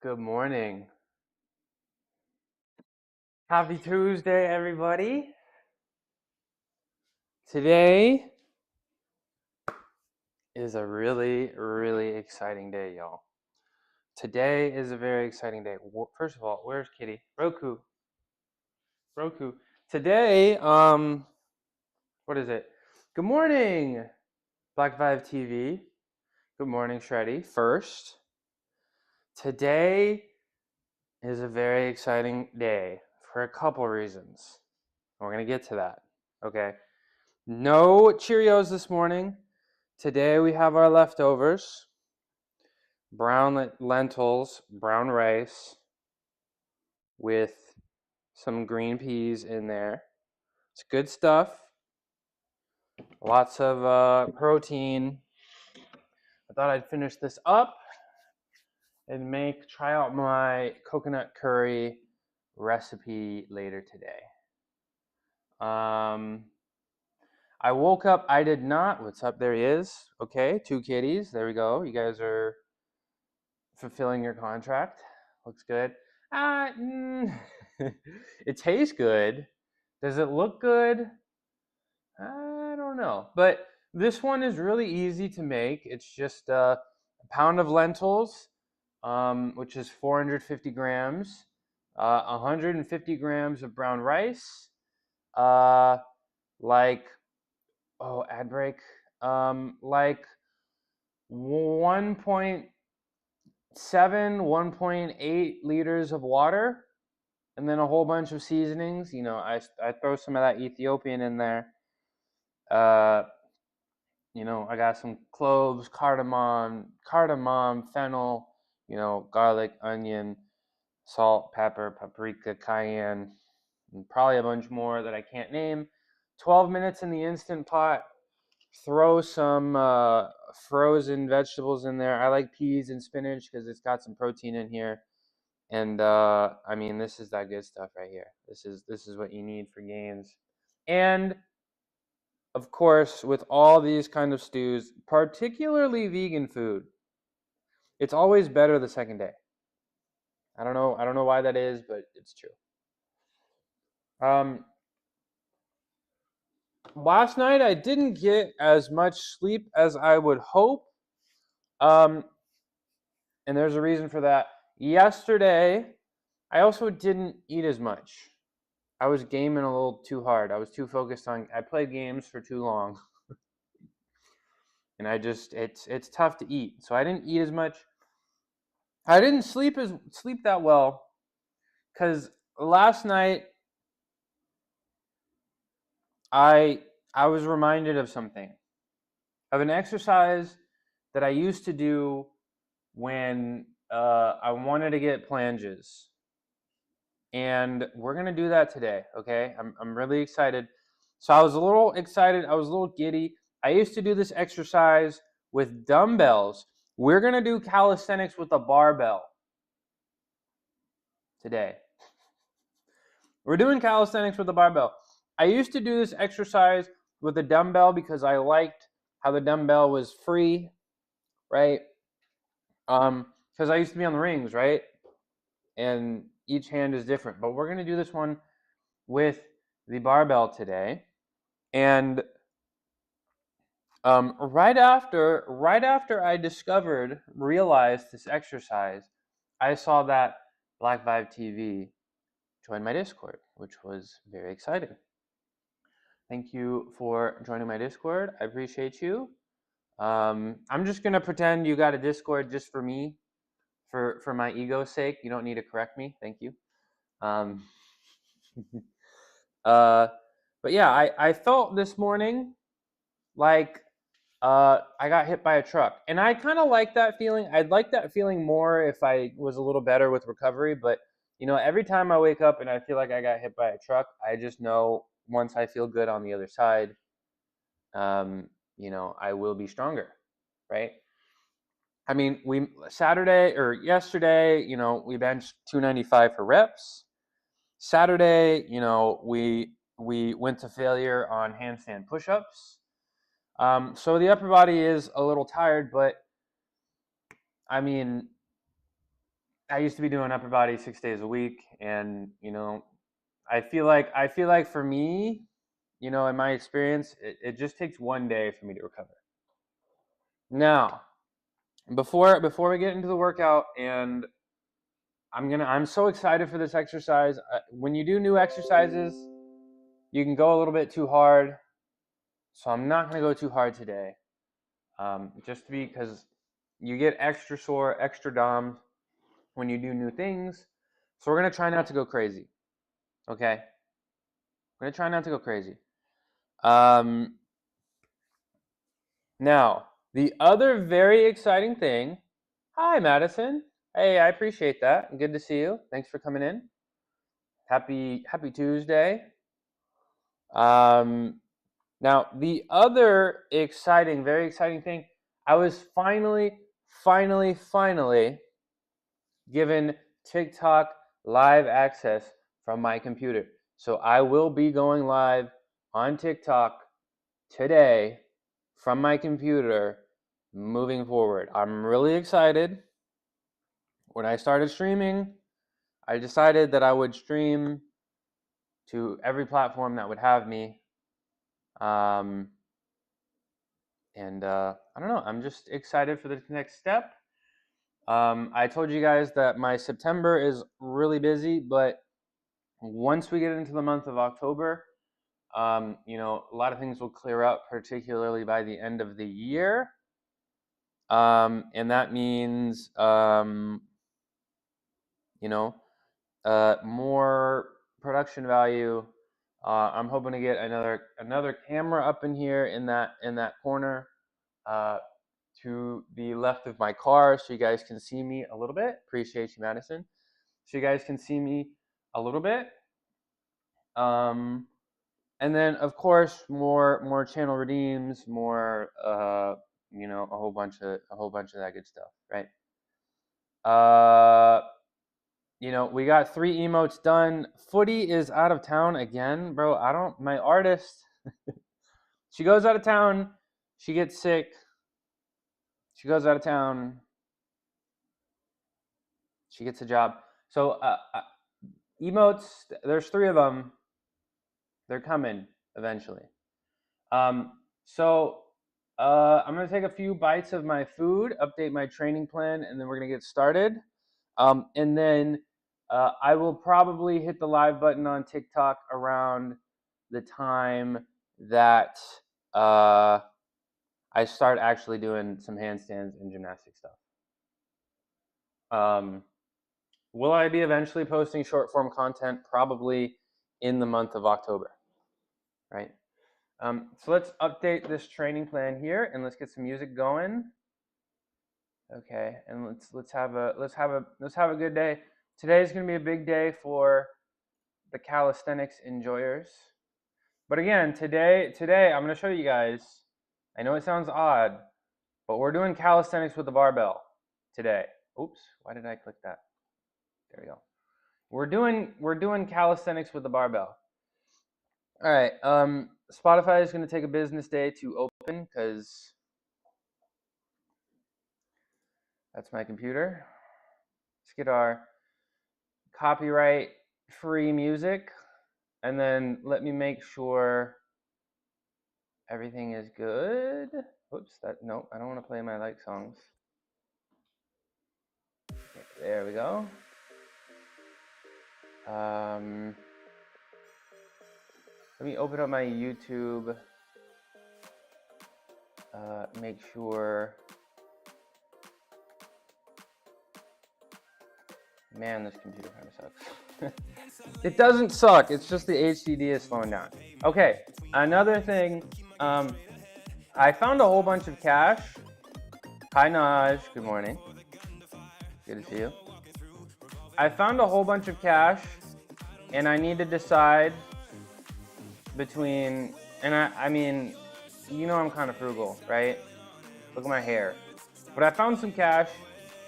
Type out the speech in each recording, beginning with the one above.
Good morning. Happy Tuesday, everybody. Today is a really, really exciting day, y'all. Today is a very exciting day. First of all, where's Kitty? Roku. Roku. Today, what is it? Good morning, Black Vibe TV. Good morning, Shreddy. First, today is a very exciting day for a couple reasons. We're going to get to that, okay? No Cheerios this morning. Today we have our leftovers. Brown lentils, brown rice with some green peas in there. It's good stuff. Lots of protein. I thought I'd finish this up and try out my coconut curry recipe later today. I woke up. I did not. What's up? There he is. Okay, 2 kitties. There we go. You guys are fulfilling your contract. Looks good. It tastes good. Does it look good? I don't know. But this one is really easy to make. It's just a pound of lentils, which is 450 grams, 150 grams of brown rice, like, ad break, like 1.7, 1.8 liters of water, and then a whole bunch of seasonings. I throw some of that Ethiopian in there. I got some cloves, cardamom, fennel, garlic, onion, salt, pepper, paprika, cayenne, and probably a bunch more that I can't name. 12 minutes in the Instant Pot. Throw some frozen vegetables in there. I like peas and spinach because it's got some protein in here. And this is that good stuff right here. This is what you need for gains. And of course, with all these kind of stews, particularly vegan food, it's always better the second day. I don't know why that is, but it's true. Last night I didn't get as much sleep as I would hope. And there's a reason for that. Yesterday, I also didn't eat as much. I was gaming a little too hard. I was too focused on. I played games for too long, and it's tough to eat. So I didn't eat as much. I didn't sleep that well because last night I was reminded of something, of an exercise that I used to do when I wanted to get planches. And we're going to do that today, okay? I'm really excited. So I was a little excited. I was a little giddy. I used to do this exercise with dumbbells. We're going to do calisthenics with a barbell today. We're doing calisthenics with a barbell. I used to do this exercise with a dumbbell because I liked how the dumbbell was free, right? Because I used to be on the rings, right? And each hand is different. But we're going to do this one with the barbell today. And right after I realized this exercise, I saw that Black Vibe TV joined my Discord, which was very exciting. Thank you for joining my Discord. I appreciate you. I'm just gonna pretend you got a Discord just for me, for my ego's sake. You don't need to correct me. Thank you. But yeah, I felt this morning like I got hit by a truck, and I kind of like that feeling. I'd like that feeling more if I was a little better with recovery. But every time I wake up and I feel like I got hit by a truck, I just know once I feel good on the other side, I will be stronger, right? I mean, yesterday, we benched 295 for reps. Saturday, we went to failure on handstand push-ups. So the upper body is a little tired, but I mean, I used to be doing upper body 6 days a week, and I feel like for me, in my experience, it just takes one day for me to recover. Now, before we get into the workout, and I'm so excited for this exercise. When you do new exercises, you can go a little bit too hard, so I'm not going to go too hard today, just because you get extra sore, extra DOMs when you do new things. So we're going to try not to go crazy, okay? We're going to try not to go crazy. Now, the other very exciting thing, hi, Madison. Hey, I appreciate that. Good to see you. Thanks for coming in. Happy Tuesday. Now, the other exciting, very exciting thing, I was finally given TikTok live access from my computer. So I will be going live on TikTok today from my computer moving forward. I'm really excited. When I started streaming, I decided that I would stream to every platform that would have me. And I don't know, I'm just excited for the next step. I told you guys that my September is really busy, but once we get into the month of October, a lot of things will clear up, particularly by the end of the year. And that means, more production value. I'm hoping to get another camera up in here in that corner to the left of my car, so you guys can see me a little bit. Appreciate you, Madison. So you guys can see me a little bit. And then of course more channel redeems, more a whole bunch of that good stuff, right? We got 3 emotes done. Footy is out of town again, bro. My artist, she goes out of town, she gets sick, she goes out of town, she gets a job. So emotes, there's 3 of them. They're coming eventually. So I'm gonna take a few bites of my food, update my training plan, and then we're gonna get started. And then I will probably hit the live button on TikTok around the time that I start actually doing some handstands and gymnastic stuff. Will I be eventually posting short form content? Probably in the month of October, right? So let's update this training plan here, and let's get some music going. Okay, and let's have a good day. Today is going to be a big day for the calisthenics enjoyers. But again, today I'm going to show you guys. I know it sounds odd, but we're doing calisthenics with the barbell today. Oops, why did I click that? There we go. We're doing calisthenics with the barbell. All right. Spotify is going to take a business day to open because that's my computer. Let's get our copyright-free music, and then let me make sure everything is good. Oops, no, I don't want to play my like songs. Okay, there we go. Let me open up my YouTube. Make sure. Man, this computer kind of sucks. It doesn't suck. It's just the HDD is slowing down. Okay, another thing. I found a whole bunch of cash. Hi, Naj. Good morning. Good to see you. I found a whole bunch of cash, and I need to decide between. And I mean, I'm kind of frugal, right? Look at my hair. But I found some cash,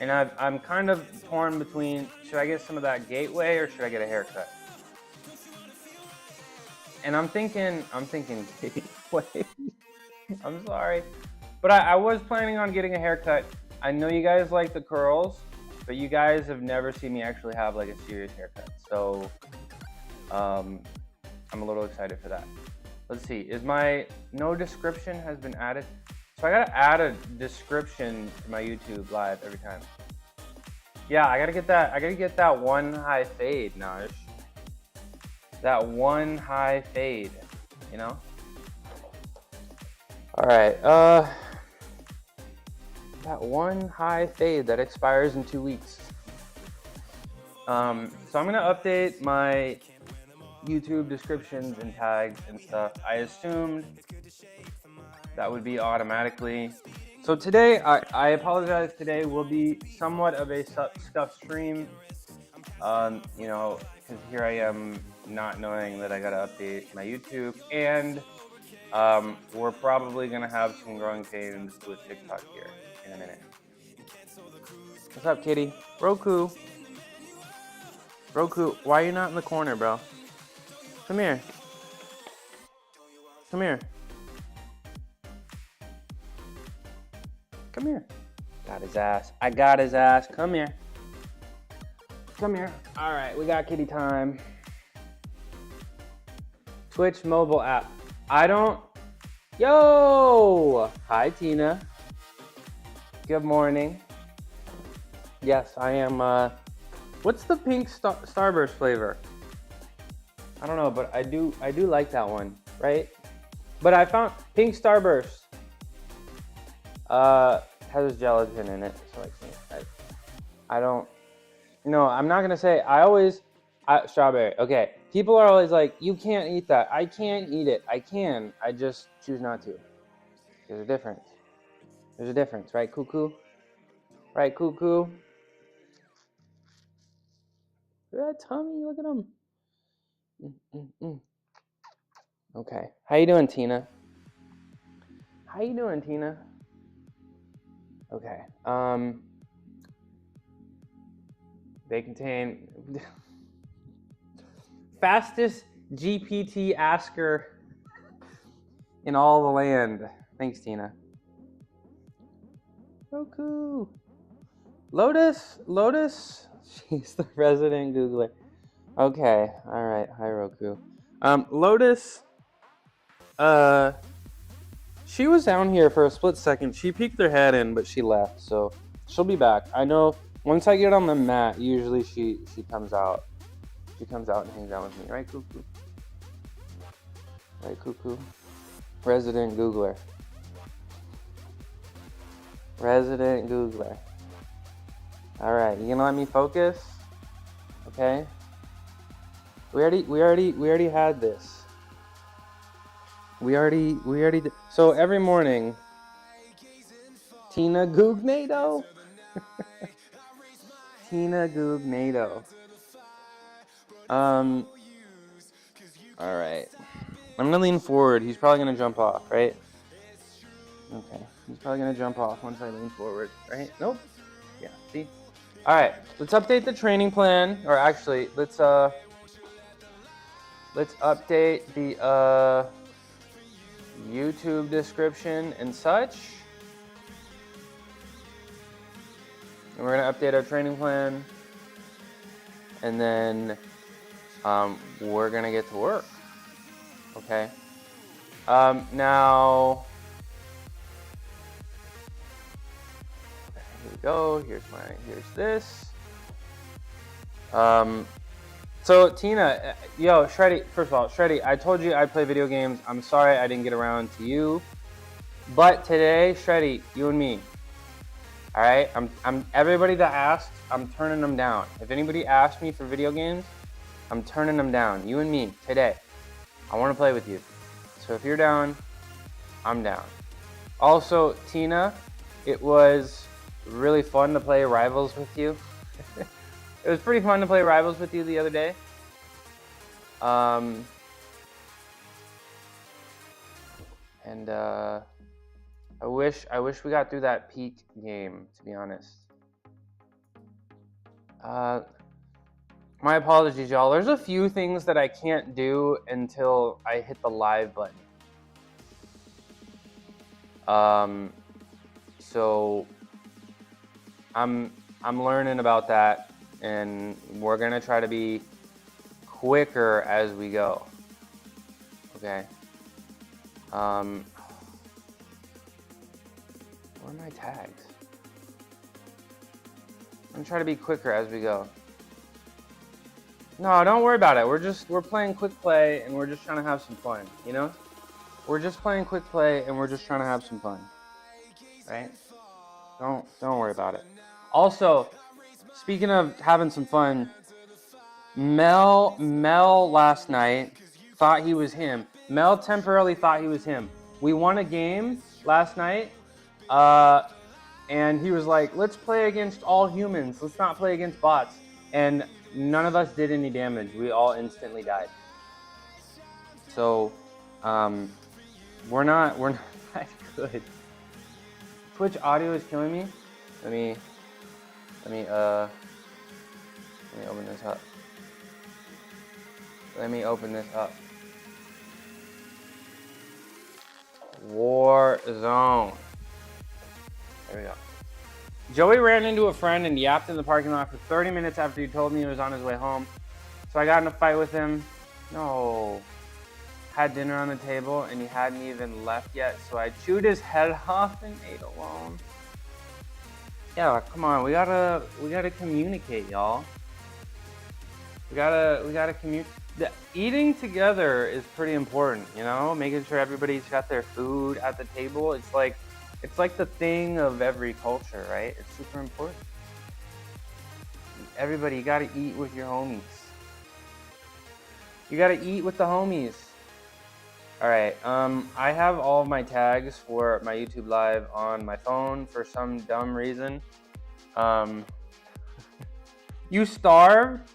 and I'm kind of torn between, should I get some of that gateway or should I get a haircut? And I'm thinking gateway. I'm sorry. But I was planning on getting a haircut. I know you guys like the curls. but you guys have never seen me actually have like a serious haircut. So I'm a little excited for that. Let's see, no description has been added. So I gotta add a description to my YouTube live every time. Yeah, I gotta get that one high fade, Naj. That one high fade, you know? All right, that one high fade that expires in 2 weeks. So I'm gonna update my YouTube descriptions and tags and stuff. I assumed that would be automatically. So today, I apologize, today will be somewhat of a stuff stream. You know, because here I am not knowing that I gotta update my YouTube, and we're probably gonna have some growing pains with TikTok here in a minute. What's up, kitty? Roku, why are you not in the corner, bro? Come here. Come here. Come here. Got his ass. I got his ass. Come here. Come here. All right, we got kitty time. Twitch mobile app. Yo! Hi, Tina. Good morning. Yes, I am, what's the pink Starburst flavor? I don't know, but I do like that one, right? But I found pink Starburst has gelatin in it, so I don't. No, I'm not gonna say. Strawberry. Okay, people are always like, you can't eat that. I can't eat it. I can. I just choose not to. There's a difference. There's a difference, right, cuckoo? Right, cuckoo? Look at that tummy. Look at him. Okay. How you doing, Tina? How you doing, Tina? Okay. They contain fastest GPT asker in all the land. Thanks, Tina. Roku. Lotus. She's the resident Googler. Okay. All right. Hi, Roku. Lotus. She was down here for a split second. She peeked her head in, but she left. So she'll be back. I know. Once I get on the mat, usually she comes out. She comes out and hangs out with me, right, cuckoo? Right, cuckoo? Resident Googler. Resident Googler. All right, you gonna let me focus? Okay. We already had this. We already did. So every morning, Tina Goognado. Tina Goognado. All right. I'm gonna lean forward. He's probably gonna jump off, right? Okay. He's probably gonna jump off once I lean forward, right? Nope. Yeah. See. All right. Let's update the training plan, or actually, let's update the YouTube description and such. And we're gonna update our training plan, and then we're gonna get to work. Okay. Now, here we go. Here's this. So Tina, yo, Shreddy. First of all, Shreddy, I told you I play video games. I'm sorry I didn't get around to you, but today, Shreddy, you and me. All right, I'm everybody that asked, I'm turning them down. If anybody asks me for video games, I'm turning them down. You and me today. I want to play with you. So if you're down, I'm down. Also, Tina, it was really fun to play Rivals with you. It was pretty fun to play Rivals with you the other day. I wish we got through that peak game, to be honest. My apologies, y'all. There's a few things that I can't do until I hit the live button. So I'm I'm learning about that, and we're gonna try to be quicker as we go. Okay. Where are my tags? I'm gonna try to be quicker as we go. No, don't worry about it. We're playing quick play, and we're just trying to have some fun, you know? We're just playing quick play, and we're just trying to have some fun, right? Don't worry about it. Also, speaking of having some fun, Mel last night thought he was him. Mel temporarily thought he was him. We won a game last night, and he was like, let's play against all humans. Let's not play against bots. And none of us did any damage. We all instantly died. So, we're not that good. Twitch audio is killing me. Let me open this up. Let me open this up. Warzone. There we go. Joey ran into a friend and yapped in the parking lot for 30 minutes after he told me he was on his way home. So I got in a fight with him. No. Had dinner on the table and he hadn't even left yet, so I chewed his head off and ate alone. Yeah, come on, we gotta communicate, y'all. We gotta communicate. Eating together is pretty important, you know? Making sure everybody's got their food at the table. It's like the thing of every culture, right? It's super important. Everybody, you gotta eat with your homies. You gotta eat with the homies. All right, I have all of my tags for my YouTube Live on my phone for some dumb reason. You starved?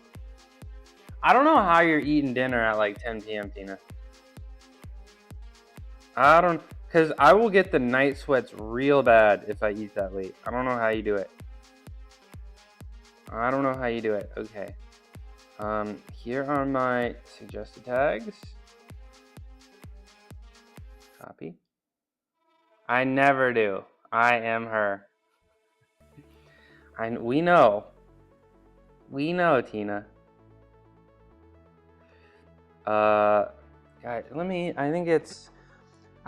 I don't know how you're eating dinner at like 10 p.m., Tina. Because I will get the night sweats real bad if I eat that late. I don't know how you do it. Okay. Here are my suggested tags. Copy. I never do. I am her. We know. We know, Tina. Guys,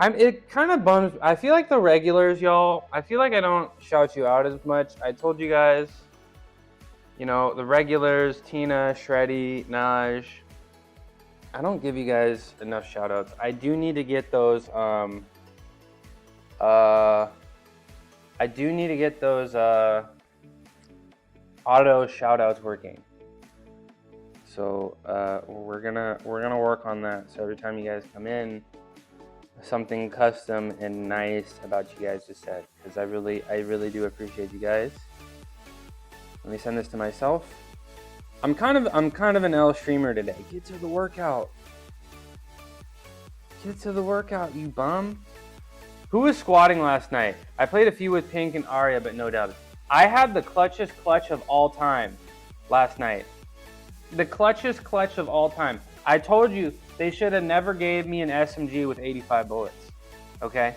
it kind of bums. I feel like the regulars, y'all, I feel like I don't shout you out as much. I told you guys, you know, the regulars, Tina, Shreddy, Naj, I don't give you guys enough shout outs. I do need to get those, auto shout outs working. So we're gonna work on that. So every time you guys come in, something custom and nice about you guys just said, because I really do appreciate you guys. Let me send this to myself. I'm kind of an L streamer today. Get to the workout. Get to the workout, you bum. Who was squatting last night? I played a few with Pink and Arya, but no dubs. I had the clutchest clutch of all time last night. The clutchest clutch of all time. I told you they should have never gave me an SMG with 85 bullets. Okay?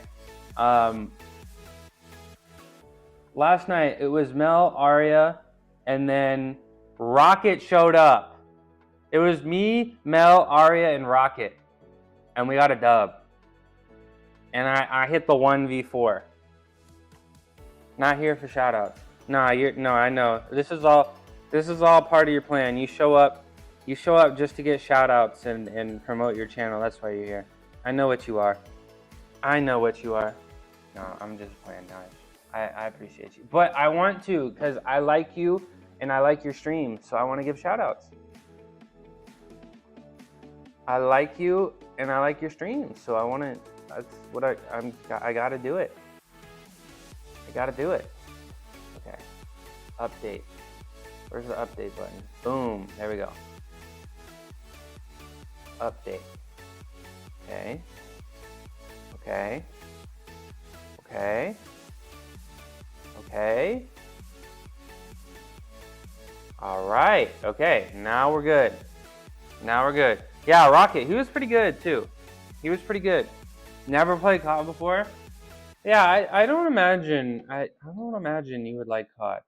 Last night it was Mel, Arya, and then Rocket showed up. It was me, Mel, Arya, and Rocket. And we got a dub. And I hit the 1v4. Not here for shoutouts. No, I know. This is all part of your plan. You show up just to get shoutouts and promote your channel. That's why you're here. I know what you are. No, I'm just playing, guys. I appreciate you. But I want to, because I like you and I like your stream, so I want to give shoutouts. I like you and I like your stream, so I want to, that's what I got to do it. I got to do it. Okay. Update. Where's the update button? Boom. There we go. Update. Okay. Okay. Okay. Okay. All right. Okay. Now we're good. Yeah, Rocket. He was pretty good too. Never played COD before. Yeah, I don't imagine. I don't imagine you would like COD.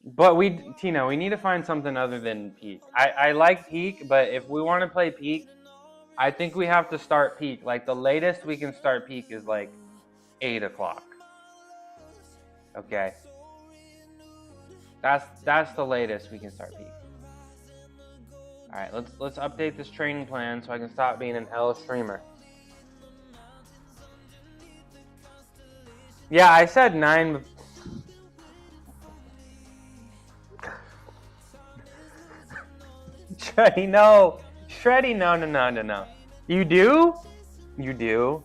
But Tina, we need to find something other than peak. I like peak, but if we want to play peak, I think we have to start peak. Like the latest we can start peak is like 8 o'clock. Okay. That's the latest we can start peak. All right, let's update this training plan so I can stop being an L streamer. Yeah, I said 9. Shreddy, no. Shreddy, no. You do? You do?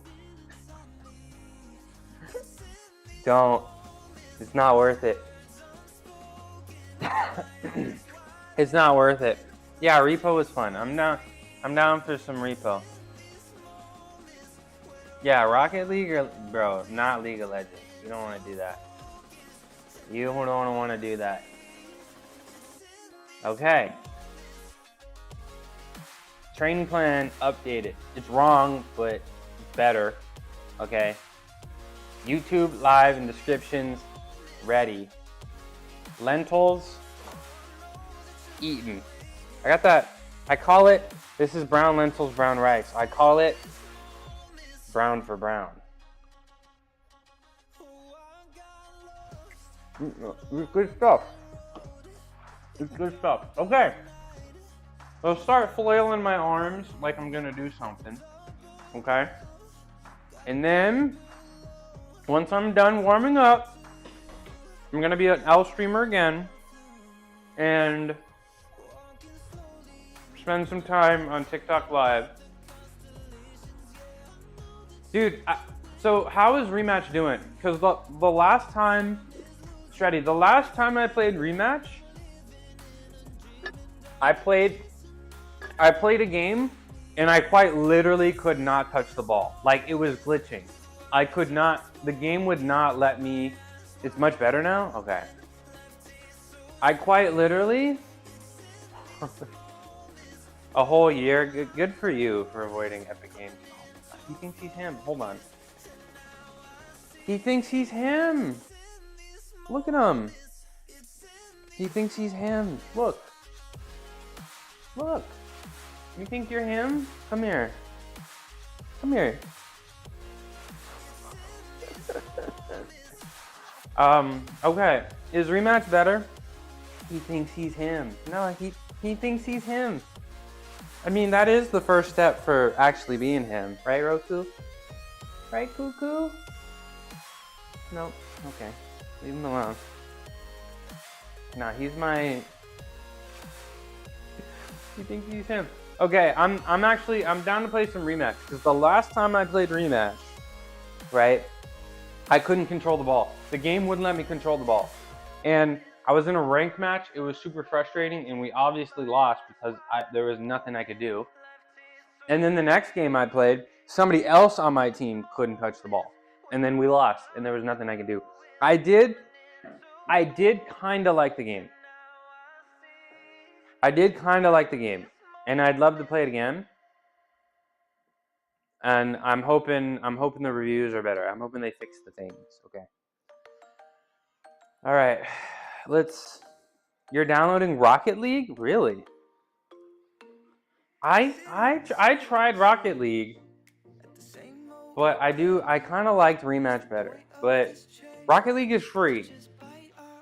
Don't. It's not worth it. It's not worth it. Yeah, repo was fun. I'm down for some repo. Yeah, Rocket League or bro, not League of Legends. You don't want to do that. You don't want to do that. Okay. Training plan updated. It's wrong, but it's better. Okay. YouTube live and descriptions ready. Lentils eaten. I got that. I call it, this is brown lentils, brown rice. I call it brown for brown. It's good stuff. It's good stuff. Okay. I'll start flailing my arms like I'm gonna do something. Okay? And then, once I'm done warming up, I'm gonna be an L streamer again and spend some time on TikTok Live. Dude, so how is Rematch doing? Because the last time, Shreddy, the last time I played Rematch, I played a game and I quite literally could not touch the ball. Like it was glitching. I could not, the game would not let me. It's much better now? Okay. I quite literally, a whole year, good for you for avoiding Epic Games. He thinks he's him, hold on. He thinks he's him. Look at him. He thinks he's him, look. Look. You think you're him? Come here. Come here. Okay. Is Rematch better? He thinks he's him. No, he thinks he's him. I mean, that is the first step for actually being him. Right, Roku? Right, Cuckoo? Nope. Okay. Leave him alone. Nah, he's my... He thinks he's him. Okay, I'm down to play some Rematch. Because the last time I played Rematch, right, I couldn't control the ball. The game wouldn't let me control the ball. And I was in a ranked match. It was super frustrating, and we obviously lost because there was nothing I could do. And then the next game I played, somebody else on my team couldn't touch the ball. And then we lost, and there was nothing I could do. I did kind of like the game. And I'd love to play it again. And I'm hoping the reviews are better. I'm hoping they fix the things. Okay. All right. You're downloading Rocket League? Really? I tried Rocket League, but I kind of liked Rematch better. But Rocket League is free.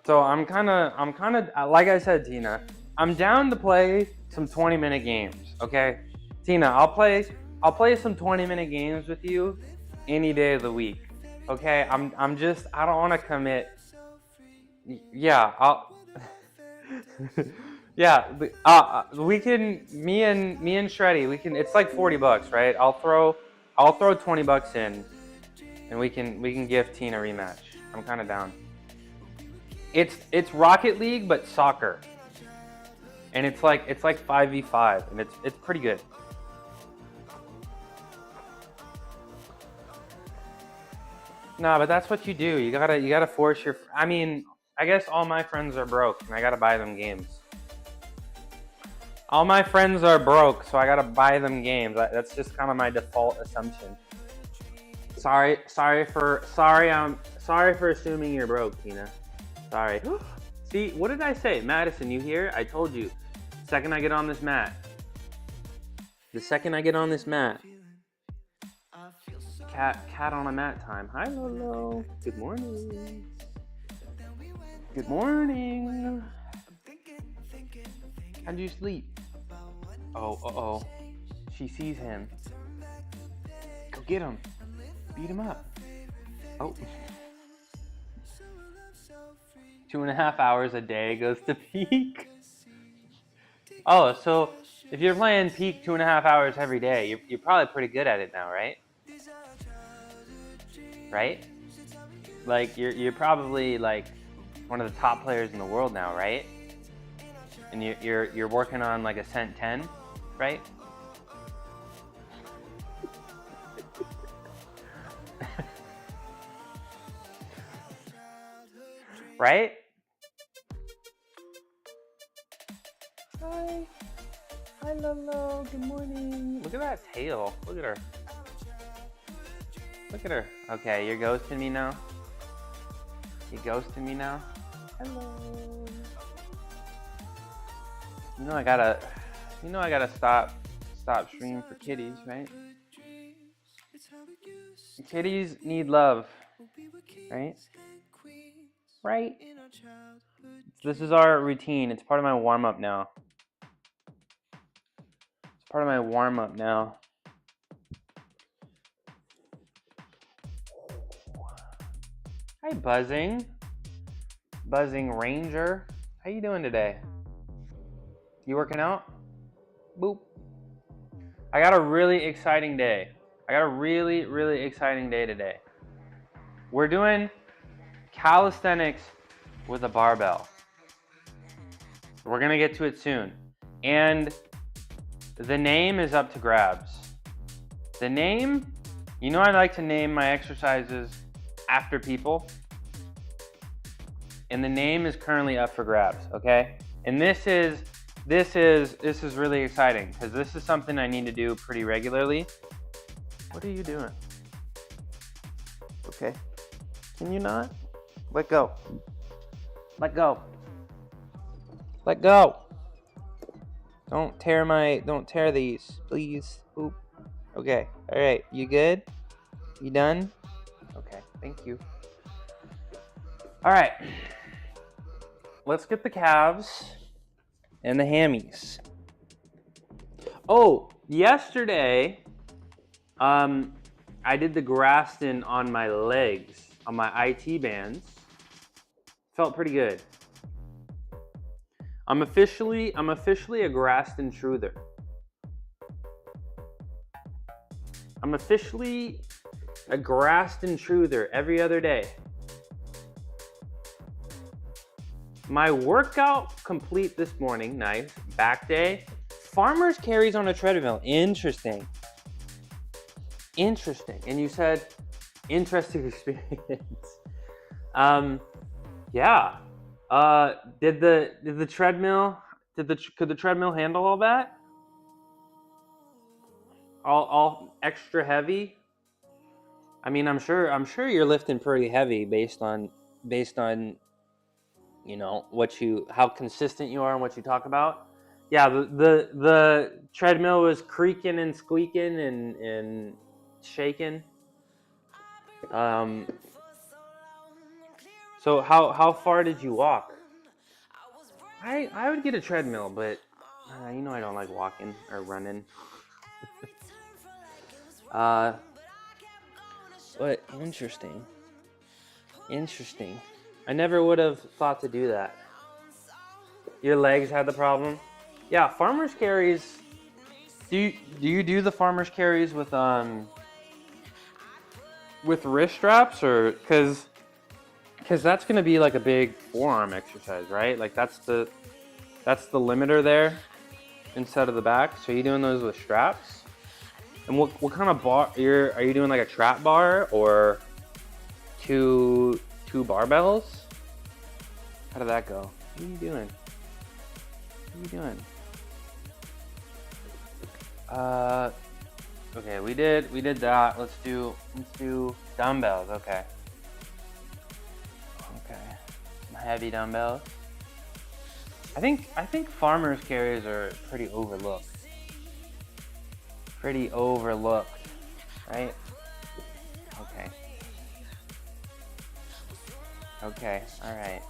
So I'm kind of like I said, Tina, I'm down to play some 20-minute games, okay? Tina, I'll play some 20-minute games with you any day of the week. Okay? I don't want to commit. Yeah, yeah, we can, me and Shreddy, we can, it's like $40, right? I'll throw $20 in and we can give Tina a rematch. I'm kind of down. It's Rocket League but soccer. And it's like 5v5 and it's pretty good. Nah, but that's what you do. You gotta force your. I mean, I guess all my friends are broke, and I gotta buy them games. All my friends are broke, so I gotta buy them games. That's just kind of my default assumption. Sorry for assuming you're broke, Tina. Sorry. See, what did I say? Madison, you here? I told you. The second I get on this mat. Cat on a mat time. Hi, Lolo. Good morning. Good morning. How'd you sleep? Oh. She sees him. Go get him. Beat him up. Oh. 2.5 hours a day goes to peak. Oh, so if you're playing peak 2.5 hours every day, you're probably pretty good at it now, right? Right? Like you're probably like one of the top players in the world now, right? And you're working on like Ascent 10, right? Right? Hi Lolo, good morning. Look at that tail. Look at her. Okay, you're ghosting me now? Hello. You know I gotta stop streaming for kitties, right? Kitties need love, right? Right? This is our routine. It's part of my warm-up now. Hi, Buzzing Ranger. How you doing today? You working out? Boop. I got a really exciting day. Really exciting day today. We're doing calisthenics with a barbell. We're gonna get to it soon. And the name is up to grabs. The name, you know I like to name my exercises after people. And the name is currently up for grabs, okay? And this is really exciting because this is something I need to do pretty regularly. What are you doing? Okay. Can you not? Let go. Don't tear these, please. Oop. Okay. All right. You good? You done? Okay. Thank you. All right. Let's get the calves and the hammies. Oh, yesterday, I did the Graston on my legs, on my IT bands. Felt pretty good. I'm officially a Graston truther. I'm officially a Graston truther every other day. My workout complete this morning, nice, back day. Farmer's carries on a treadmill, interesting. And you said, interesting experience. Yeah. Could the treadmill handle all that? All extra heavy? I mean, I'm sure you're lifting pretty heavy based on you know how consistent you are and what you talk about. Yeah, the treadmill was creaking and squeaking and shaking. So how far did you walk? I would get a treadmill, but you know I don't like walking or running. But interesting. I never would have thought to do that. Your legs had the problem? Yeah, farmer's carries. Do you do the farmer's carries with wrist straps, or because that's gonna be like a big forearm exercise, right? Like that's the limiter there instead of the back. So are you doing those with straps? And what kind of bar are you doing, like a trap bar or two barbells? How did that go? What are you doing? Okay, we did that. Let's do dumbbells. Okay. Some heavy dumbbells. I think farmers carries are pretty overlooked. Pretty overlooked, right? Okay. Okay, alright.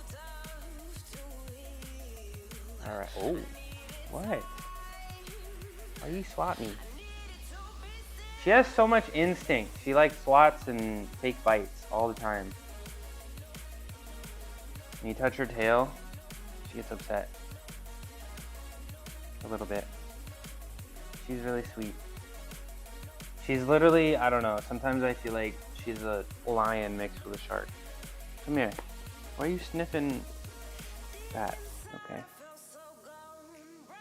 Alright. Oh, what? Why do you swat me? She has so much instinct. She like swats and fake bites all the time. When you touch her tail, she gets upset. A little bit. She's really sweet. She's literally, I don't know, sometimes I feel like she's a lion mixed with a shark. Come here. Why are you sniffing that? Okay.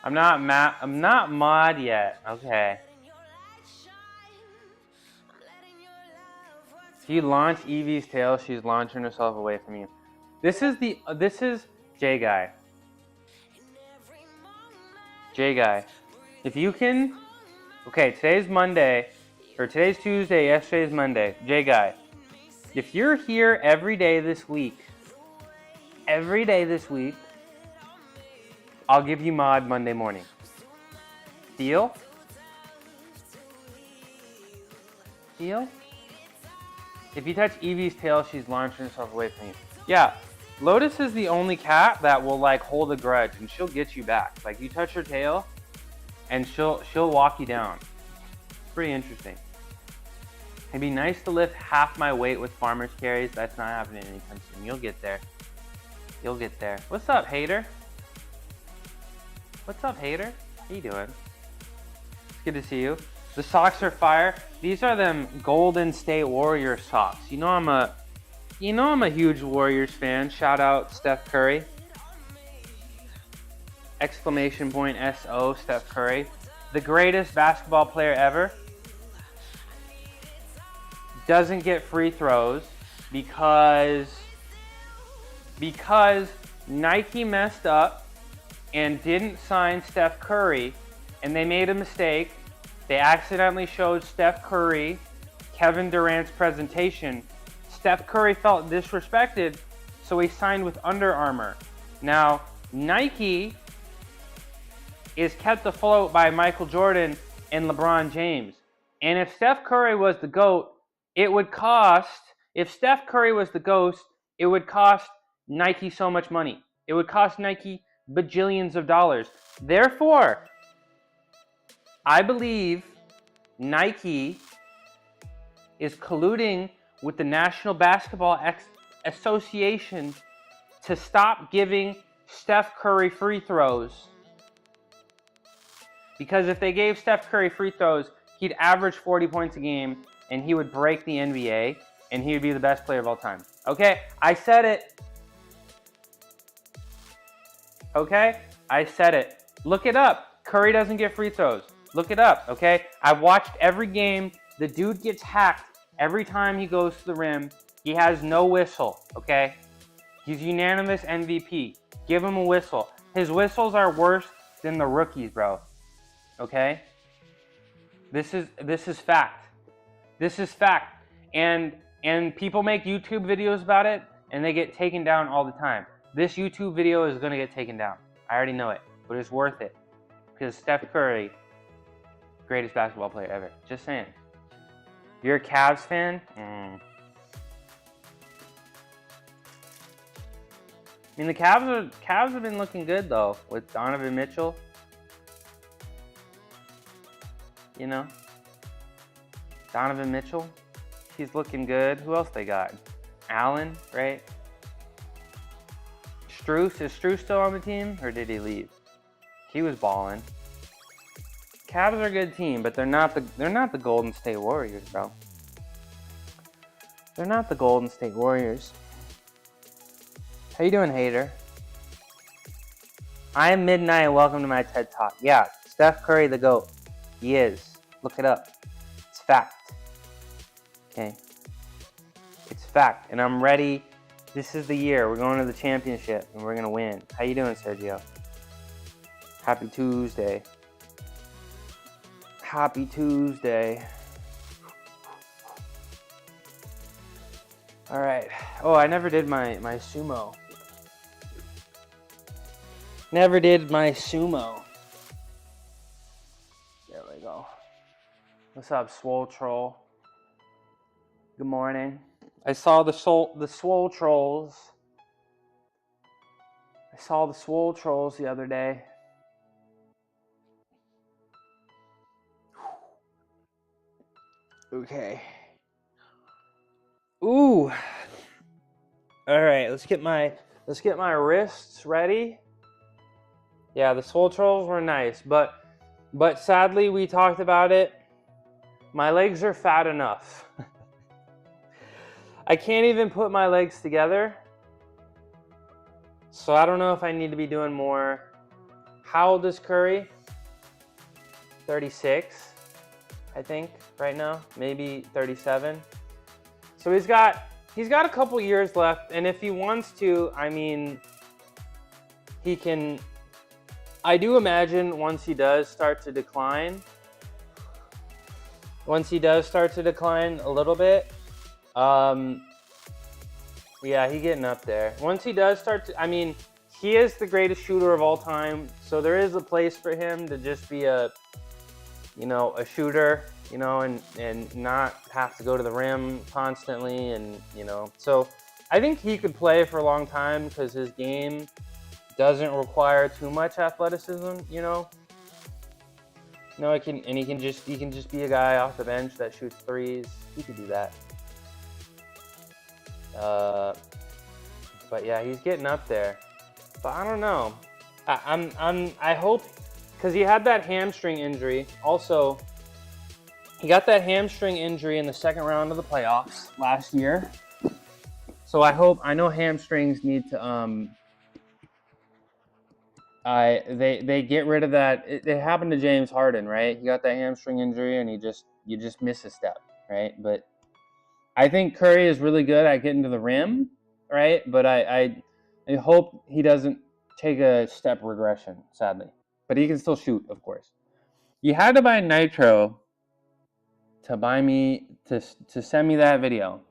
I'm not mod yet. Okay. If you launch Evie's tail, she's launching herself away from you. This is J Guy. J Guy. If you can, okay, today's Monday, or today's Tuesday, yesterday's Monday. J Guy. If you're here every day this week, I'll give you mod Monday morning. Deal? Deal? If you touch Evie's tail, she's launching herself away from you. Yeah, Lotus is the only cat that will like hold a grudge and she'll get you back. Like you touch her tail and she'll walk you down. It's pretty interesting. It'd be nice to lift half my weight with farmer's carries. That's not happening anytime soon. You'll get there. You'll get there. What's up, hater? What's up, hater? How you doing? It's good to see you. The socks are fire. These are them Golden State Warriors socks. You know I'm a huge Warriors fan. Shout out Steph Curry. Exclamation point SO Steph Curry. The greatest basketball player ever. Doesn't get free throws because Nike messed up and didn't sign Steph Curry, and they made a mistake. They accidentally showed Steph Curry Kevin Durant's presentation. Steph Curry felt disrespected, so he signed with Under Armour. Now, Nike is kept afloat by Michael Jordan and LeBron James. And if Steph Curry was the GOAT, it would cost Nike so much money. It would cost Nike bajillions of dollars. Therefore, I believe Nike is colluding with the National Basketball Association to stop giving Steph Curry free throws. Because if they gave Steph Curry free throws, he'd average 40 points a game and he would break the NBA and he would be the best player of all time. Okay, I said it. Okay, I said it. Look it up. Curry doesn't get free throws. Look it up, okay? I've watched every game. The dude gets hacked every time he goes to the rim. He has no whistle, okay? He's unanimous MVP. Give him a whistle. His whistles are worse than the rookies, bro. Okay? This is fact. This is fact. And people make YouTube videos about it and they get taken down all the time. This YouTube video is gonna get taken down. I already know it, but it's worth it. Because Steph Curry, greatest basketball player ever. Just saying. You're a Cavs fan? I mean, the Cavs have been looking good though with Donovan Mitchell. You know, Donovan Mitchell, he's looking good. Who else they got? Allen, right? Strus, is Strus still on the team or did he leave? He was balling. Cavs are a good team, but they're not the Golden State Warriors, bro. They're not the Golden State Warriors. How you doing, hater? I am Midnight. Welcome to my TED Talk. Yeah, Steph Curry, the GOAT. He is. Look it up. It's fact. Okay. It's fact. And I'm ready. This is the year. We're going to the championship and we're going to win. How you doing, Sergio? Happy Tuesday. Happy Tuesday. All right. Oh, I never did my sumo. Never did my sumo. There we go. What's up, Swole Troll? Good morning. I saw the Swole Trolls. I saw the Swole Trolls the other day. Okay. Ooh. All right, let's get my wrists ready. Yeah, the Swole Trolls were nice, but sadly we talked about it. My legs are fat enough. I can't even put my legs together. So I don't know if I need to be doing more. How old is Curry? 36, I think, right now. Maybe 37. So he's got a couple years left, and if he wants to, I mean, he can. I do imagine once he does start to decline a little bit, yeah, he's getting up there. Once he does start to, I mean, he is the greatest shooter of all time, so there is a place for him to just be a shooter, and not have to go to the rim constantly, and, so I think he could play for a long time because his game doesn't require too much athleticism, he can just be a guy off the bench that shoots threes. He could do that. But yeah, he's getting up there. But I don't know. I hope, because he had that hamstring injury. Also, he got that hamstring injury in the second round of the playoffs last year. So I know hamstrings need to they get rid of that. It happened to James Harden, right? He got that hamstring injury and you just miss a step, right? But I think Curry is really good at getting to the rim, right? But I hope he doesn't take a step regression, sadly. But he can still shoot, of course. You had to buy Nitro to send me that video.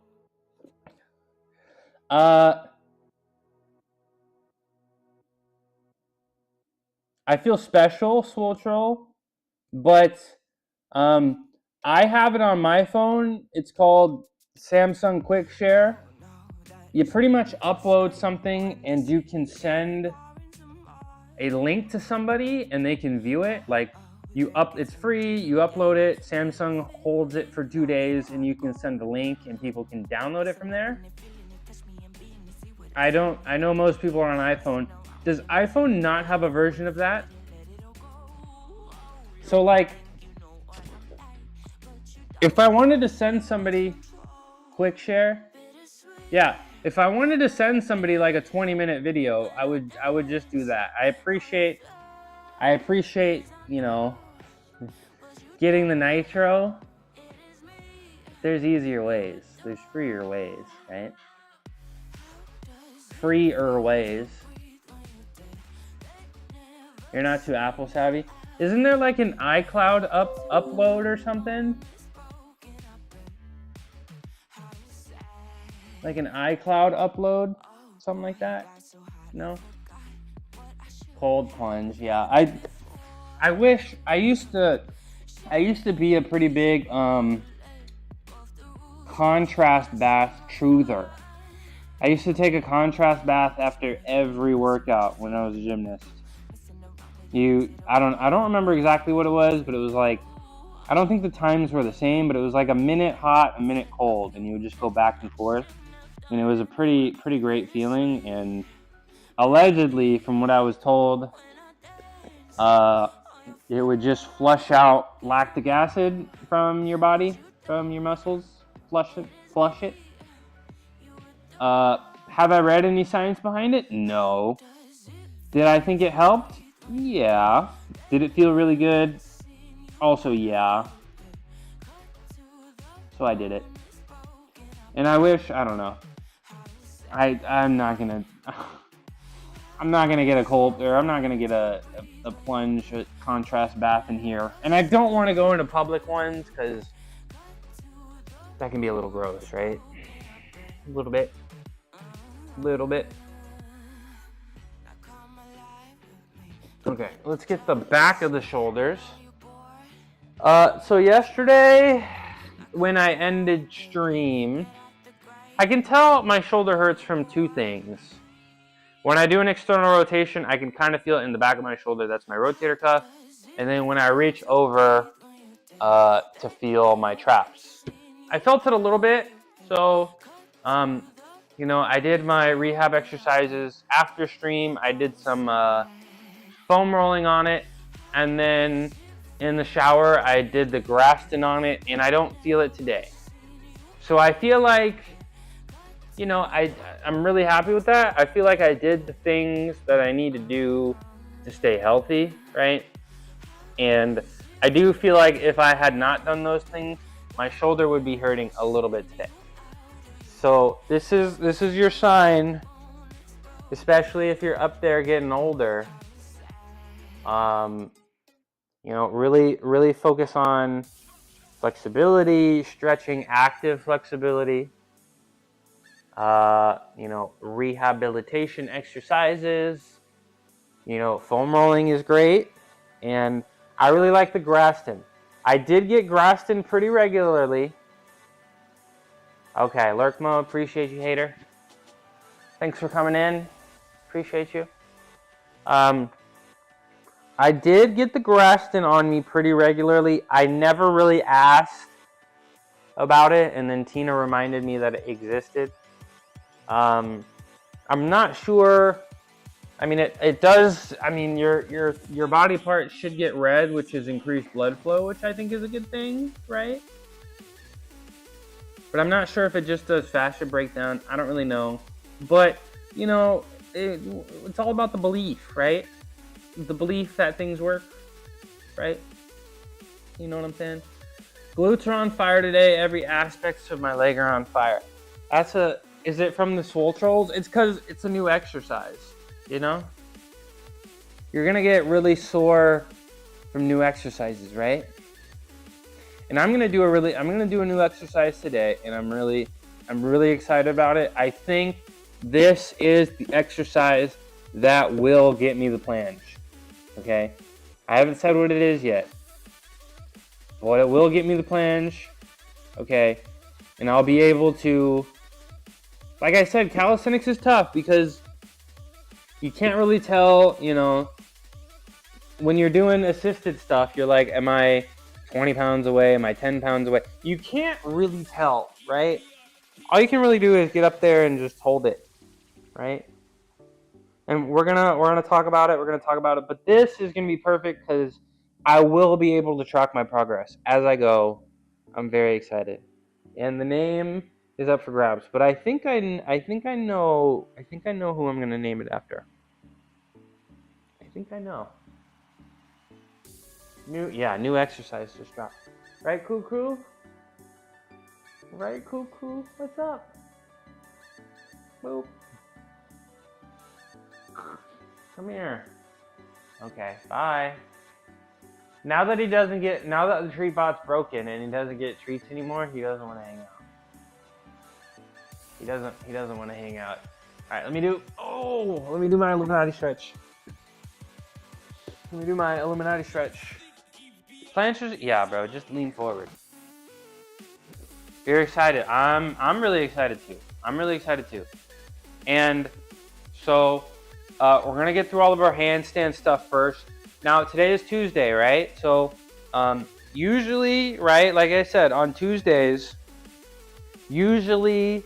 I feel special, Swole Troll, but I have it on my phone. It's called Samsung Quick Share. You pretty much upload something and you can send a link to somebody and they can view it. Like it's free, you upload it, Samsung holds it for 2 days, and you can send the link and people can download it from there. I know most people are on iPhone. Does iPhone not have a version of that? So like, if I wanted to send somebody Quick Share, yeah, if I wanted to send somebody like a 20-minute video, I would just do that. I appreciate, getting the Nitro. There's easier ways. There's freer ways, right? Freer ways. You're not too Apple savvy. Isn't there like an iCloud upload or something? Like an iCloud upload, something like that? No? Cold plunge, yeah. I wish I used to be a pretty big contrast bath truther. I used to take a contrast bath after every workout when I was a gymnast. I don't remember exactly what it was, but it was like, I don't think the times were the same, but it was like a minute hot, a minute cold, and you would just go back and forth. And it was a pretty great feeling, and allegedly, from what I was told, it would just flush out lactic acid from your body, from your muscles, flush it. Have I read any science behind it? No. Did I think it helped? Yeah. Did it feel really good? Also, yeah. So I did it. And I wish, I don't know. I'm not gonna get a cold, or I'm not gonna get a plunge contrast bath in here. And I don't want to go into public ones because that can be a little gross, right? A little bit. Okay, let's get the back of the shoulders. So yesterday, when I ended stream, I can tell my shoulder hurts from two things. When I do an external rotation, I can kind of feel it in the back of my shoulder. That's my rotator cuff. And then when I reach over to feel my traps, I felt it a little bit. So, I did my rehab exercises after stream. I did some foam rolling on it, and then in the shower, I did the Grafton on it, and I don't feel it today. So I feel like, I'm really happy with that. I feel like I did the things that I need to do to stay healthy, right? And I do feel like if I had not done those things, my shoulder would be hurting a little bit today. So this is your sign, especially if you're up there getting older. Really focus on flexibility, stretching, active flexibility. Rehabilitation exercises. Foam rolling is great, and I really like the Grafton. I did get Grafton pretty regularly. Okay, lurk mode, appreciate you, hater. Thanks for coming in, appreciate you. I did get the Grafton on me pretty regularly. I never really asked about it, and then Tina reminded me that it existed. I'm not sure. I mean, it does. I mean, your body part should get red, which is increased blood flow, which I think is a good thing, right? But I'm not sure if it just does fascia breakdown. I don't really know. But it's all about the belief, right? The belief that things work, right? You know what I'm saying? Glutes are on fire today. Every aspect of my leg are on fire. Is it from the swole trolls? It's because it's a new exercise, You're gonna get really sore from new exercises, right? And I'm gonna do a new exercise today, and I'm really excited about it. I think this is the exercise that will get me the planche. Okay, I haven't said what it is yet, but it will get me the planche. Okay, and I'll be able to, like I said, calisthenics is tough because you can't really tell, when you're doing assisted stuff, you're like, am I 20 pounds away? Am I 10 pounds away? You can't really tell, right? All you can really do is get up there and just hold it, right? And we're gonna talk about it. But this is gonna be perfect because I will be able to track my progress as I go. I'm very excited, and the name is up for grabs. But I think I know who I'm gonna name it after. I think I know. New exercise just dropped. Right, Cuckoo? Right, Cuckoo? What's up? Boop. Come here. Okay, bye. Now that the treat bot's broken and he doesn't get treats anymore, he doesn't want to hang out. He doesn't want to hang out. All right, let me do my Illuminati stretch. Planches, yeah, bro, just lean forward. You're excited. I'm really excited too. And so we're gonna get through all of our handstand stuff first. Now today is Tuesday, right? So usually, right, like I said, on Tuesdays, what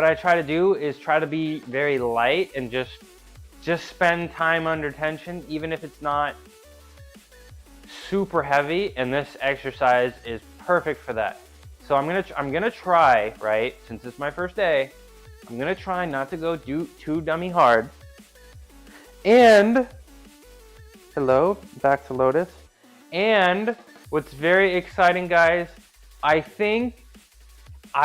I try to do is try to be very light and just spend time under tension, even if it's not super heavy. And this exercise is perfect for that. So I'm gonna try, right, since it's my first day, I'm gonna try not to go too dummy hard. And hello, back to Lotus. And what's very exciting, guys, I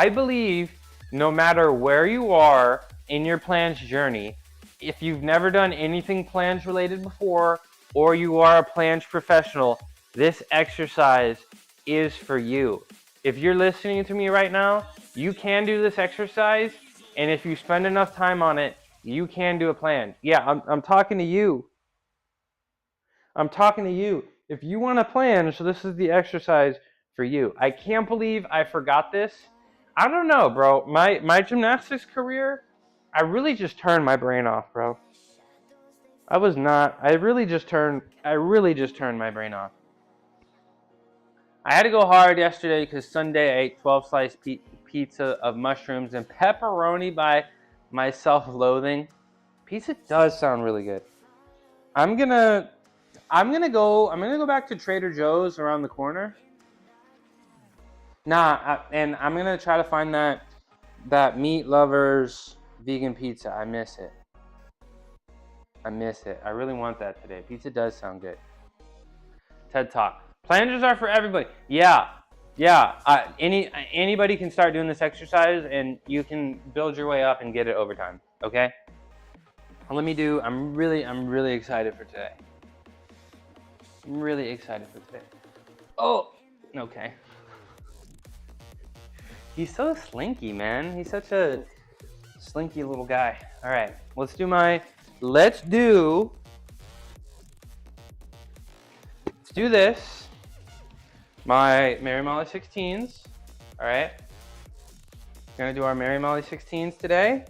believe no matter where you are in your planche journey, if you've never done anything planche related before, or you are a planche professional, this exercise is for you. If you're listening to me right now, you can do this exercise, and if you spend enough time on it, you can do a planche. Yeah, I'm talking to you. I'm talking to you. If you want to planche, this is the exercise for you. I can't believe I forgot this. I don't know, bro. My gymnastics career, I really just turned my brain off, bro. I really just turned my brain off. I had to go hard yesterday because Sunday I ate 12-slice pizza of mushrooms and pepperoni by my self-loathing. Pizza does sound really good. I'm gonna go back to Trader Joe's around the corner. And I'm gonna try to find that Meat Lovers vegan pizza. I miss it. I really want that today. Pizza does sound good. TED Talk. Planches are for everybody. Yeah. Anybody can start doing this exercise, and you can build your way up and get it over time. Okay. I'm really excited for today. I'm really excited for today. Oh, okay. He's so slinky, man. He's such a slinky little guy. All right, let's do this. My Mary Molly 16s. All right. We're gonna do our Mary Molly 16s today.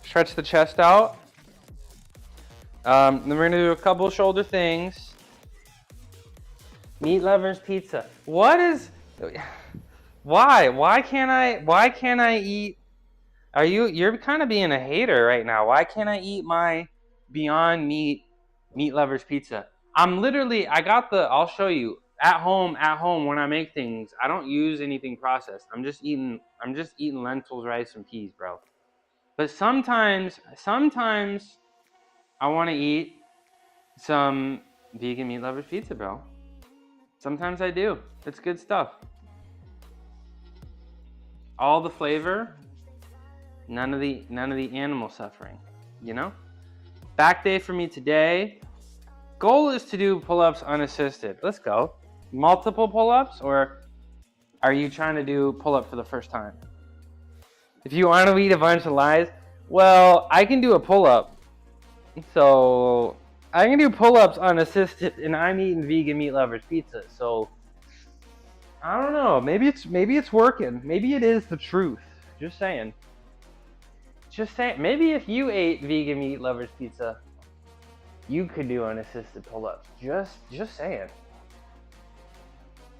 Stretch the chest out. Then we're gonna do a couple shoulder things. Meat Lovers pizza. Why can't I eat? You're kind of being a hater right now. Why can't I eat my Beyond Meat Lovers pizza? I'll show you. At home when I make things, I don't use anything processed. I'm just eating lentils, rice, and peas, bro. But sometimes I want to eat some vegan Meat Lovers pizza, bro. Sometimes I do. It's good stuff. All the flavor, none of the animal suffering, you know? Back day for me today. Goal is to do pull-ups unassisted. Let's go. Multiple pull-ups, or are you trying to do pull-up for the first time? If you want to eat a bunch of lies, well, I can do a pull-up. So I can do pull-ups unassisted, and I'm eating vegan Meat Lovers pizza. So I don't know. Maybe it's working. Maybe it is the truth. Just saying. Maybe if you ate vegan Meat Lovers pizza, you could do unassisted pull-ups. Just saying.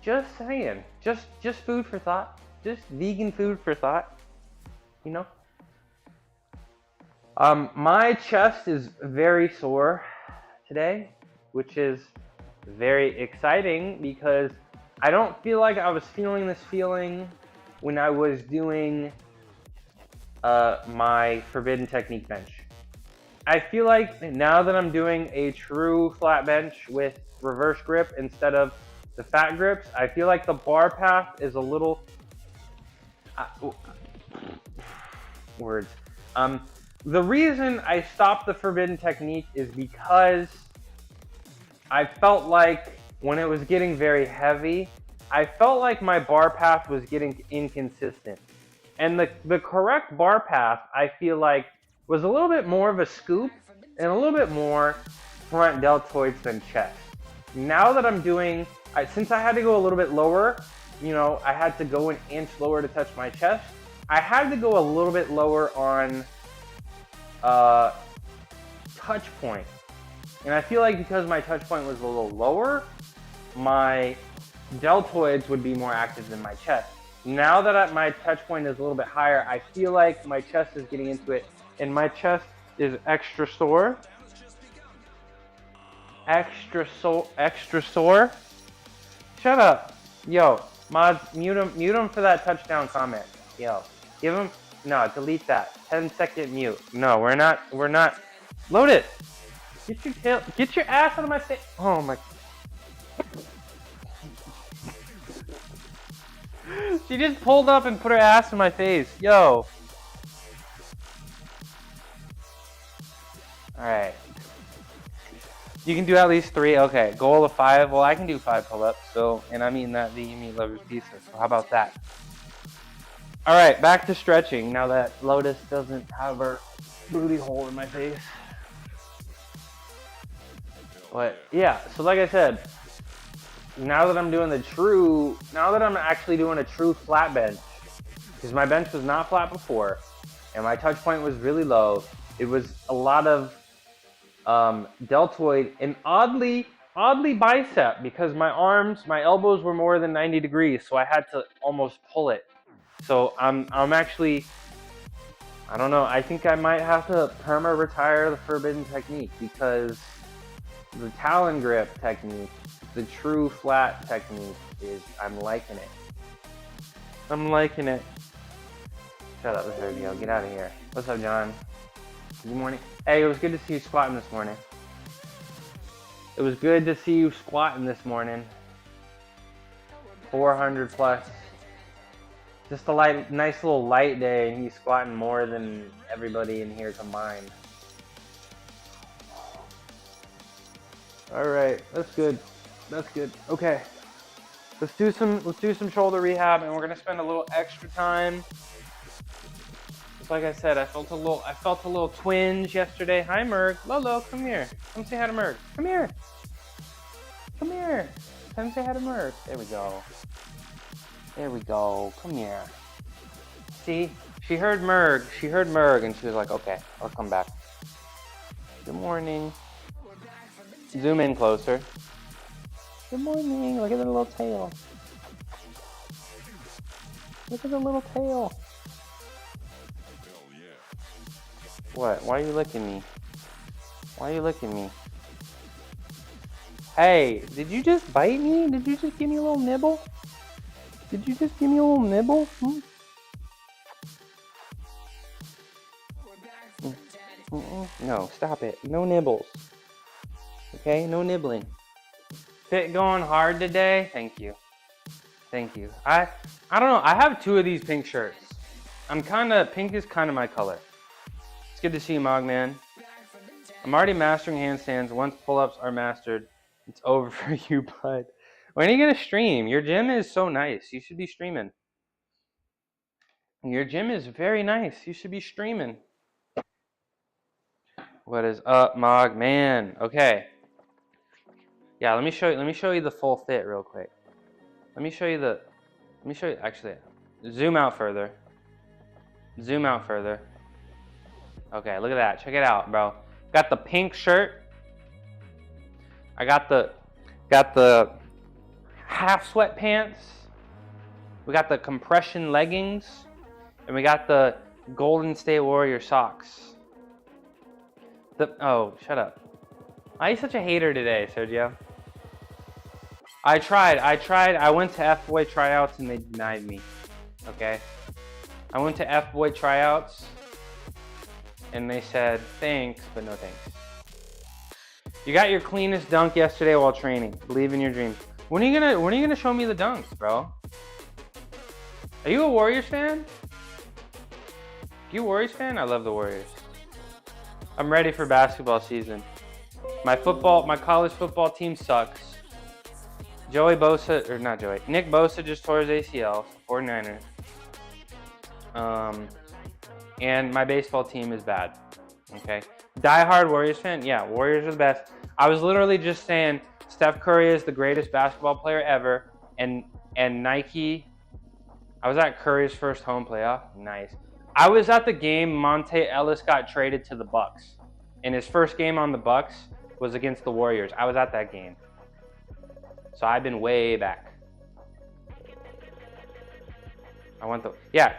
Just saying. Just food for thought. Just vegan food for thought. You know? My chest is very sore today, which is very exciting because I don't feel like I was feeling this feeling when I was doing my forbidden technique bench. I feel like now that I'm doing a true flat bench with reverse grip instead of the fat grips, I feel like the bar path is a little words. The reason I stopped the forbidden technique is because I felt like when it was getting very heavy, I felt like my bar path was getting inconsistent. And the correct bar path, I feel like, was a little bit more of a scoop and a little bit more front deltoids than chest. Now that I'm doing, since I had to go a little bit lower, you know, I had to go an inch lower to touch my chest. I had to go a little bit lower on touch point. And I feel like because my touch point was a little lower, my deltoids would be more active than my chest. Now that my touch point is a little bit higher, I feel like my chest is getting into it, and my chest is extra sore. Extra sore. Shut up. Yo, mods, mute him for that touchdown comment. Yo, give him, no, delete that. 10-second mute. No, we're not, load it. Get your ass out of my face. Oh my. She just pulled up and put her ass in my face. Yo. Alright. You can do at least 3. Okay. Goal of 5. Well, I can do 5 pull-ups. So, and I'm eating that vegan Meat Lovers pizza. So how about that? Alright, back to stretching. Now that Lotus doesn't have her booty hole in my face. But yeah, so like I said, now that I'm actually doing a true flat bench, because my bench was not flat before, and my touch point was really low. It was a lot of deltoid and oddly bicep, because my elbows were more than 90 degrees, so I had to almost pull it. So I'm actually, I don't know, I think I might have to retire the forbidden technique, because the talon grip technique, the true flat technique, I'm liking it. I'm liking it. Shut up, Sergio. Get out of here. What's up, John? Good morning. Hey, it was good to see you squatting this morning. It was good to see you squatting this morning. 400 plus. Just a nice little light day, and he's squatting more than everybody in here combined. All right, that's good. That's good. Okay, let's do some shoulder rehab, and we're gonna spend a little extra time. Just like I said, I felt a little twinge yesterday. Hi, Merg. Lolo, come here. Come say hi to Merg. Come here. Come here. Come say hi to Merg. There we go. There we go. Come here. See, she heard Merg, and she was like, okay, I'll come back. Good morning. Zoom in closer. Good morning. Look at the little tail. Look at the little tail. What? Why are you licking me? Why are you licking me? Hey, did you just bite me? Did you just give me a little nibble? Did you just give me a little nibble? No, stop it. No nibbles. Okay, no nibbling. Fit going hard today? Thank you. Thank you. I don't know. I have 2 of these pink shirts. Pink is kind of my color. It's good to see you, Mogman. I'm already mastering handstands. Once pull-ups are mastered, it's over for you, bud. When are you gonna stream? Your gym is so nice. You should be streaming. Your gym is very nice. You should be streaming. What is up, Mog? Man. Okay. Yeah, let me show you the full fit real quick. Actually, zoom out further. Zoom out further. Okay, look at that. Check it out, bro. Got the pink shirt. I got the half sweatpants. We got the compression leggings, and we got the Golden State Warrior socks. Oh, shut up. Why are you such a hater today, Sergio? I tried. I went to F-Boy tryouts and they denied me. Okay? I went to F-Boy tryouts and they said, thanks, but no thanks. You got your cleanest dunk yesterday while training. Believe in your dreams. When are you gonna show me the dunks, bro? Are you a Warriors fan? You a Warriors fan? I love the Warriors. I'm ready for basketball season. My college football team sucks. Nick Bosa just tore his ACL, 49ers. And my baseball team is bad. Okay. Die-hard Warriors fan? Yeah, Warriors are the best. I was literally just saying Steph Curry is the greatest basketball player ever, and Nike. I was at Curry's first home playoff. Nice. I was at the game Monte Ellis got traded to the Bucks, and his first game on the Bucks was against the Warriors. I was at that game. So I've been way back.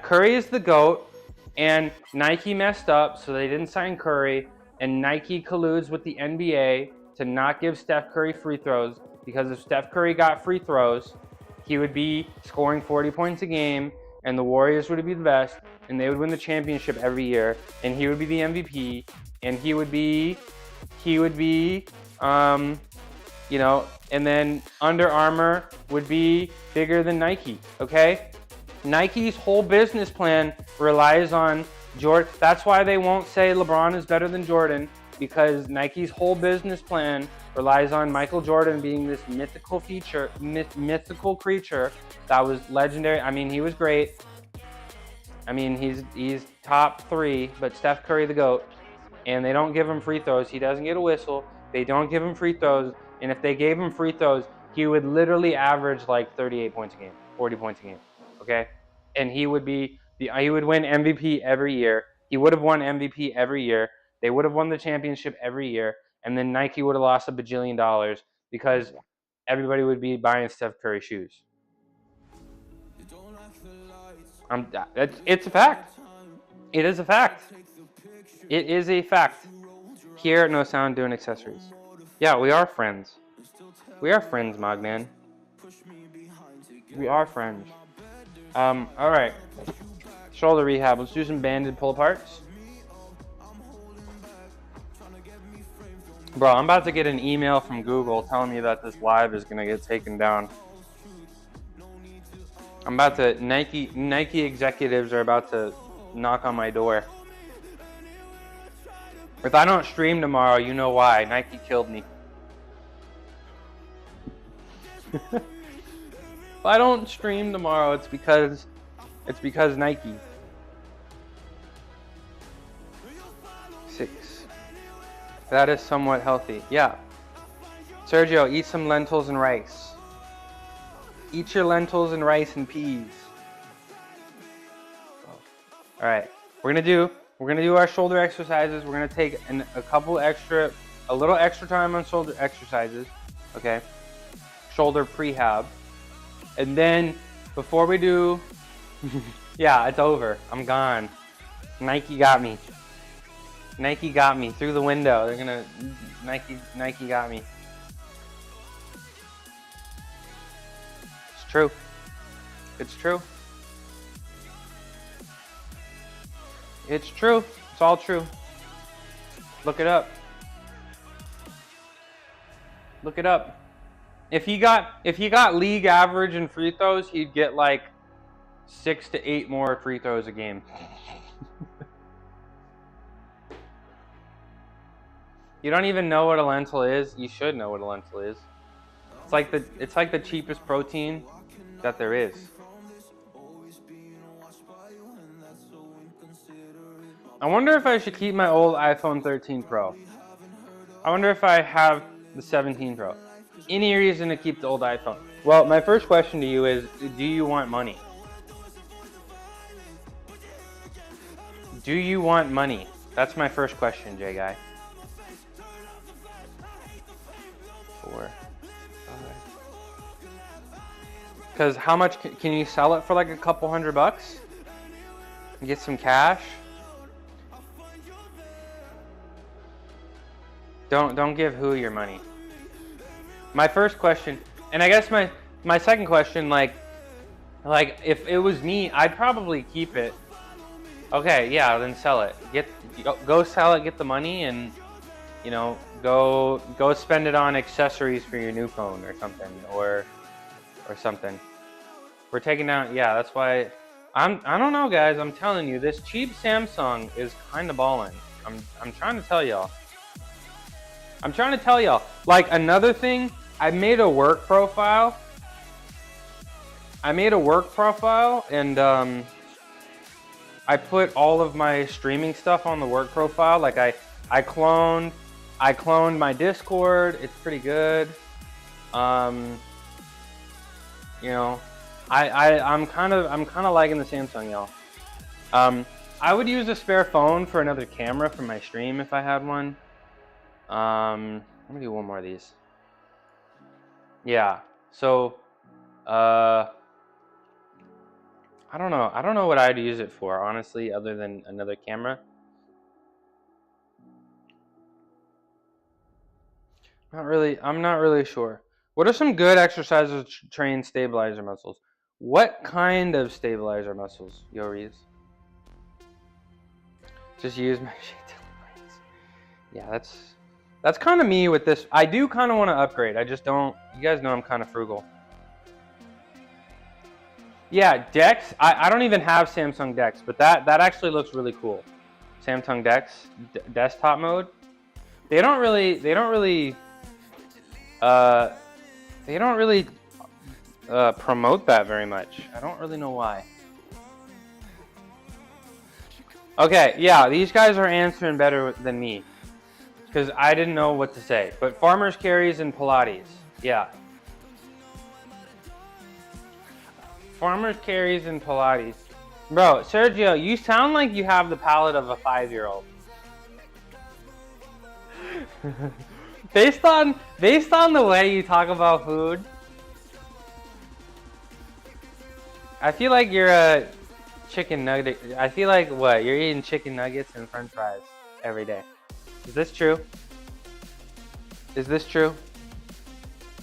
Curry is the GOAT, and Nike messed up, so they didn't sign Curry, and Nike colludes with the NBA to not give Steph Curry free throws, because if Steph Curry got free throws, he would be scoring 40 points a game, and the Warriors would be the best, and they would win the championship every year, and he would be the MVP, and he would be, and then Under Armour would be bigger than Nike, okay? Nike's whole business plan relies on Jordan. That's why they won't say LeBron is better than Jordan, because Nike's whole business plan relies on Michael Jordan being this mythical creature that was legendary. I mean, he was great. I mean, he's top 3, but Steph Curry the GOAT, and they don't give him free throws. He doesn't get a whistle. They don't give him free throws, and if they gave him free throws, he would literally average like 38 points a game, 40 points a game. Okay, and he would win MVP every year. He would have won MVP every year. They would have won the championship every year, and then Nike would have lost $1 bajillion because everybody would be buying Steph Curry shoes. It's a fact. It is a fact. It is a fact. Here, no sound, doing accessories. Yeah, we are friends. We are friends, Mogman. We are friends. All right. Shoulder rehab. Let's do some banded pull aparts. Bro, I'm about to get an email from Google telling me that this live is gonna get taken down. Nike executives are about to knock on my door. If I don't stream tomorrow, you know why. Nike killed me. If I don't stream tomorrow, it's because Nike. 6. That is somewhat healthy. Yeah. Sergio, eat some lentils and rice. Eat your lentils and rice and peas. All right. We're gonna do our shoulder exercises. We're gonna take a little extra time on shoulder exercises. Okay. Shoulder prehab. And then before we do, yeah, it's over. I'm gone. Nike got me. Nike got me through the window. They're gonna Nike got me. It's true. It's true. It's true. It's all true. Look it up. Look it up. If he got league average in free throws, he'd get like 6 to 8 more free throws a game. You don't even know what a lentil is. You should know what a lentil is. It's like the cheapest protein that there is. I wonder if I should keep my old iPhone 13 Pro. I wonder if I have the 17 Pro. Any reason to keep the old iPhone? Well, my first question to you is, do you want money? Do you want money? That's my first question, J Guy. 4, 5. Because how much can you sell it for? Like a couple $100? And get some cash? Don't give who your money. My first question, and I guess my second question, like if it was me, I'd probably keep it. Okay, yeah, then sell it. Go sell it, get the money, and you know, go spend it on accessories for your new phone or something, or something. We're taking down, yeah, that's why I don't know, guys. I'm telling you, this cheap Samsung is kind of balling. I'm trying to tell y'all. Like, another thing, I made a work profile. And I put all of my streaming stuff on the work profile. Like I cloned my Discord. It's pretty good. You know, I'm kind of liking the Samsung, y'all. I would use a spare phone for another camera for my stream if I had one. I'm gonna do one more of these. Yeah. So, I don't know. I don't know what I'd use it for, honestly, other than another camera. I'm not really sure. What are some good exercises to train stabilizer muscles? What kind of stabilizer muscles, Yoris? Just use my shit. Yeah, that's kind of me with this. I do kind of want to upgrade. I just don't. You guys know I'm kind of frugal. Yeah, Dex. I don't even have Samsung Dex, but that actually looks really cool. Samsung Dex desktop mode. They don't really promote that very much. I don't really know why. Okay, yeah, these guys are answering better than me. because I didn't know what to say. But farmer's carries and Pilates. Yeah. Farmer's carries and Pilates. Bro, Sergio, you sound like you have the palate of a 5-year-old. Based on the way you talk about food, I feel like you're a chicken nugget. I feel like what? You're eating chicken nuggets and french fries every day. Is this true? Is this true?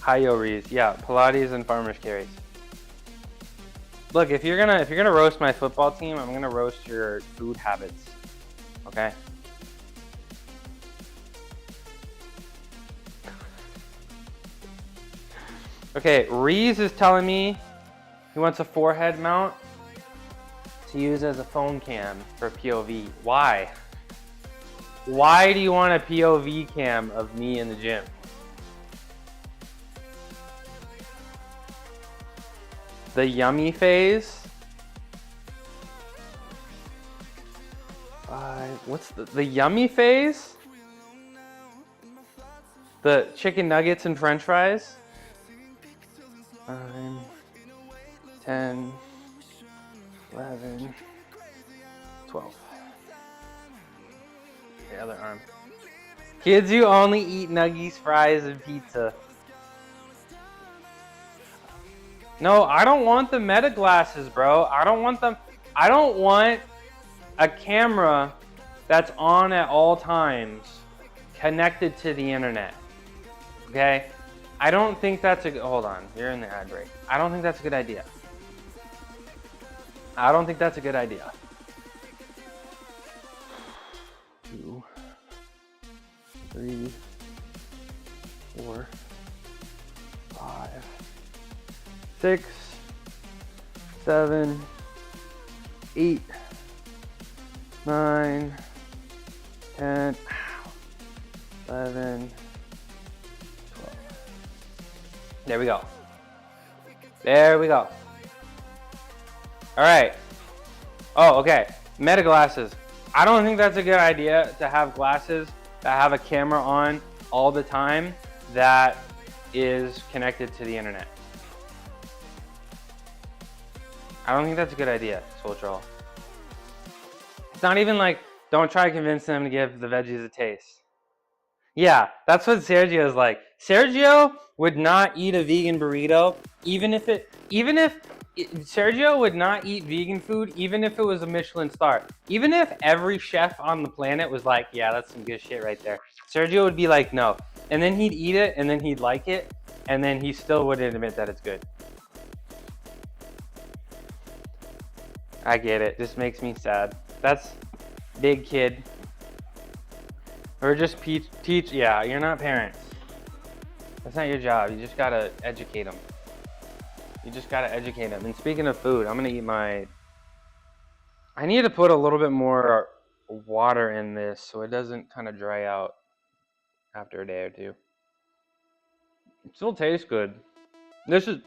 Hi-yo Rees. Yeah, Pilates and farmer's carries. Look, if you're gonna roast my football team, I'm gonna roast your food habits. Okay? Okay, Rees is telling me he wants a forehead mount to use as a phone cam for POV. Why? Why do you want a POV cam of me in the gym? The yummy phase? What's the yummy phase? The chicken nuggets and french fries? 9, 10, 11, 12. The other arm. Kids who only eat nuggies, fries, and pizza. No, I don't want the meta glasses, bro. I don't want them. I don't want a camera that's on at all times connected to the internet. Okay? I don't think that's a good, hold on, you're in the ad break. I don't think that's a good idea. I don't think that's a good idea. 2, 3, 4, 5, 6, 7, 8, 9, 10, 11, 12. There we go. There we go. All right. Oh, okay. Meta glasses. I don't think that's a good idea to have glasses that have a camera on all the time that is connected to the internet. I don't think that's a good idea, Soul Troll. It's not even like, don't try to convince them to give the veggies a taste. Yeah, that's what Sergio is like. Sergio would not eat a vegan burrito, even if Sergio would not eat vegan food, even if it was a Michelin star. Even if every chef on the planet was like, yeah, that's some good shit right there. Sergio would be like, no. And then he'd eat it, and then he'd like it, and then he still wouldn't admit that it's good. I get it. This makes me sad. That's big kid. Or just teach. Yeah, you're not parents. That's not your job. You just gotta educate them. You just gotta educate them. And speaking of food, I'm gonna eat my... I need to put a little bit more water in this so it doesn't kind of dry out after a day or two. It still tastes good. This is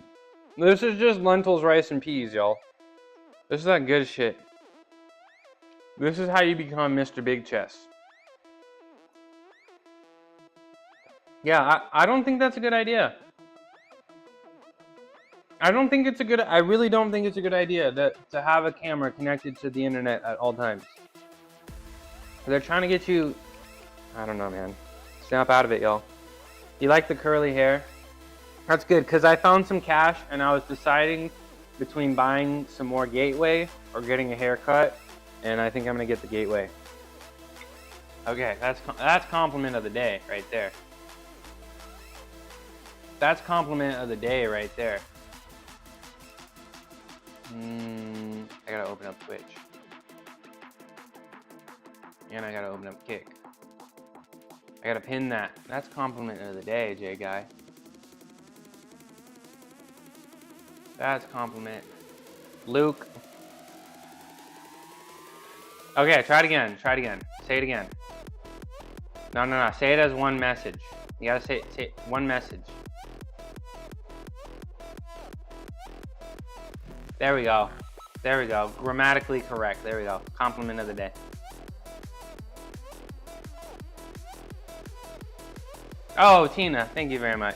just lentils, rice, and peas, y'all. This is that good shit. This is how you become Mr. Big Chest. Yeah, I don't think that's a good idea. I really don't think it's a good idea to have a camera connected to the internet at all times. They're trying to get you, I don't know, man. Snap out of it, y'all. You like the curly hair? That's good, because I found some cash and I was deciding between buying some more Gateway or getting a haircut, and I think I'm gonna get the Gateway. Okay, that's compliment of the day right there. That's compliment of the day right there. I gotta open up Twitch. And I gotta open up Kick. I gotta pin that. That's compliment of the day, J Guy. That's compliment. Luke. Okay, try it again. Try it again. Say it again. No. Say it as one message. You gotta say one message. There we go. There we go. Grammatically correct. There we go. Compliment of the day. Oh, Tina, thank you very much.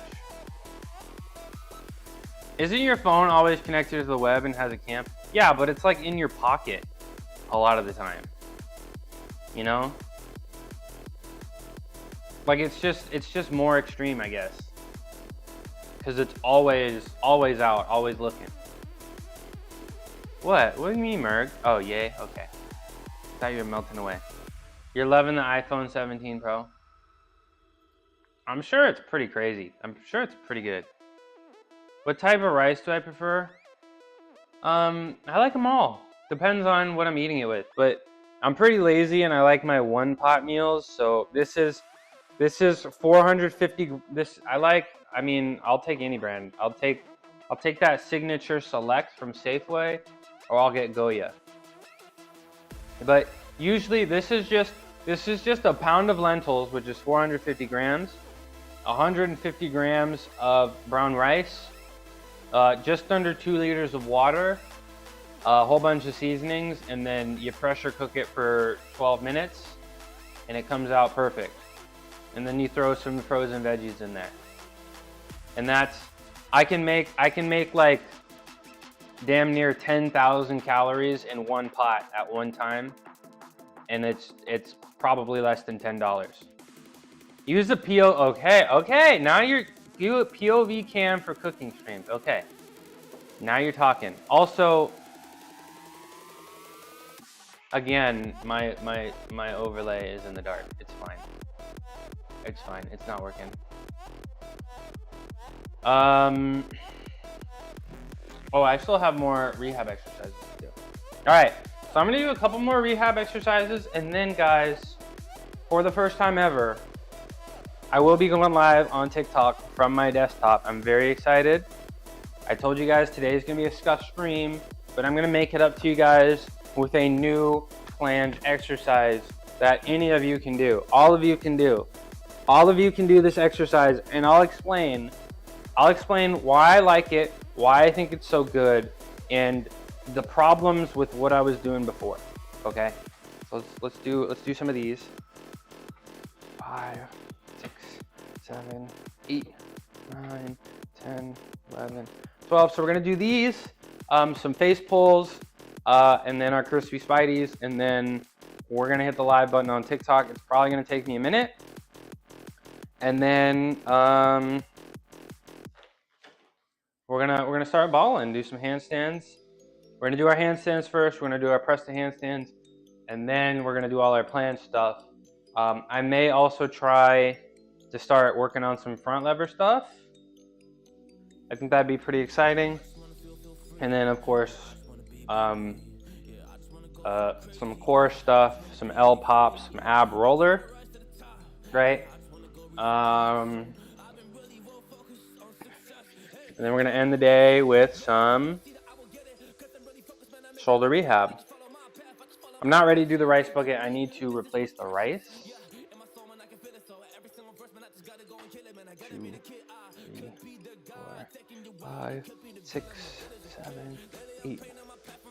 Isn't your phone always connected to the web and has a cam? Yeah, but it's like in your pocket a lot of the time. You know? Like it's just more extreme, I guess. Cause it's always out, always looking. What? What do you mean, Merg? Oh, yay. Okay. Thought you were melting away. You're loving the iPhone 17 Pro? I'm sure it's pretty crazy. I'm sure it's pretty good. What type of rice do I prefer? I like them all. Depends on what I'm eating it with. But I'm pretty lazy and I like my one pot meals. So this is 450. I mean, I'll take any brand. I'll take that Signature Select from Safeway, or I'll get Goya. But usually this is just a pound of lentils, which is 450 grams, 150 grams of brown rice, just under 2 liters of water, a whole bunch of seasonings, and then you pressure cook it for 12 minutes, and it comes out perfect. And then you throw some frozen veggies in there. And that's, I can make like damn near 10,000 calories in one pot at one time. And it's probably less than $10. Use the okay, now you're, do a POV cam for cooking streams. Okay, now you're talking. Also, again, my overlay is in the dark. It's fine. It's fine. It's not working. Oh, I still have more rehab exercises to do. All right, so I'm gonna do a couple more rehab exercises, and then, guys, for the first time ever, I will be going live on TikTok from my desktop. I'm very excited. I told you guys today is gonna be a scuff stream, but I'm gonna make it up to you guys with a new planche exercise that any of you can do. All of you can do. All of you can do this exercise, and I'll explain why I like it, why I think it's so good, and the problems with what I was doing before. Okay, so let's do some of these. 5, 6, 7, 8, 9, 10, 11, 12. So we're gonna do these, some face pulls, and then our crispy spideys, and then we're gonna hit the live button on TikTok. It's probably gonna take me a minute. And then we're gonna start balling, do some handstands. We're gonna do our handstands first. We're gonna do our press to handstands, and then we're gonna do all our planche stuff. I may also try to start working on some front lever stuff. I think that'd be pretty exciting. And then of course, some core stuff, some L pops, some ab roller, right? And then we're gonna end the day with some shoulder rehab. I'm not ready to do the rice bucket. I need to replace the rice. 2, 3, 4, 5, 6, 7, 8,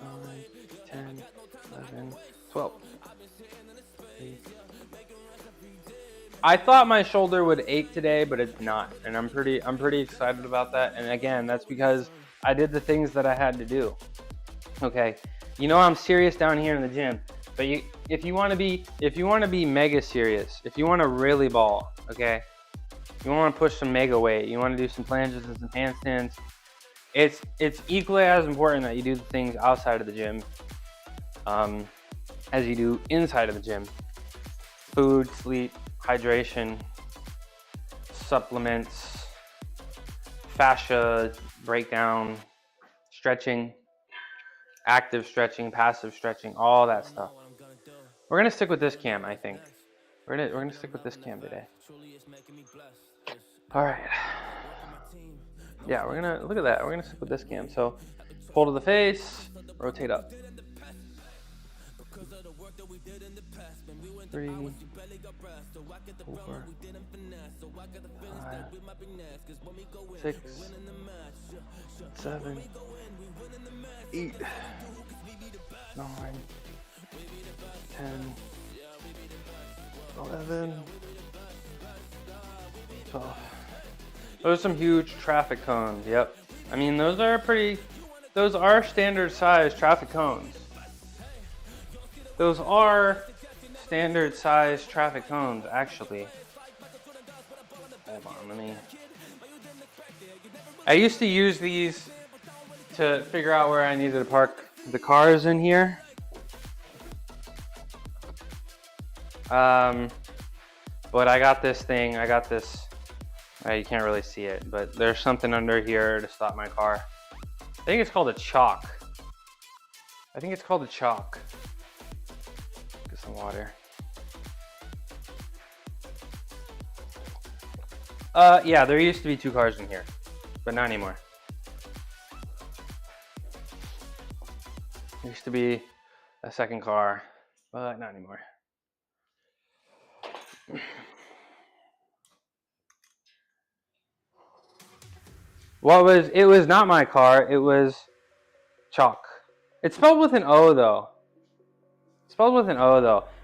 9, 10, 11, 12. I thought my shoulder would ache today, but it's not, and I'm pretty excited about that. And again, that's because I did the things that I had to do. Okay, you know I'm serious down here in the gym, but if you want to be mega serious, if you want to really ball, okay, you want to push some mega weight, you want to do some planches and some handstands, it's equally as important that you do the things outside of the gym as you do inside of the gym. Food, sleep, hydration, supplements, fascia breakdown, stretching, active stretching, passive stretching, all that stuff. We're gonna stick with this cam, I think. We're gonna stick with this cam today. All right. Yeah, we're gonna look at that. We're gonna stick with this cam. So, pull to the face, rotate up. 3, 4, 5, 6, 7, 8, 9, 10, 11, 12. Those are some huge traffic cones, yep. I mean, those are standard size traffic cones. Those are standard size traffic cones, actually. Hold on, I used to use these to figure out where I needed to park the cars in here. But I got this thing, you can't really see it, but there's something under here to stop my car. I think it's called a chalk. Get some water. Yeah, there used to be 2 cars in here, but not anymore. There used to be a second car, but not anymore. It was not my car, it was chalk. It's spelled with an O though.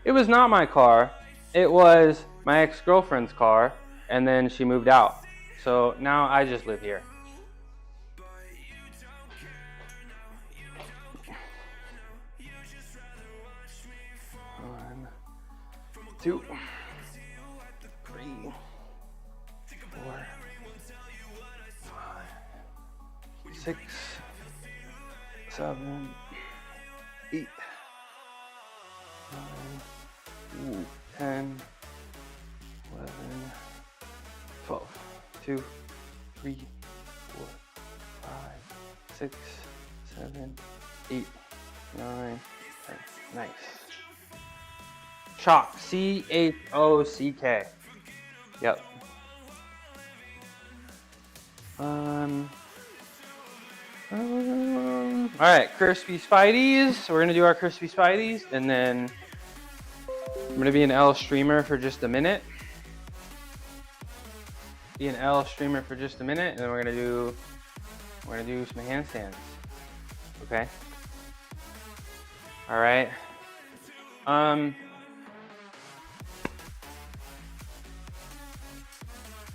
It was not my car, it was my ex-girlfriend's car, and then she moved out. So now I just live here. One, 2, 3, 4, 5, 6, 7, 8, 9, 10, 11, 12, 2, 3, 4, 5, 6, 7, 8, 9, 10. Nice. Chock, C-H-O-C-K. Yep. Alright, crispy spideys. We're gonna do our crispy spideys, and then I'm gonna be an L streamer for just a minute. And then we're gonna do some handstands. Okay. All right.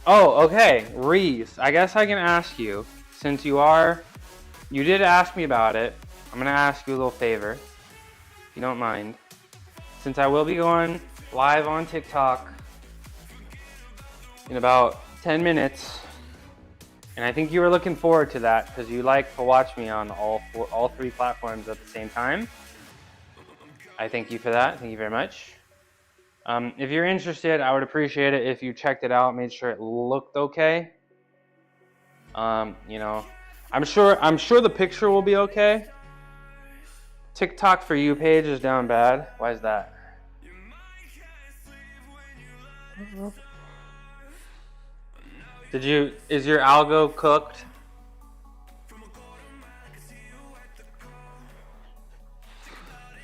Oh, okay. Reese, I guess I can ask you, since you did ask me about it. I'm gonna ask you a little favor, if you don't mind. Since I will be going live on TikTok in about 10 minutes, and I think you were looking forward to that because you like to watch me on all 3 platforms at the same time. I thank you for that. Thank you very much. If you're interested, I would appreciate it if you checked it out, made sure it looked okay. You know, I'm sure the picture will be okay. TikTok for you page is down bad. Why is that? Is your algo cooked?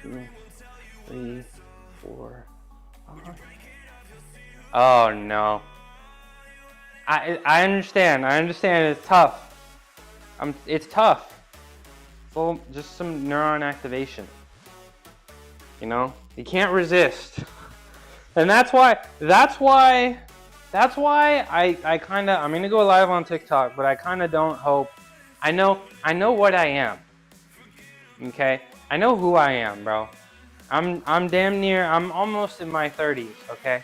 Two, 3, 4, 5. Oh no. I understand. It's tough. It's tough. Well, just some neuron activation. You know, you can't resist. And that's why I kind of, I'm going to go live on TikTok, but I kind of don't hope. I know what I am. Okay? I know who I am, bro. I'm almost in my 30s, okay?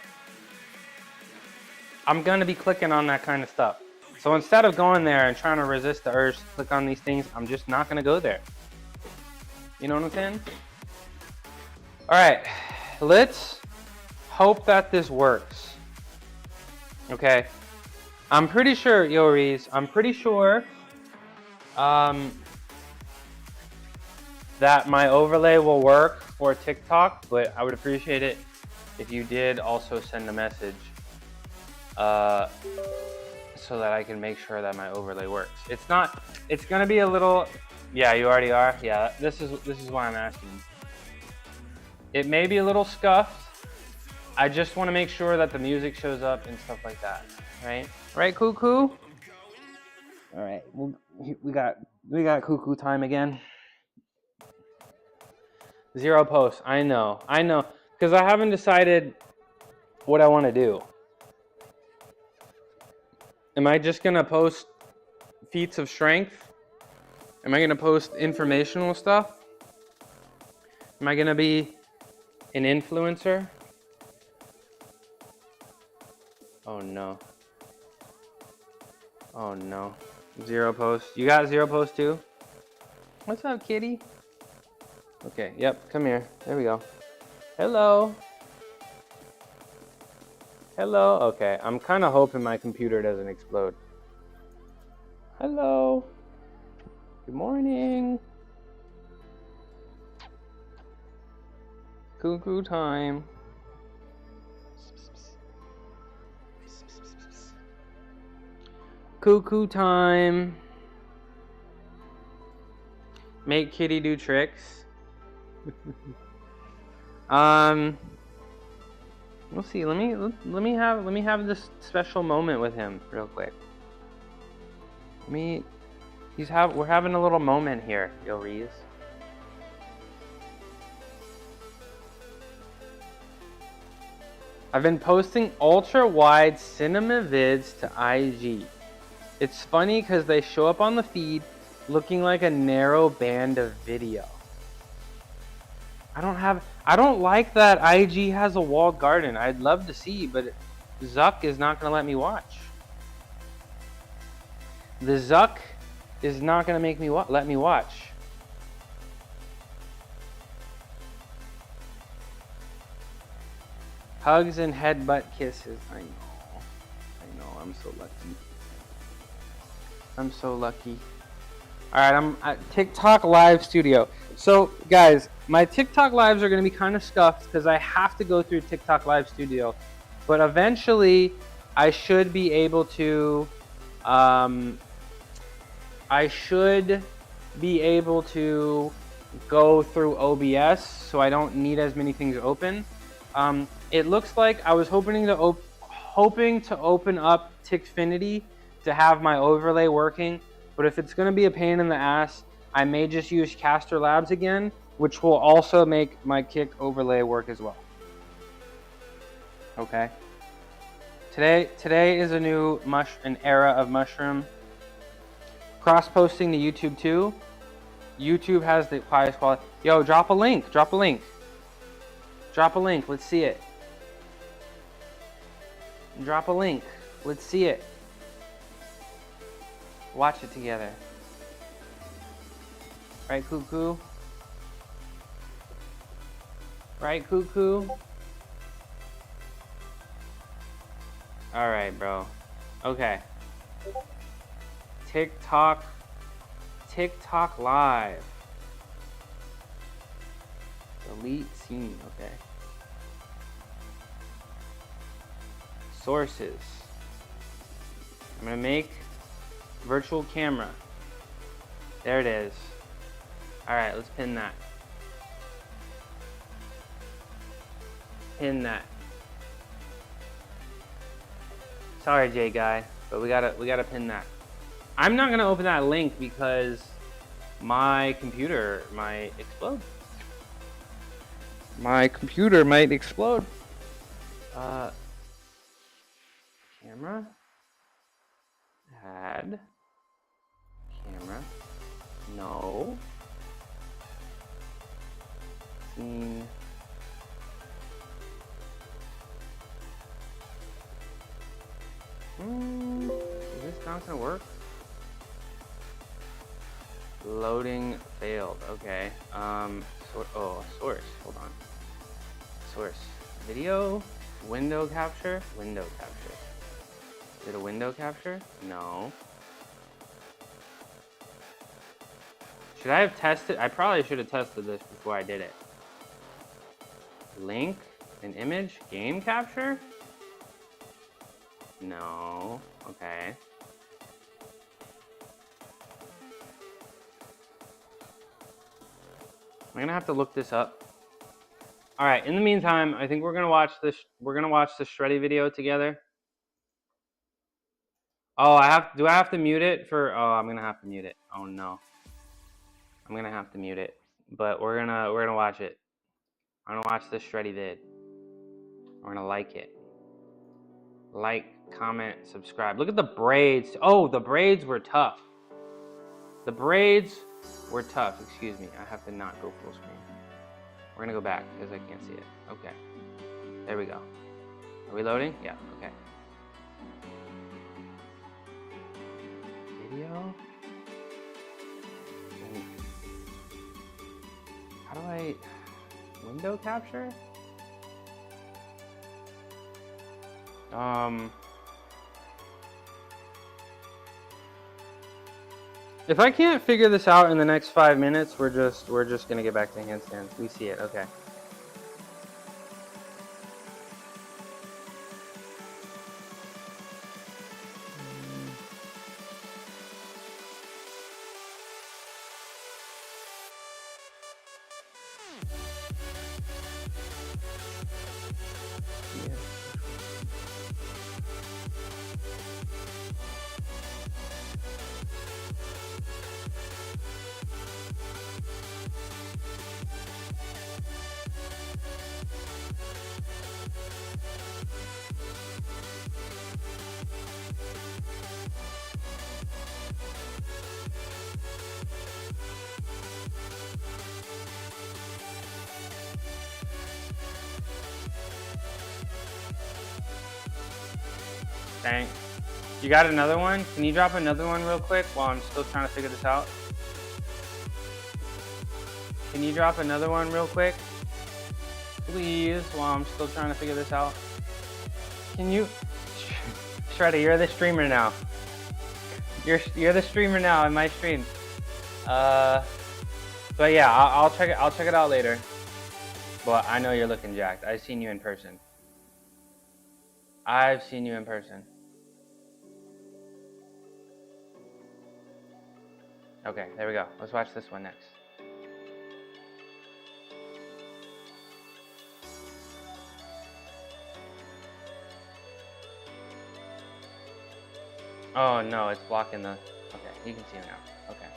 I'm going to be clicking on that kind of stuff. So instead of going there and trying to resist the urge to click on these things, I'm just not going to go there. You know what I'm saying? All right. Let's hope that this works. Okay, I'm pretty sure, Yoris, that my overlay will work for TikTok, but I would appreciate it if you did also send a message so that I can make sure that my overlay works. It's gonna be a little, yeah, you already are? Yeah, this is why I'm asking. It may be a little scuffed. I just want to make sure that the music shows up and stuff like that, right? Right, Cuckoo? All right, we got Cuckoo time again. 0 posts. I know, because I haven't decided what I want to do. Am I just gonna post feats of strength? Am I gonna post informational stuff? Am I gonna be an influencer? Oh no. Oh no. 0 posts. You got 0 posts too? What's up, kitty? Okay, yep, come here. There we go. Hello. Hello. Okay, I'm kind of hoping my computer doesn't explode. Hello. Good morning. Cuckoo time. Cuckoo time. Make kitty do tricks. We'll see. Let me have this special moment with him real quick. We're having a little moment here, Yo Rees. I've been posting ultra wide cinema vids to IG. It's funny because they show up on the feed looking like a narrow band of video. I don't like that IG has a walled garden. I'd love to see, but Zuck is not gonna let me watch. The Zuck is not gonna make me let me watch. Hugs and headbutt kisses. I know, I'm so lucky. I'm so lucky. Alright, I'm at TikTok Live Studio. So, guys, my TikTok Lives are going to be kind of scuffed because I have to go through TikTok Live Studio. But eventually, I should be able to... go through OBS, so I don't need as many things open. It looks like I was hoping to open up Tickfinity to have my overlay working, but if it's going to be a pain in the ass, I may just use Caster Labs again, which will also make my Kick overlay work as well. Okay. Today is an era of mushroom. Cross-posting to YouTube too. YouTube has the highest quality. Yo, drop a link. Drop a link. Drop a link. Let's see it. Drop a link. Let's see it. Watch it together. Right, cuckoo? Right, cuckoo? Alright, bro. Okay. TikTok Live. Delete scene, okay. Sources. I'm gonna make virtual camera. There it is. Alright, let's pin that. Pin that. Sorry, J guy, but we gotta pin that. I'm not gonna open that link because my computer might explode. My computer might explode. Camera. Add. Camera. No. Scene. Is this not gonna work? Loading failed. Okay. Source. Hold on. Source. Video. Window capture. Window capture. Is it a window capture? No. Should I have tested? I probably should have tested this before I did it. Link. An image. Game capture? No. Okay. I'm gonna have to look this up. All right. In the meantime, I think we're gonna watch this. We're gonna watch the Shreddy video together. Oh, do I have to mute it for? Oh, I'm gonna have to mute it. Oh no. I'm gonna have to mute it. But we're gonna watch it. I'm gonna watch the Shreddy vid. We're gonna like it. Like. comment, subscribe. Look at the braids. Oh, the braids were tough. The braids were tough. Excuse me. I have to not go full screen. We're gonna go back because I can't see it. Okay. There we go. Are we loading? Yeah, okay. Video? How do I window capture? If I can't figure this out in the next 5 minutes, we're just gonna get back to handstands. We see it, okay. Thanks. You got another one? Can you drop another one real quick while I'm still trying to figure this out? Can you drop another one real quick? Please, while I'm still trying to figure this out. Can you? Shredder, you're the streamer now. You're the streamer now in my stream. But yeah, I'll check it. I'll check it out later. But I know you're looking jacked. I've seen you in person. I've seen you in person. Okay, there we go. Let's watch this one next. Oh no, it's blocking the... Okay, you can see it now. Okay.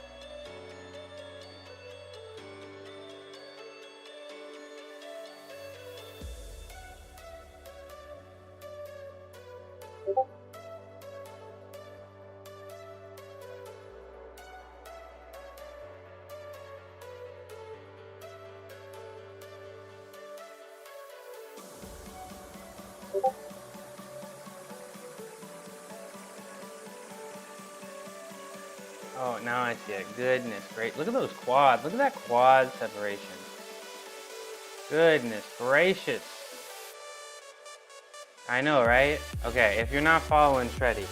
Oh, now I see it. Goodness, great. Look at those quads. Look at that quad separation. Goodness gracious. I know, right? Okay, if you're not following Shreddy.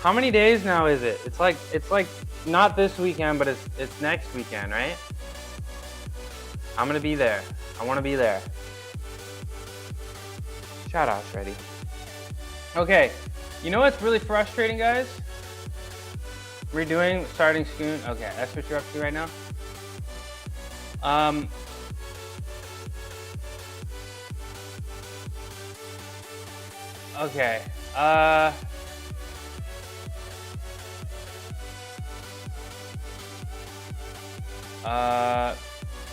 How many days now is it? It's like not this weekend, but it's next weekend, right? I'm gonna be there. I wanna be there. Shout out, Shreddy. Okay, you know what's really frustrating, guys? Redoing starting soon. Okay, that's what you're up to right now. Okay.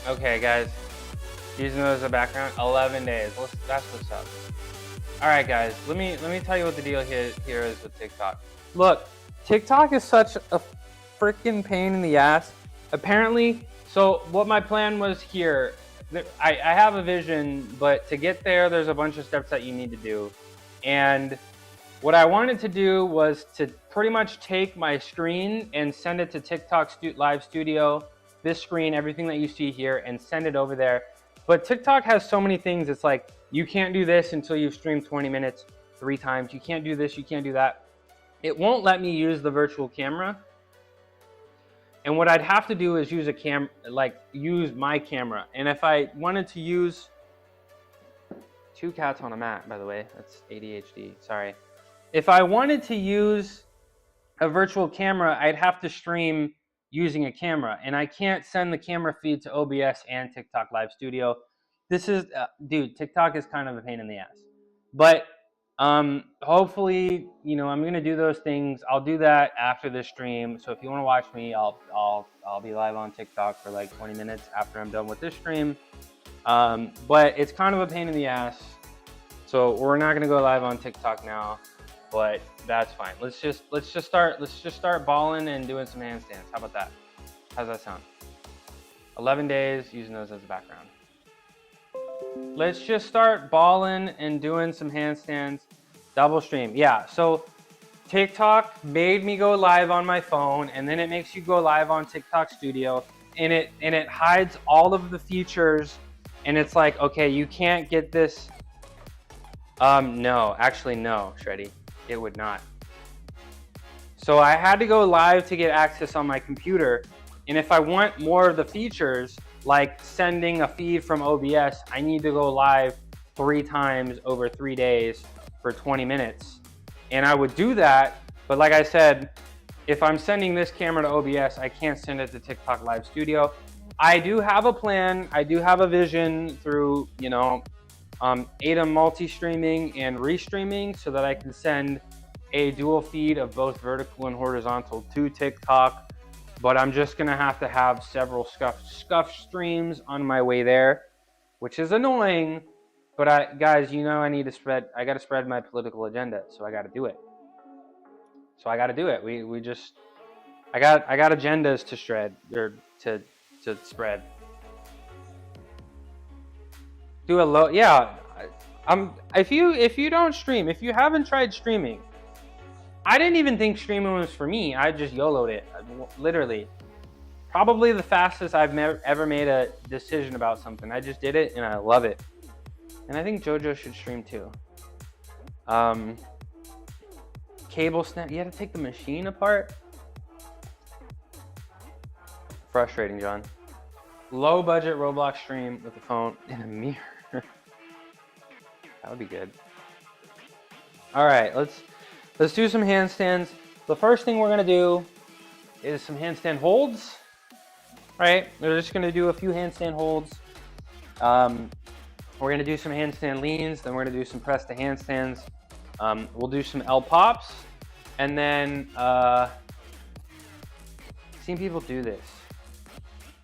Okay, guys. Using those as a background. 11 days. That's what's up. All right, guys. Let me tell you what the deal here is with TikTok. Look. TikTok is such a freaking pain in the ass. Apparently, so what my plan was here, I have a vision, but to get there, there's a bunch of steps that you need to do. And what I wanted to do was to pretty much take my screen and send it to TikTok Live Studio, this screen, everything that you see here, and send it over there. But TikTok has so many things. It's like, you can't do this until you've streamed 20 minutes 3 times. You can't do this, you can't do that. It won't let me use the virtual camera. And what I'd have to do is use use my camera. And if I wanted to use 2 cats on a mat, by the way, that's ADHD, sorry. If I wanted to use a virtual camera, I'd have to stream using a camera. And I can't send the camera feed to OBS and TikTok Live Studio. This is, dude, TikTok is kind of a pain in the ass. But hopefully, you know, I'm gonna do those things. I'll do that after this stream. So if you want to watch me, I'll be live on TikTok for like 20 minutes after I'm done with this stream. But it's kind of a pain in the ass. So we're not gonna go live on TikTok now. but that's fine. Let's just start balling and doing some handstands. How about that? How's that sound? 11 days using those as a background. Let's just start balling and doing some handstands. Double stream. Yeah, so TikTok made me go live on my phone, and then it makes you go live on TikTok Studio, and it hides all of the features, and it's like, okay, you can't get this. No, actually no, Shreddy, it would not. So I had to go live to get access on my computer, and if I want more of the features, like sending a feed from OBS, I need to go live 3 times over 3 days for 20 minutes. And I would do that, but like I said, if I'm sending this camera to OBS, I can't send it to TikTok Live Studio. I do have a plan, I do have a vision through, you know, ADA multi-streaming and restreaming so that I can send a dual feed of both vertical and horizontal to TikTok. But I'm just gonna have to have several scuff streams on my way there, which is annoying. But guys, you know, I gotta spread my political agenda, so I gotta do it. I got agendas to shred, or to spread. Do a low, yeah. If you don't stream, if you haven't tried streaming, I didn't even think streaming was for me. I just YOLO'd it, literally. Probably the fastest I've ever made a decision about something. I just did it and I love it. And I think JoJo should stream too. Cable snap, you had to take the machine apart? Frustrating, John. Low budget Roblox stream with a phone and a mirror. That would be good. All right, let's do some handstands. The first thing we're gonna do is some handstand holds. All right, we're just gonna do a few handstand holds. We're gonna do some handstand leans, then we're gonna do some press to handstands. We'll do some L pops, and then seen people do this.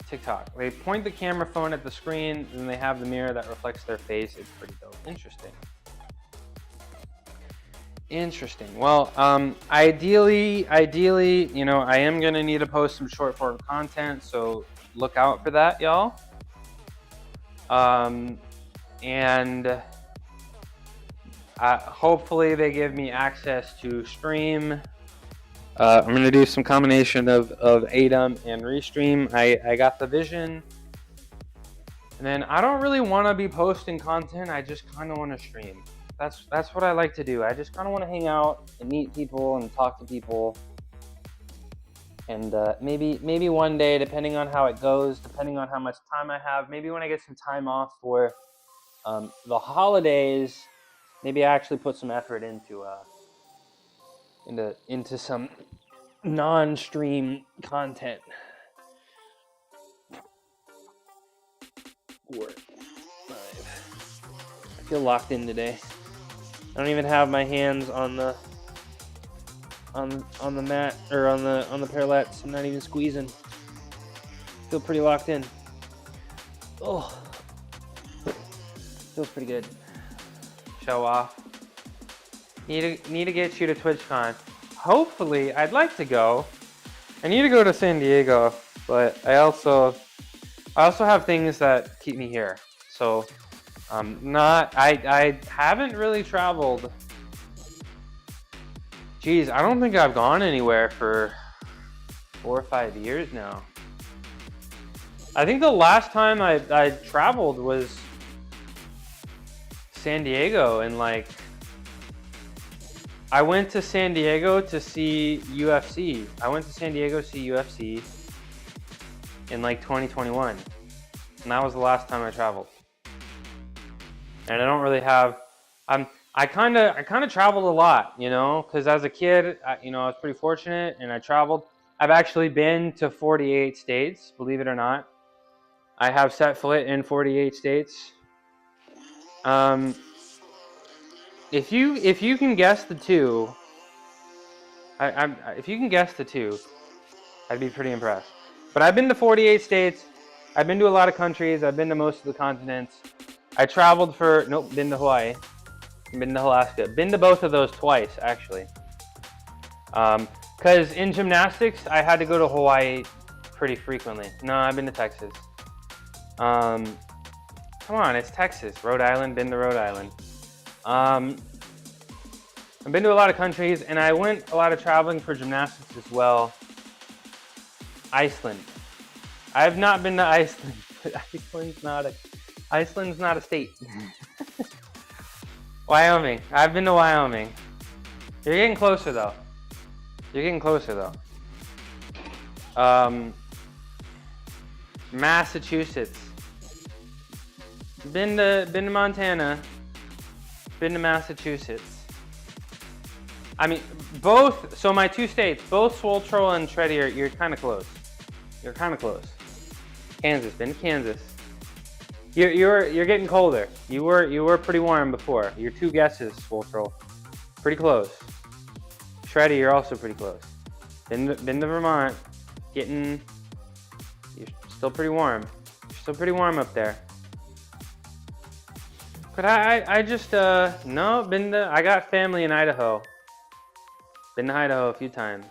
TikTok. They point the camera phone at the screen, and they have the mirror that reflects their face. It's pretty dope. Interesting. Well, ideally, you know, I am gonna need to post some short form content, so look out for that, y'all. And hopefully they give me access to stream. I'm gonna do some combination of ADAM and restream. I got the vision, and then I don't really want to be posting content. I just kind of want to stream. That's what I like to do. I just kind of want to hang out and meet people and talk to people. And maybe one day, depending on how it goes, depending on how much time I have, maybe when I get some time off for the holidays, maybe I actually put some effort into some non-stream content. 4, 5. I feel locked in today. I don't even have my hands on the mat or on the parallettes. I'm not even squeezing. Feel pretty locked in. Oh, feels pretty good. Show off. Need to get you to TwitchCon. Hopefully, I'd like to go. I need to go to San Diego, but I also have things that keep me here. So, I haven't really traveled. Geez, I don't think I've gone anywhere for 4 or 5 years now. I think the last time I traveled was San Diego, and like, I went to San Diego to see UFC. I went to San Diego to see UFC in like 2021. And that was the last time I traveled. And I don't really have, I kind of traveled a lot, you know, because as a kid, I was pretty fortunate and I traveled. I've actually been to 48 states, believe it or not. I have set foot in 48 states. If you can guess the two, if you can guess the two, I'd be pretty impressed. But I've been to 48 states. I've been to a lot of countries. I've been to most of the continents. I traveled been to Hawaii. Been to Alaska. Been to both of those twice, actually. Because in gymnastics, I had to go to Hawaii pretty frequently. No, I've been to Texas. Come on, it's Texas. Rhode Island, been to Rhode Island. I've been to a lot of countries, and I went a lot of traveling for gymnastics as well. Iceland. I have not been to Iceland, but Iceland's not a state. Wyoming. I've been to Wyoming. You're getting closer though. Massachusetts. Been to Montana. Been to Massachusetts. I mean, both. So my two states, both Swoltro and Shreddy, you're kind of close. You're kind of close. Kansas. Been to Kansas. You're getting colder. You were pretty warm before. Your two guesses, Swoltro. Pretty close. Shreddy, you're also pretty close. Been to Vermont. You're still pretty warm. You're still pretty warm up there. But I just no, I got family in Idaho. Been to Idaho a few times.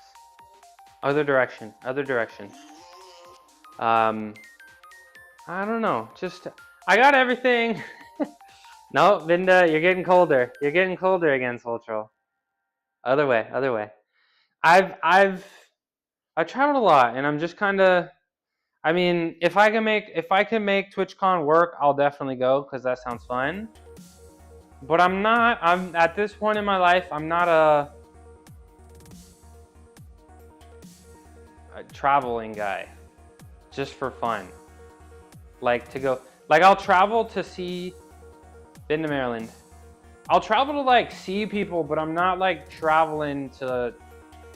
Other direction. I don't know. Just I got everything. No, you're getting colder. You're getting colder again, Soultro. Other way. I've traveled a lot, and I'm just kind of. I mean, if I can make TwitchCon work, I'll definitely go because that sounds fun. But I'm at this point in my life, I'm not a traveling guy, just for fun. Like to go, like I'll travel to see. Been to Maryland. I'll travel to like see people, but I'm not like traveling to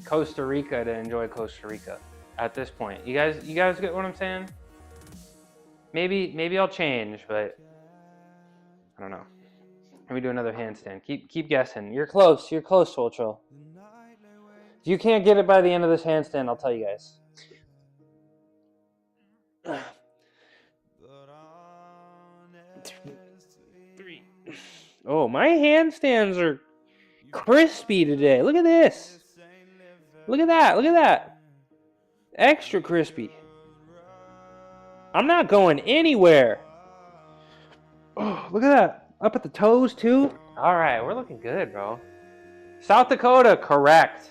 Costa Rica to enjoy Costa Rica at this point. You guys get what I'm saying? Maybe I'll change, but I don't know. Let me do another handstand. Keep guessing. You're close, Soultro. If you can't get it by the end of this handstand, I'll tell you guys. Three. Oh, my handstands are crispy today. Look at this. Look at that. Extra crispy. I'm not going anywhere. Oh, look at that. Up at the toes too. All right, we're looking good, bro. South Dakota, correct.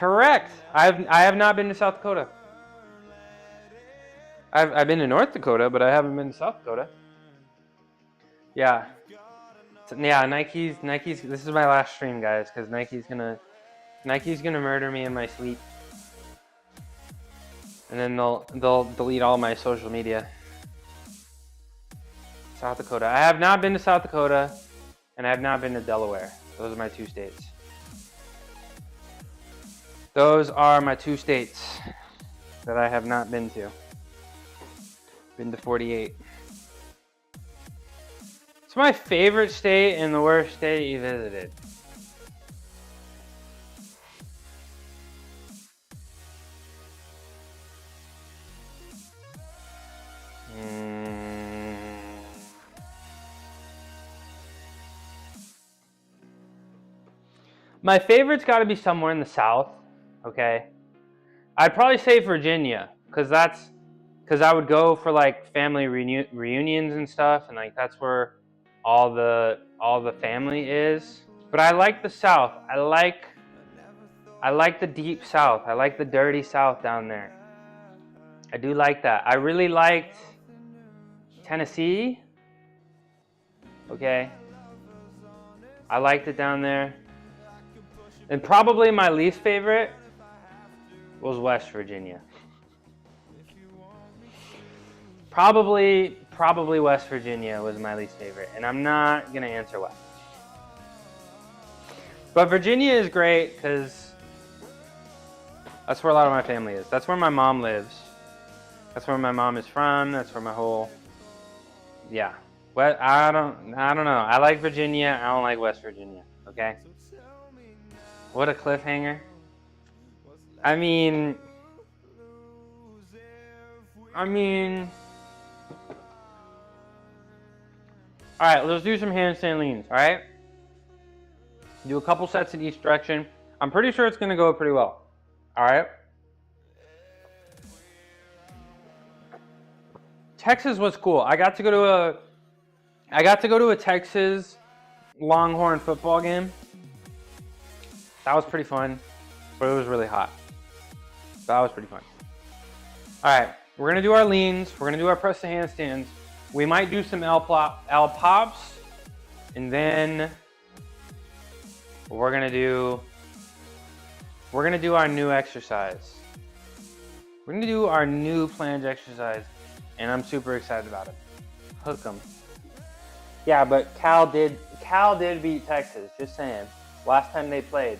I have not been to South Dakota. I've been to North Dakota, but I haven't been to South Dakota. Yeah. Yeah, Nike's. This is my last stream, guys, because Nike's gonna murder me in my sleep, and then they'll delete all my social media. South Dakota. I have not been to South Dakota, and I have not been to Delaware. Those are my two states. Those are my two states that I have not been to. Been to 48. It's my favorite state and the worst state you visited. My favorite's got to be somewhere in the South. Okay, I'd probably say Virginia, because I would go for like family reunions and stuff, and like that's where all the family is. But I like the South. I like the deep South. I like the dirty South down there. I do like that. I really liked Tennessee. Okay, I liked it down there. And probably my least favorite was West Virginia. Probably West Virginia was my least favorite, and I'm not gonna answer why. But Virginia is great because that's where a lot of my family is. That's where my mom lives. That's where my mom is from. That's where my whole, yeah. Well, I don't know. I like Virginia. I don't like West Virginia. Okay. What a cliffhanger. I mean, All right, let's do some handstand leans, all right? Do a couple sets in each direction. I'm pretty sure it's gonna go pretty well, all right? Texas was cool. I got to go to a Texas Longhorn football game. That was pretty fun, but it was really hot. That was pretty fun. All right, we're gonna do our leans. We're gonna do our press to handstands. We might do some L pops, and then we're gonna do our new exercise. We're gonna do our new planche exercise, and I'm super excited about it. Hook 'em. Yeah, but Cal did beat Texas. Just saying. Last time they played,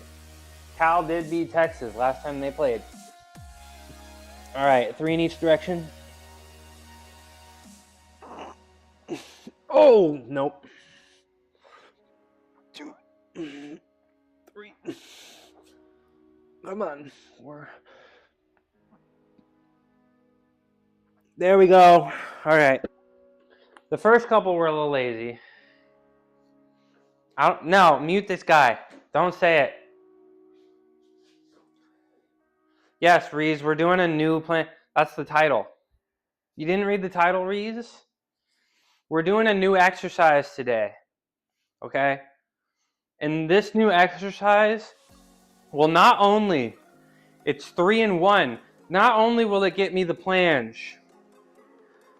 Cal did beat Texas last time they played. All right, 3 in each direction. Oh, nope. 2, 3. Come on. 4. There we go. All right. The first couple were a little lazy. No, mute this guy. Don't say it. Yes, Reese, we're doing a new plan. That's the title. You didn't read the title, Reese? We're doing a new exercise today. Okay? And this new exercise will not only, it's 3 in 1. Not only will it get me the planche,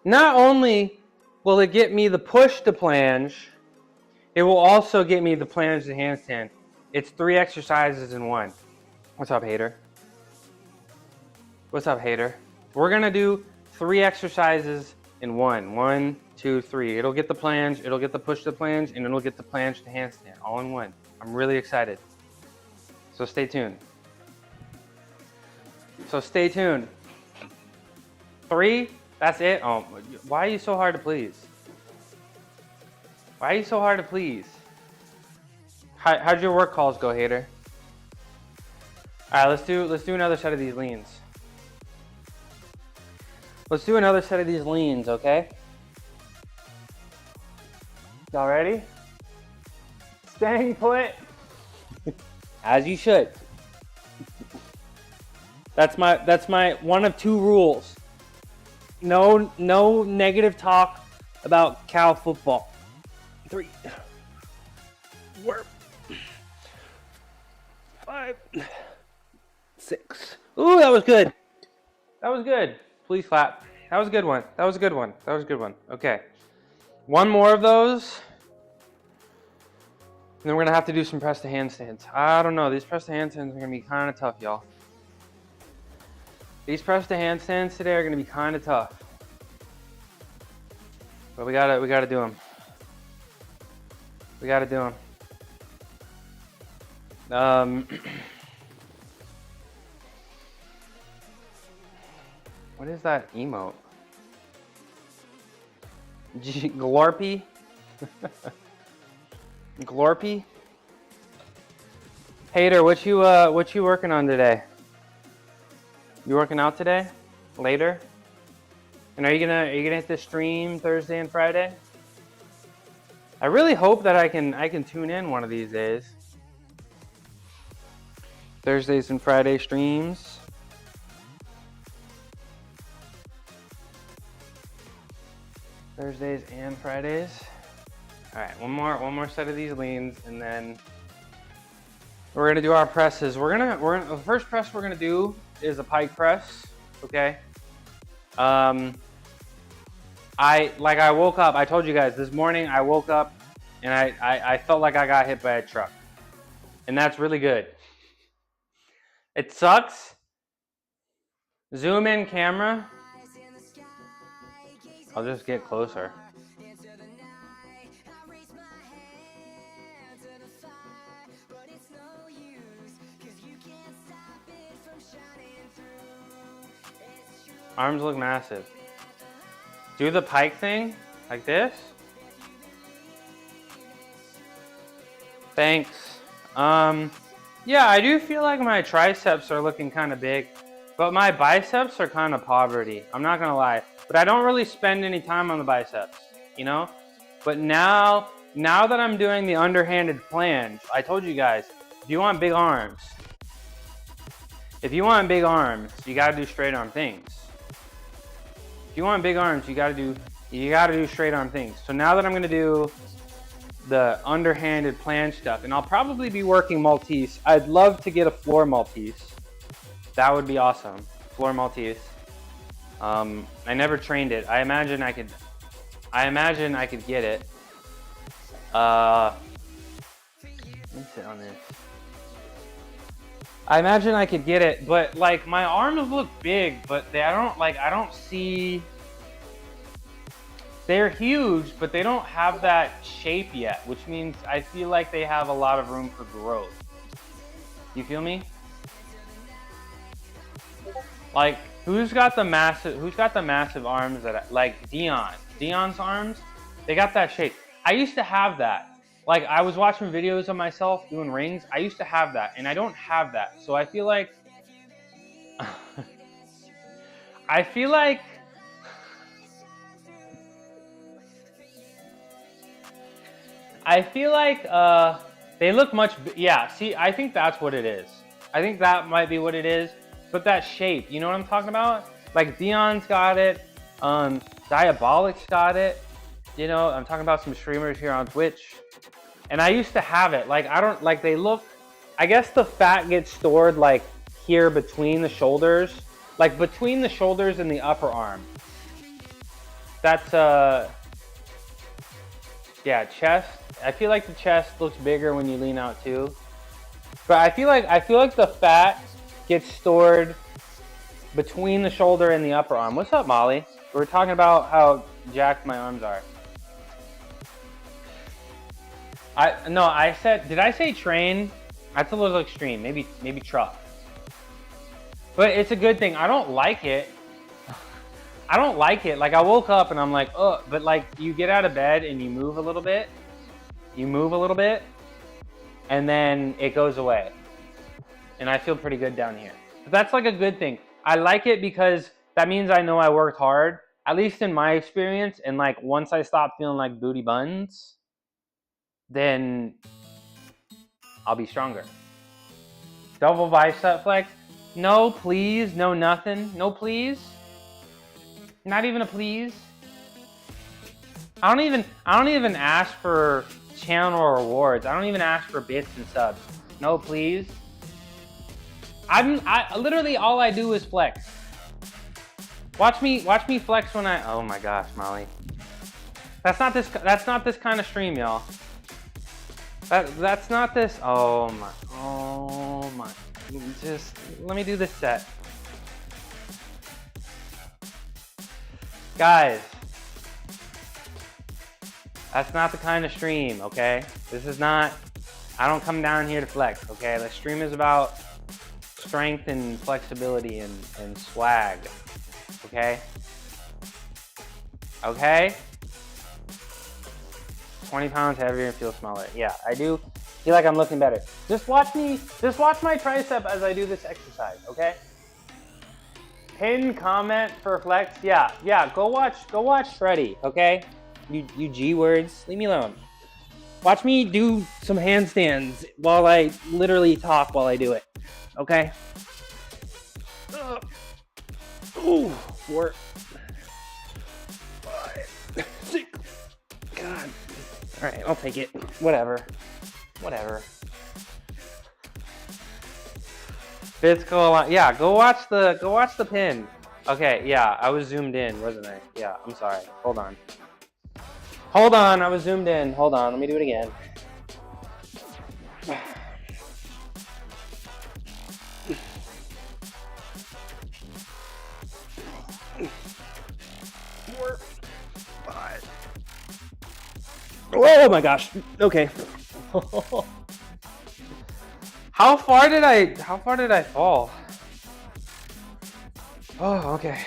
not only will it get me the push to planche, it will also get me the planche to handstand. It's 3 exercises in 1. What's up, hater? What's up, hater? We're gonna do 3 exercises in 1. 1, 2, 3. It'll get the planche, it'll get the push to planche, and it'll get the planche to handstand, all in 1. I'm really excited. So stay tuned. 3, that's it. Oh, why are you so hard to please? Why are you so hard to please? How'd your work calls go, hater? All right, let's do another set of these leans. Let's do another set of these leans, okay? Y'all ready? Staying put. As you should. That's my one of 2 rules. No negative talk about Cal football. 3, 4, 5, 6. Ooh, that was good. That was good. Please clap. That was a good one. That was a good one. That was a good one. Okay. 1 more of those. And then we're going to have to do some press to handstands. I don't know. These press to handstands are going to be kind of tough, y'all. These press to handstands today are going to be kind of tough. But we got to do them. We got to do them. What is that emote? Glorpy? Glorpy? Hater, what you working on today? You working out today? Later? And are you gonna hit the stream Thursday and Friday? I really hope that I can tune in one of these days. Thursdays and Friday streams. Thursdays and Fridays. All right, one more set of these leans, and then we're gonna do our presses. The first press we're gonna do is a pike press. Okay. I woke up. I told you guys this morning. I woke up and I felt like I got hit by a truck, and that's really good. It sucks. Zoom in camera. I'll just get closer. Arms look massive. Do the pike thing, like this. Thanks. Yeah, I do feel like my triceps are looking kind of big, but my biceps are kind of poverty. I'm not gonna lie, but I don't really spend any time on the biceps, you know? But now that I'm doing the underhanded planche, I told you guys, if you want big arms, you gotta do straight arm things. If you want big arms, you gotta do straight arm things. So now that I'm gonna do the underhanded planche stuff, and I'll probably be working Maltese. I'd love to get a floor Maltese. That would be awesome. Floor Maltese. I never trained it. I imagine I could get it. Let me sit on this. I imagine I could get it, but like my arms look big, but I don't see. They're huge, but they don't have that shape yet, which means I feel like they have a lot of room for growth. You feel me? Like, who's got the massive arms that, like Dion's arms, they got that shape. I used to have that. Like, I was watching videos of myself doing rings. I used to have that, and I don't have that. So I feel like, they look much, yeah, see, I think that's what it is. I think that might be what it is, but that shape, you know what I'm talking about? Like Dion's got it, Diabolic's got it, you know, I'm talking about some streamers here on Twitch, and I used to have it, like, I guess the fat gets stored like here between the shoulders, like between the shoulders and the upper arm. That's, yeah, chest. I feel like the chest looks bigger when you lean out too. But I feel like the fat gets stored between the shoulder and the upper arm. What's up, Molly? We were talking about how jacked my arms are. I said, did I say train? That's a little extreme. Maybe truck. But it's a good thing. I don't like it. Like, I woke up and I'm like, oh, but like, you get out of bed and you move a little bit, and then it goes away. And I feel pretty good down here. But that's like a good thing. I like it because that means I know I worked hard, at least in my experience. And like, once I stop feeling like booty buns, then I'll be stronger. Double bicep flex. No, please. No, nothing. No, please. Not even a please. I don't even ask for channel rewards. I don't even ask for bits and subs. No, please. I literally all I do is flex. Watch me flex when oh my gosh, Molly. That's not this kind of stream, y'all. That's not this. Oh my. Just let me do this set. Guys, that's not the kind of stream, okay? This is not, I don't come down here to flex, okay? The stream is about strength and flexibility and swag, okay? Okay? 20 pounds heavier and feel smaller. Yeah, I do feel like I'm looking better. Just watch my tricep as I do this exercise, okay? Pin comment for flex. Yeah. Go watch Shreddy, okay? You G words, leave me alone. Watch me do some handstands while I literally talk while I do it, okay? Ooh, 4, 5, 6. God. All right, I'll take it. Whatever. Fits go along. Yeah, go watch the pin. Okay, yeah, I was zoomed in, wasn't I? Yeah, I'm sorry. Hold on, I was zoomed in. Hold on, let me do it again. Oh my gosh. Okay. How far did I fall? Oh, okay.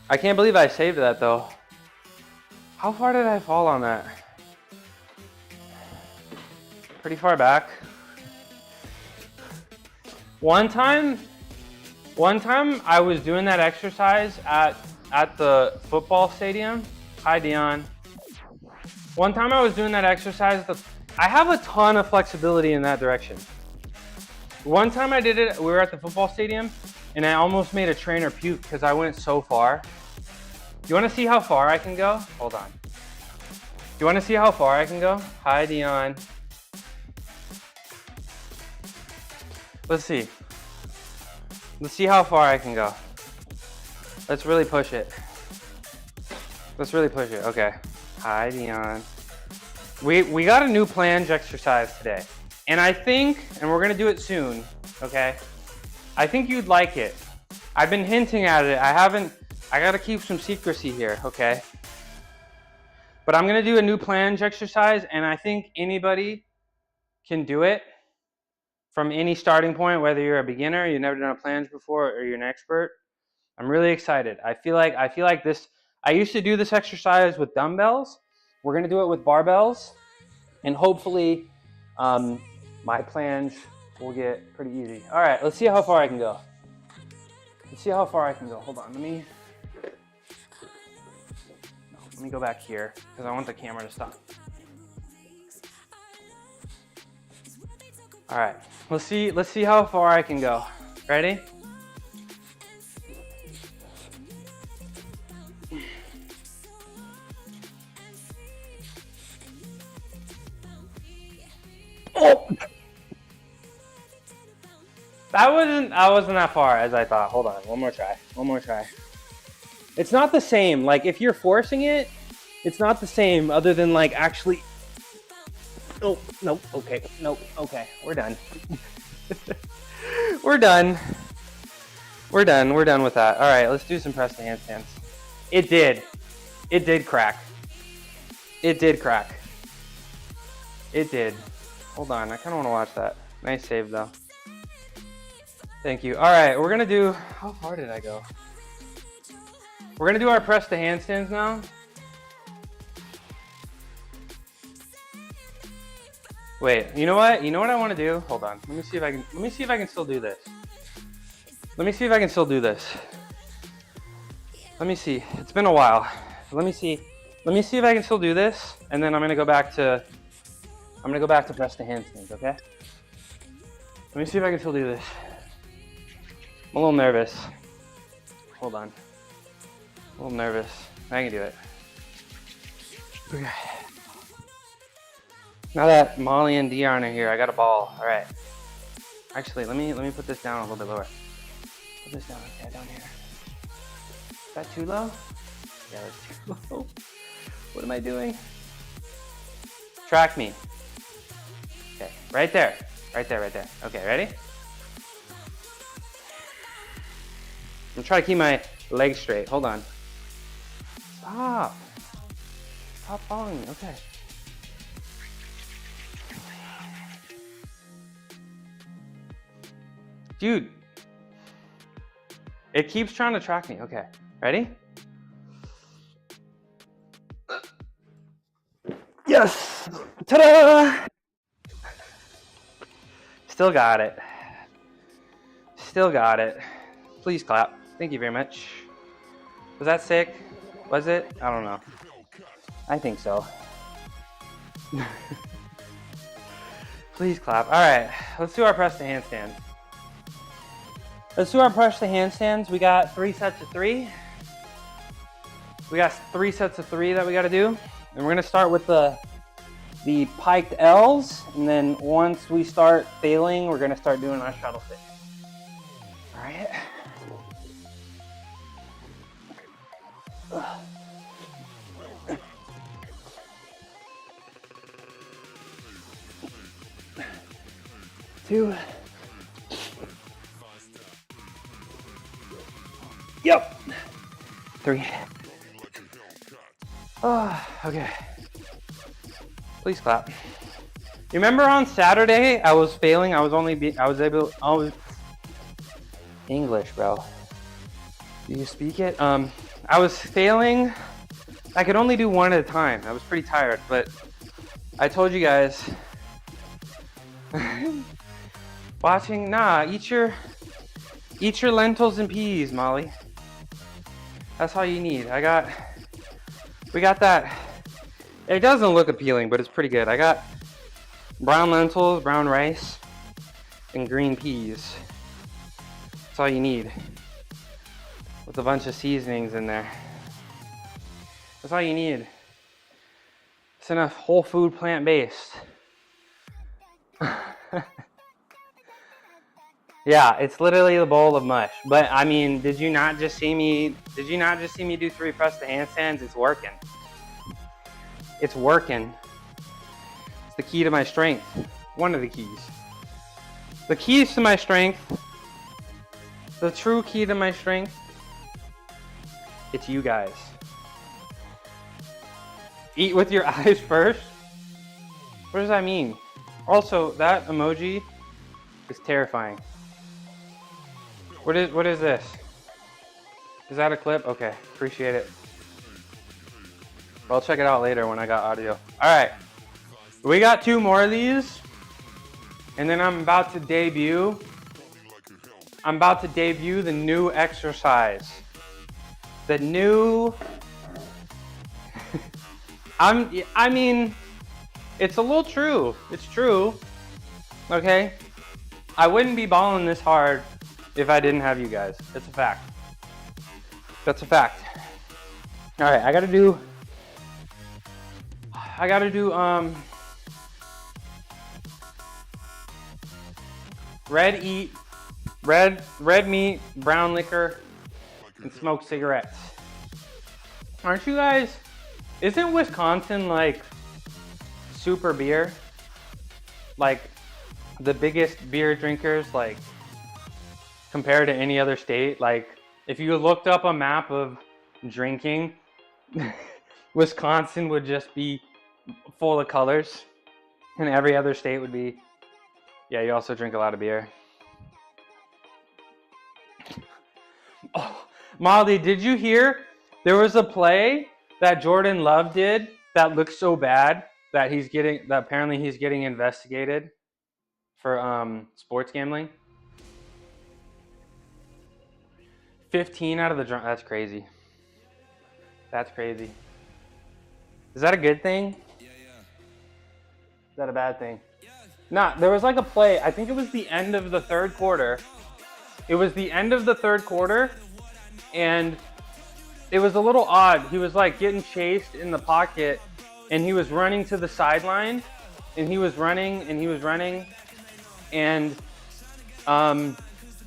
I can't believe I saved that though. How far did I fall on that? Pretty far back. One time I was doing that exercise at the football stadium, Hi, Dion. One time I was doing that exercise, I have a ton of flexibility in that direction. One time I did it, we were at the football stadium, and I almost made a trainer puke because I went so far. You want to see how far I can go? Hold on. You want to see how far I can go? Hi, Dion. Let's see. Let's see how far I can go. Let's really push it. Let's really push it. Okay. Hi, Dion. We got a new planche exercise today. And I think, and we're gonna do it soon, okay? I think you'd like it. I've been hinting at it. I gotta keep some secrecy here, okay? But I'm gonna do a new planche exercise, and I think anybody can do it from any starting point, whether you're a beginner, you've never done a planche before, or you're an expert. I'm really excited. I feel like this, I used to do this exercise with dumbbells. We're gonna do it with barbells, and hopefully my planche will get pretty easy. All right, let's see how far I can go. Let's see how far I can go. Hold on, let me go back here because I want the camera to stop. All right, let's see how far I can go. Ready? Oh! That wasn't that far as I thought. Hold on, one more try. It's not the same. Like if you're forcing it, it's not the same other than like actually. Oh, no, okay, no, okay, we're done. We're done with that. All right, let's do some press to handstands. It did crack. It did. Hold on, I kind of want to watch that. Nice save though. Thank you. All right, we're gonna do, how far did I go? We're gonna do our press to handstands now. Wait, you know what? You know what I want to do? Hold on. Let me see if I can still do this. Let me see if I can still do this. Let me see. It's been a while. Let me see if I can still do this, and then I'm gonna go back to press to handstands, okay? Let me see if I can still do this. I'm a little nervous. Hold on. A little nervous. I can do it. Okay. Now that Molly and Dion are here, I got a ball. All right. Actually, let me put this down a little bit lower. Put this down, okay, down here. Is that too low? Yeah, that's too low. What am I doing? Track me. Okay, right there. Okay, ready? I'm trying to keep my legs straight. Hold on. Stop following me. Okay. Dude. It keeps trying to track me. Okay. Ready? Yes! Ta-da! Still got it. Please clap. Thank you very much. Was that sick? Was it? I don't know. I think so. Please clap. All right, let's do our press to handstand. We got 3 sets of 3. We got 3 sets of 3 that we got to do. And we're going to start with the piked L's. And then once we start failing, we're going to start doing our shuttle stick. All right. Two. Yep. 3. Oh, okay. Please clap. You remember on Saturday I was failing. English, bro. Do you speak it? I was failing. I could only do one at a time. I was pretty tired, but I told you guys. Eat your lentils and peas, Molly. That's all you need. I got We got that. It doesn't look appealing, but it's pretty good. I got brown lentils, brown rice, and green peas. That's all you need. With a bunch of seasonings in there. That's all you need. It's enough whole food, plant-based. Yeah, it's literally a bowl of mush. But I mean, did you not just see me do 3 press to handstands? It's working. It's working. It's the key to my strength. One of the keys. The keys to my strength, the true key to my strength, it's you guys. Eat with your eyes first? What does that mean? Also, that emoji is terrifying. What is this? Is that a clip? Okay, appreciate it. I'll check it out later when I got audio. All right, we got 2 more of these, and then I'm about to debut the new exercise. The new, I mean, it's a little true. It's true, okay? I wouldn't be balling this hard if I didn't have you guys. It's a fact. That's a fact. All right, I gotta do red meat, brown liquor, and smoked cigarettes. Aren't you guys, isn't Wisconsin like super beer? Like the biggest beer drinkers, like compared to any other state? Like if you looked up a map of drinking, Wisconsin would just be full of colors, and every other state would be, yeah, you also drink a lot of beer. Oh, Molly, did you hear there was a play that Jordan Love did that looks so bad that apparently he's getting investigated for sports gambling? 15 out of the drunk. That's crazy. That's crazy. Is that a good thing? Is that a bad thing? Nah, there was like a play. I think it was the end of the 3rd quarter. It was the end of the 3rd quarter, and it was a little odd. He was like getting chased in the pocket, and he was running to the sideline, and he was running, and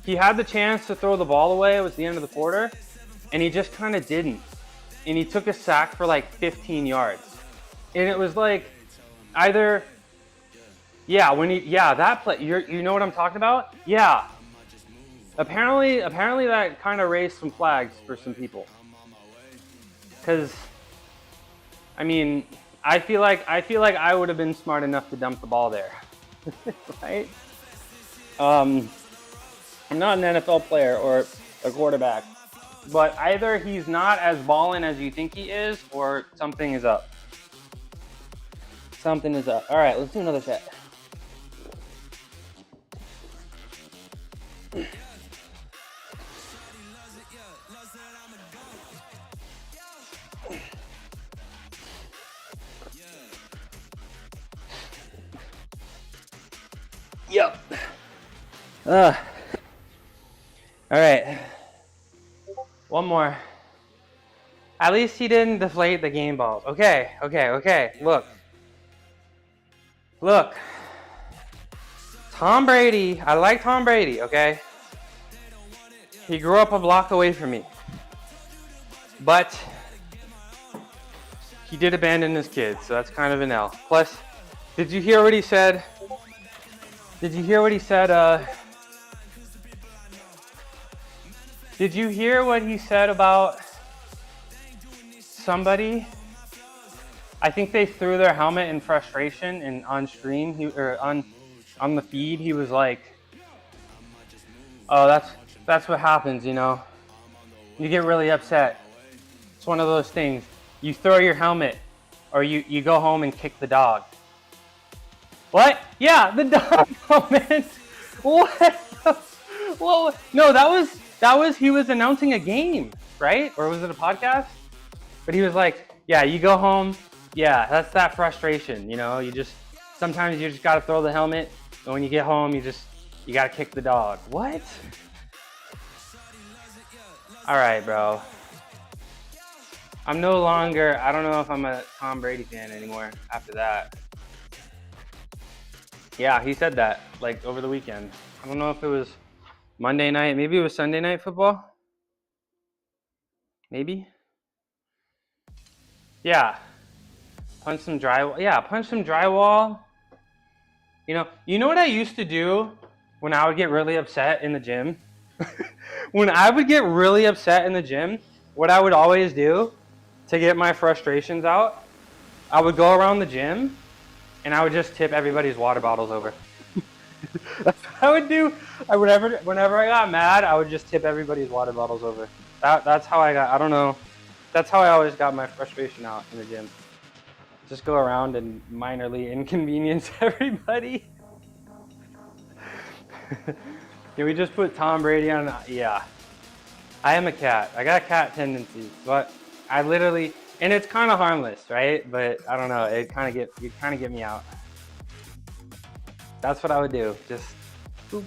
he had the chance to throw the ball away. It was the end of the quarter, and he just kind of didn't. And he took a sack for like 15 yards. And it was like either, that play, you know what I'm talking about? Yeah. Apparently that kind of raised some flags for some people. Because, I mean, I feel like I would have been smart enough to dump the ball there, right? I'm not an NFL player or a quarterback, but either he's not as ballin' as you think he is, or something is up. Something is up. All right, let's do another set. Yep. All right. One more. At least he didn't deflate the game balls. Okay. Look. Tom Brady. I like Tom Brady, okay? He grew up a block away from me. But he did abandon his kids, so that's kind of an L. Plus, did you hear what he said? Did you hear what he said about somebody? I think they threw their helmet in frustration, and on stream, on the feed, he was like, "Oh, that's what happens, you know. You get really upset. It's one of those things. You throw your helmet, or you go home and kick the dog." What? Yeah, the dog helmet. What? Well, no, that was he was announcing a game, right? Or was it a podcast? But he was like, Yeah, you go home. Yeah, that's that frustration, you know. Sometimes you just gotta throw the helmet, and when you get home, you gotta kick the dog. What? All right, bro. I'm no longer, I don't know if I'm a Tom Brady fan anymore after that. Yeah, he said that, like, over the weekend. I don't know if it was Monday night, maybe it was Sunday Night Football. Maybe. Yeah. Punch some drywall. Yeah, punch some drywall. You know what I used to do when I would get really upset in the gym? When I would get really upset in the gym, what I would always do to get my frustrations out, I would go around the gym and I would just tip everybody's water bottles over. That's what I would do. Whenever I got mad, I would just tip everybody's water bottles over. That's how I don't know. That's how I always got my frustration out in the gym. Just go around and minorly inconvenience everybody. Can we just put Tom Brady on? Yeah. I am a cat. I got cat tendencies, but I literally, and it's kind of harmless, right? But I don't know. You kind of get me out. That's what I would do. Just boop,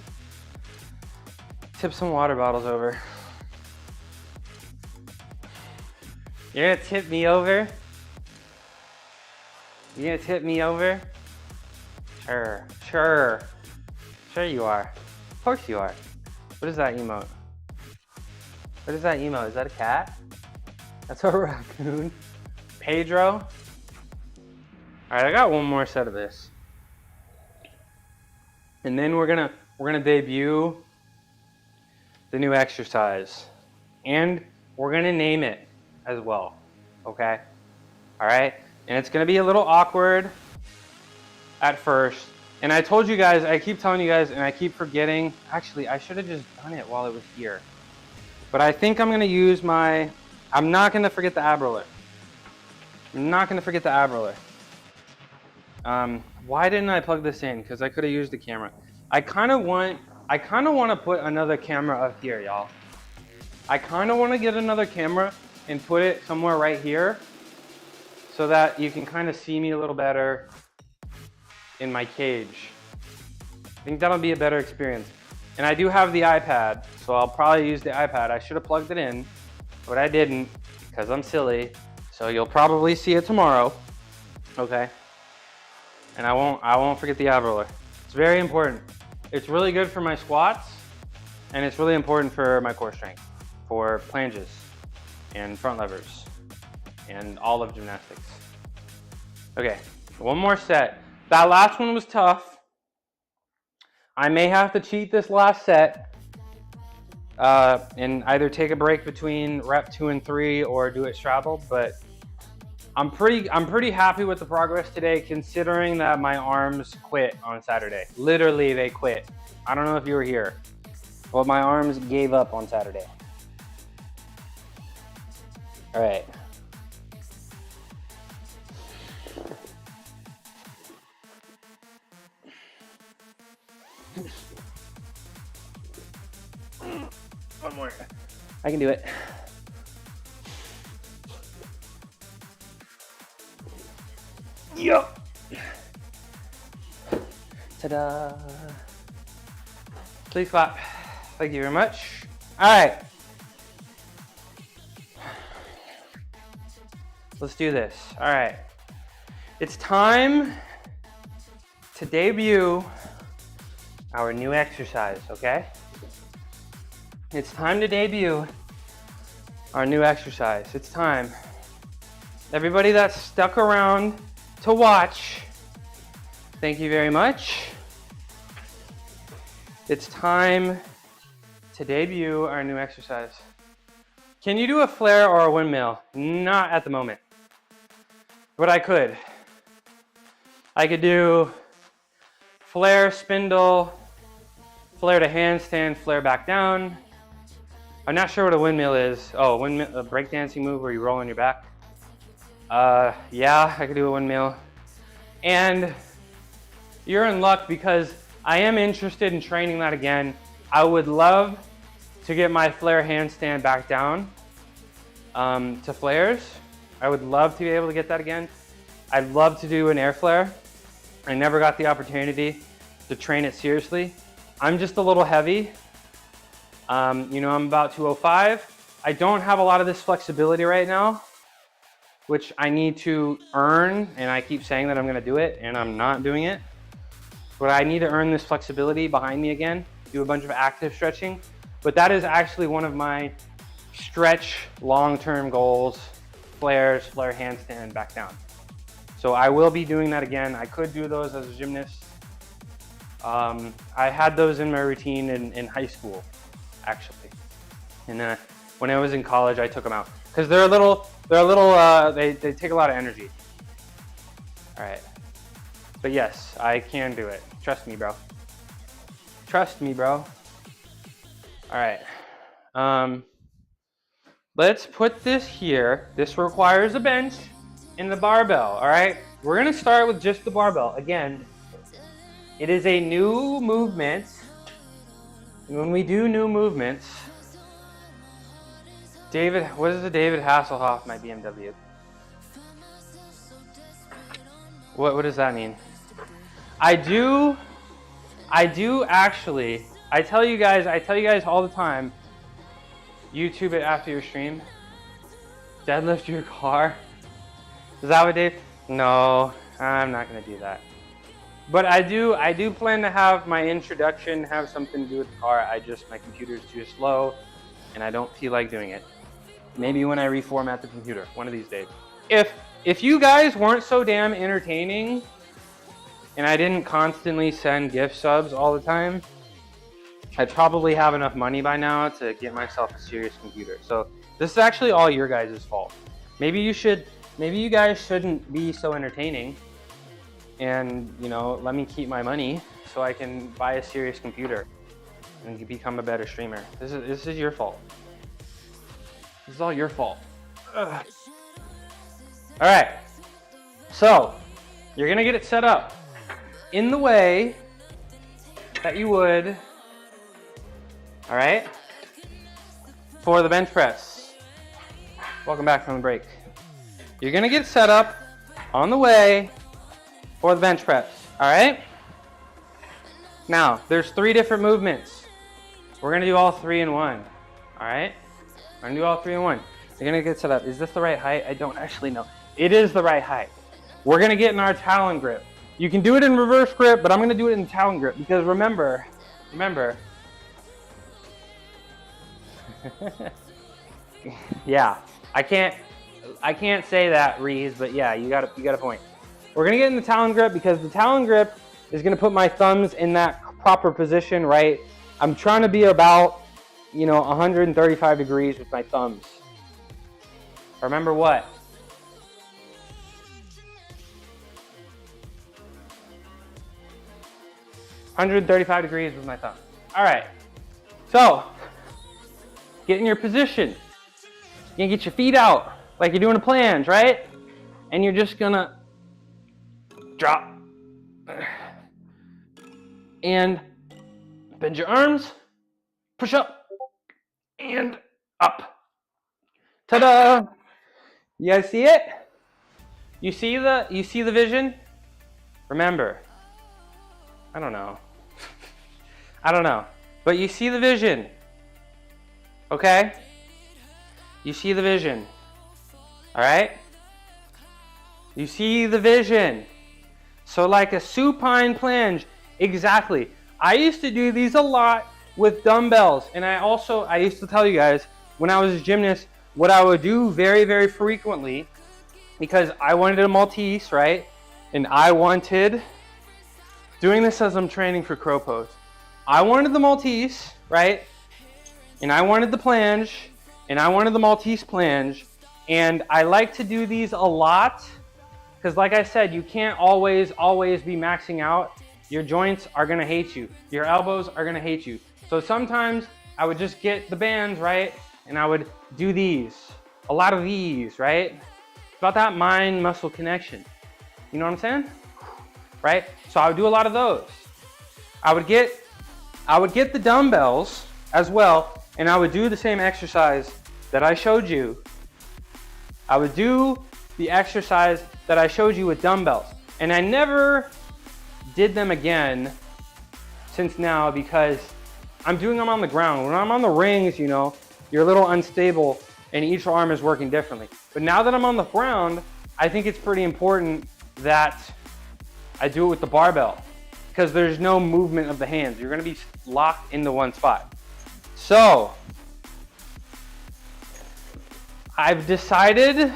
tip some water bottles over. You're gonna tip me over? You're gonna tip me over? Sure you are. Of course you are. What is that emote? What is that emote? Is that a cat? That's a raccoon. Pedro. All right, I got one more set of this. And then we're gonna debut the new exercise. And we're gonna name it as well. Okay? All right? And it's gonna be a little awkward at first. And I told you guys, I keep telling you guys, and I keep forgetting. Actually, I should have just done it while it was here. But I think I'm gonna use I'm not gonna forget the ab roller. I'm not gonna forget the ab roller. Why didn't I plug this in? Because I could have used the camera. I kind of want to put another camera up here, y'all. I kind of want to get another camera and put it somewhere right here so that you can kind of see me a little better in my cage. I think that'll be a better experience. And I do have the iPad, so I'll probably use the iPad. I should have plugged it in, but I didn't because I'm silly. So you'll probably see it tomorrow, okay? And I won't forget the ab roller. It's very important. It's really good for my squats, and it's really important for my core strength, for planches and front levers and all of gymnastics. Okay, one more set. That last one was tough. I may have to cheat this last set and either take a break between rep 2 and 3 or do it straddled, but I'm pretty happy with the progress today, considering that my arms quit on Saturday. Literally, they quit. I don't know if you were here, but my arms gave up on Saturday. All right. One more. I can do it. Yup. Ta-da. Please clap. Thank you very much. All right. Let's do this. All right. It's time to debut our new exercise, okay? It's time to debut our new exercise. It's time. Everybody that's stuck around to watch, thank you very much. It's time to debut our new exercise. Can you do a flare or a windmill? Not at the moment, but I could. I could do flare, spindle, flare to handstand, flare back down. I'm not sure what a windmill is. Oh, a breakdancing move where you roll on your back. Yeah, I could do a windmill. And you're in luck because I am interested in training that again. I would love to get my flare handstand back down to flares. I would love to be able to get that again. I'd love to do an air flare. I never got the opportunity to train it seriously. I'm just a little heavy. You know, I'm about 205. I don't have a lot of this flexibility right now, which I need to earn, and I keep saying that I'm gonna do it, and I'm not doing it. But I need to earn this flexibility behind me again, do a bunch of active stretching. But that is actually one of my stretch long-term goals, flares, flare handstand, back down. So I will be doing that again. I could do those as a gymnast. I had those in my routine in high school, actually. And when I was in college, I took them out. Because they take a lot of energy. All right. But yes, I can do it. Trust me, bro. Trust me, bro. All right. Let's put this here. This requires a bench and the barbell, all right? We're gonna start with just the barbell. Again, it is a new movement. And when we do new movements, what is the David Hasselhoff, my BMW? What does that mean? I do actually, I tell you guys all the time, YouTube it after your stream. Deadlift your car. Is that what Dave? No, I'm not gonna do that. But I do plan to have my introduction have something to do with the car. My computer's too slow and I don't feel like doing it. Maybe when I reformat the computer, one of these days. If you guys weren't so damn entertaining and I didn't constantly send gift subs all the time, I'd probably have enough money by now to get myself a serious computer. So this is actually all your guys' fault. Maybe you guys shouldn't be so entertaining and, you know, let me keep my money so I can buy a serious computer and become a better streamer. This is your fault. This is all your fault. Ugh. All right, so you're gonna get it set up in the way that you would, all right, for the bench press. Welcome back from the break. You're gonna get set up on the way for the bench press, all right? Now, there's 3 different movements. We're gonna do all 3 in one, all right? We're gonna do all 3 in one. You're gonna get set up. Is this the right height? I don't actually know. It is the right height. We're gonna get in our Talon grip. You can do it in reverse grip, but I'm gonna do it in Talon grip because remember. Yeah, I can't say that, Reese, but yeah, you got a point. We're gonna get in the Talon grip because the Talon grip is gonna put my thumbs in that proper position, right? I'm trying to be about, 135 degrees with my thumbs. Remember what? $135 degrees with my thumb. All right, so get in your position. You're gonna get your feet out like you're doing a planche, right? And you're just gonna drop and bend your arms, push up and up. Ta-da! You guys see it? You see the vision? Remember, I don't know, but you see the vision, okay? You see the vision, all right? You see the vision. So like a supine planche, exactly. I used to do these a lot with dumbbells, and I used to tell you guys, when I was a gymnast, what I would do very, very frequently, because I wanted a Maltese, right? And I wanted, doing this as I'm training for crow pose, I wanted the Maltese, right? And I wanted the planche, and I wanted the Maltese planche, and I like to do these a lot, because like I said, you can't always be maxing out. Your joints are gonna hate you. Your elbows are gonna hate you. So sometimes I would just get the bands, right? And I would do these, a lot of these, right? It's about that mind-muscle connection. You know what I'm saying? Right? So I would do a lot of those. I would get the dumbbells as well, and I would do the same exercise that I showed you I would do the exercise that I showed you with dumbbells. And I never did them again since now because I'm doing them on the ground. When I'm on the rings, you know, you're a little unstable and each arm is working differently. But now that I'm on the ground, I think it's pretty important that I do it with the barbell because there's no movement of the hands. You're gonna be locked into one spot. So, I've decided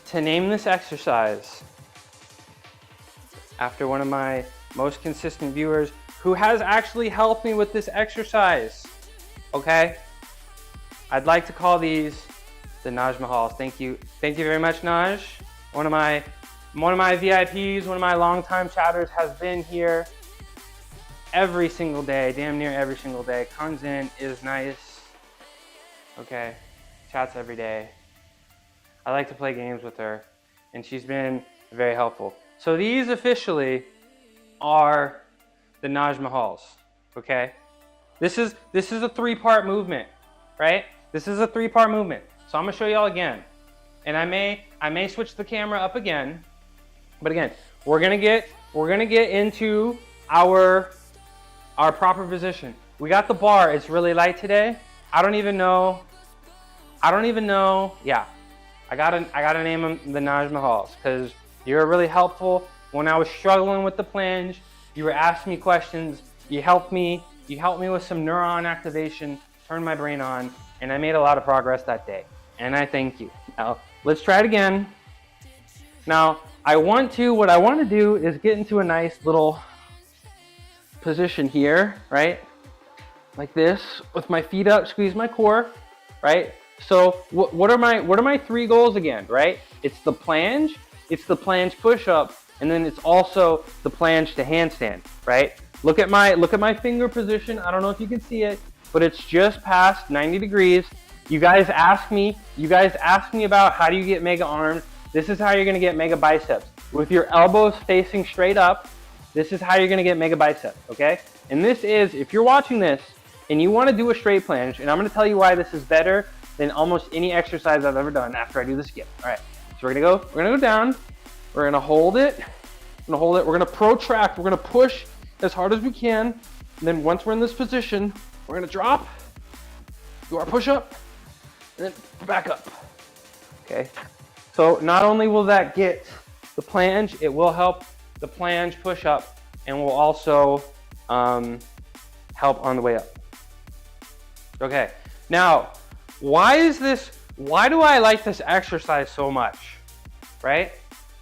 to name this exercise after one of my most consistent viewers who has actually helped me with this exercise, okay? I'd like to call these the Naj Mahals. Thank you very much, Naj. One of my VIPs, one of my longtime chatters has been here every single day, damn near every single day. Comes in, is nice, okay? Chats every day. I like to play games with her, and she's been very helpful. So these officially are the Naj Mahals, okay? This is a 3-part movement, right? This is a 3-part movement. So I'm gonna show y'all again. And I may switch the camera up again, but again, we're gonna get into our proper position. We got the bar, it's really light today. I don't even know, yeah. I gotta name them the Naj Mahals because you were really helpful when I was struggling with the planche. You were asking me questions. You helped me with some neuron activation, turned my brain on, and I made a lot of progress that day. And I thank you. Now, let's try it again. Now, what I want to do is get into a nice little position here, right? Like this, with my feet up, squeeze my core, right? So what are my 3 goals again, right? It's the planche, it's the planche push-up, and then it's also the planche to handstand, right? Look at my finger position. I don't know if you can see it, but it's just past 90 degrees. You guys asked me about how do you get mega arms. This is how you're gonna get mega biceps. With your elbows facing straight up, this is how you're gonna get mega biceps, okay? And this is, if you're watching this and you wanna do a straight planche, and I'm gonna tell you why this is better than almost any exercise I've ever done after I do the skip. All right, so we're gonna go down, we're gonna hold it, we're gonna protract, we're gonna push as hard as we can, and then once we're in this position, we're gonna drop, do our push-up, and then back up, okay? So not only will that get the planche, it will help the planche push-up, and will also help on the way up. Okay, now, why do I like this exercise so much, right?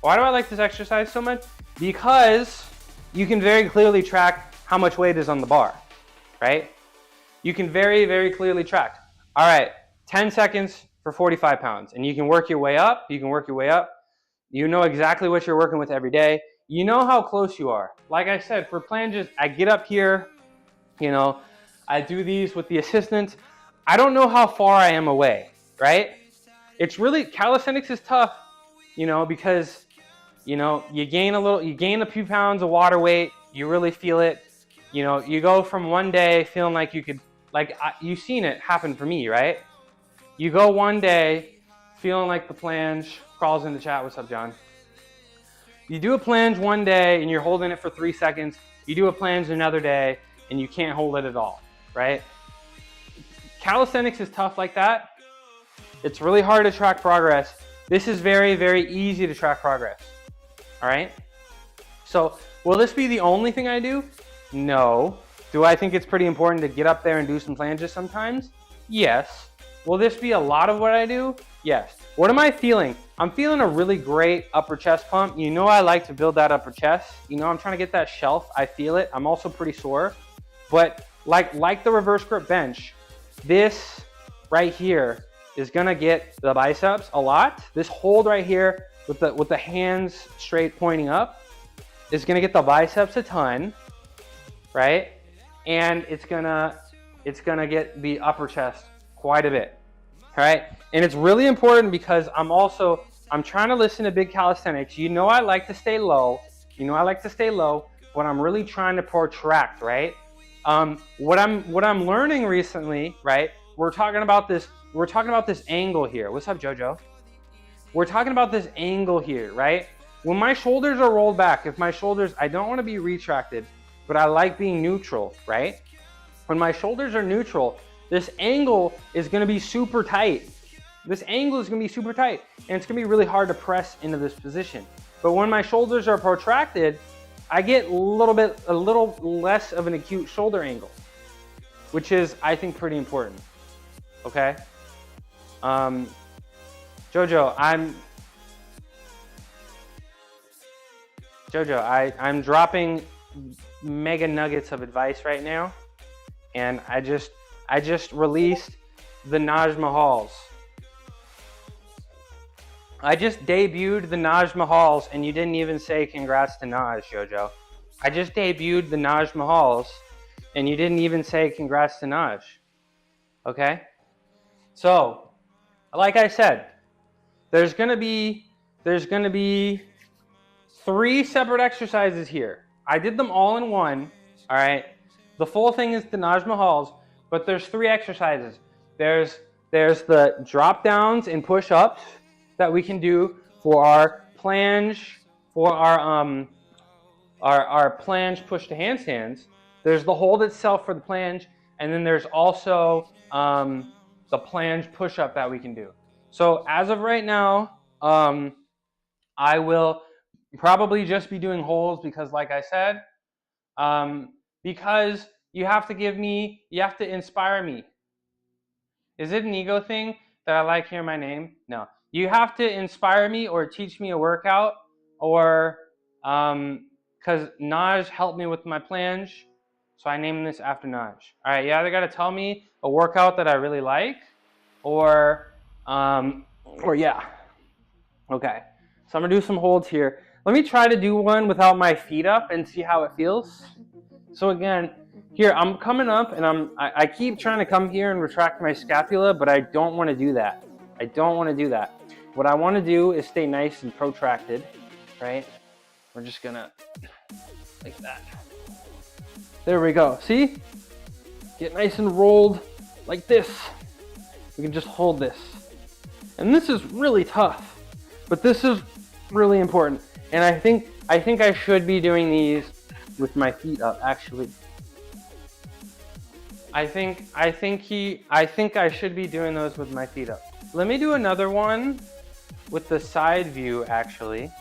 Why do I like this exercise so much? Because you can very clearly track how much weight is on the bar, right? You can very, very clearly track. All right, 10 seconds for 45 pounds, and you can work your way up, You know exactly what you're working with every day. You know how close you are. Like I said, for planches, I get up here, you know, I do these with the assistant. I don't know how far I am away, right? It's really, calisthenics is tough, you know, because, you know, you gain a few pounds of water weight, you really feel it. You know, you go from one day feeling like you could, you've seen it happen for me, right? You go one day feeling like the planche, crawls in the chat, what's up, John? You do a planche one day and you're holding it for 3 seconds. You do a planche another day and you can't hold it at all, right? Calisthenics is tough like that. It's really hard to track progress. This is very, very easy to track progress, all right? So will this be the only thing I do? No. Do I think it's pretty important to get up there and do some planches sometimes? Yes. Will this be a lot of what I do? Yes. What am I feeling? I'm feeling a really great upper chest pump. You know I like to build that upper chest. You know I'm trying to get that shelf. I feel it. I'm also pretty sore. But like the reverse grip bench, this right here is gonna get the biceps a lot. This hold right here with the hands straight pointing up is gonna get the biceps a ton, right? And it's gonna get the upper chest quite a bit, all right? And it's really important because I'm trying to listen to big calisthenics. You know I like to stay low. But I'm really trying to protract, right? What I'm learning recently, right? We're talking about this we're talking about this angle here. What's up, Jojo? We're talking about this angle here, right? When my shoulders are rolled back, if my shoulders, I don't want to be retracted, but I like being neutral, right? When my shoulders are neutral, this angle is going to be super tight. This angle is going to be super tight, and it's going to be really hard to press into this position. But when my shoulders are protracted, I get a little less of an acute shoulder angle, which is, I think, pretty important. Okay? Jojo, I'm dropping mega nuggets of advice right now, and I just released the Naj Mahals. I just debuted the Naj Mahals, and you didn't even say congrats to Naj, Jojo. I just debuted the Naj Mahals, and you didn't even say congrats to Naj. Okay? So, like I said, there's gonna be 3 separate exercises here. I did them all in one, all right? The full thing is the Naj Mahals, but there's 3 exercises. There's the drop downs and push ups that we can do for our planche, for our planche push to handstands. There's the hold itself for the planche, and then there's also the planche push up that we can do. So as of right now, I will probably just be doing holds because, like I said, because you have to inspire me. Is it an ego thing that I like hearing my name? No. You have to inspire me or teach me a workout, or because Naj helped me with my planche, so I named this after Naj. All right, you either got to tell me a workout that I really like, or yeah. Okay, so I'm gonna do some holds here. Let me try to do one without my feet up and see how it feels. So again, here I'm coming up, and I keep trying to come here and retract my scapula, but I don't want to do that. I don't want to do that. What I want to do is stay nice and protracted, right? We're just gonna, like that. There we go. See? Get nice and rolled like this. We can just hold this. And this is really tough, but this is really important. And I think I should be doing these with my feet up, actually. I think I should be doing those with my feet up. Let me do another one with the side view, actually.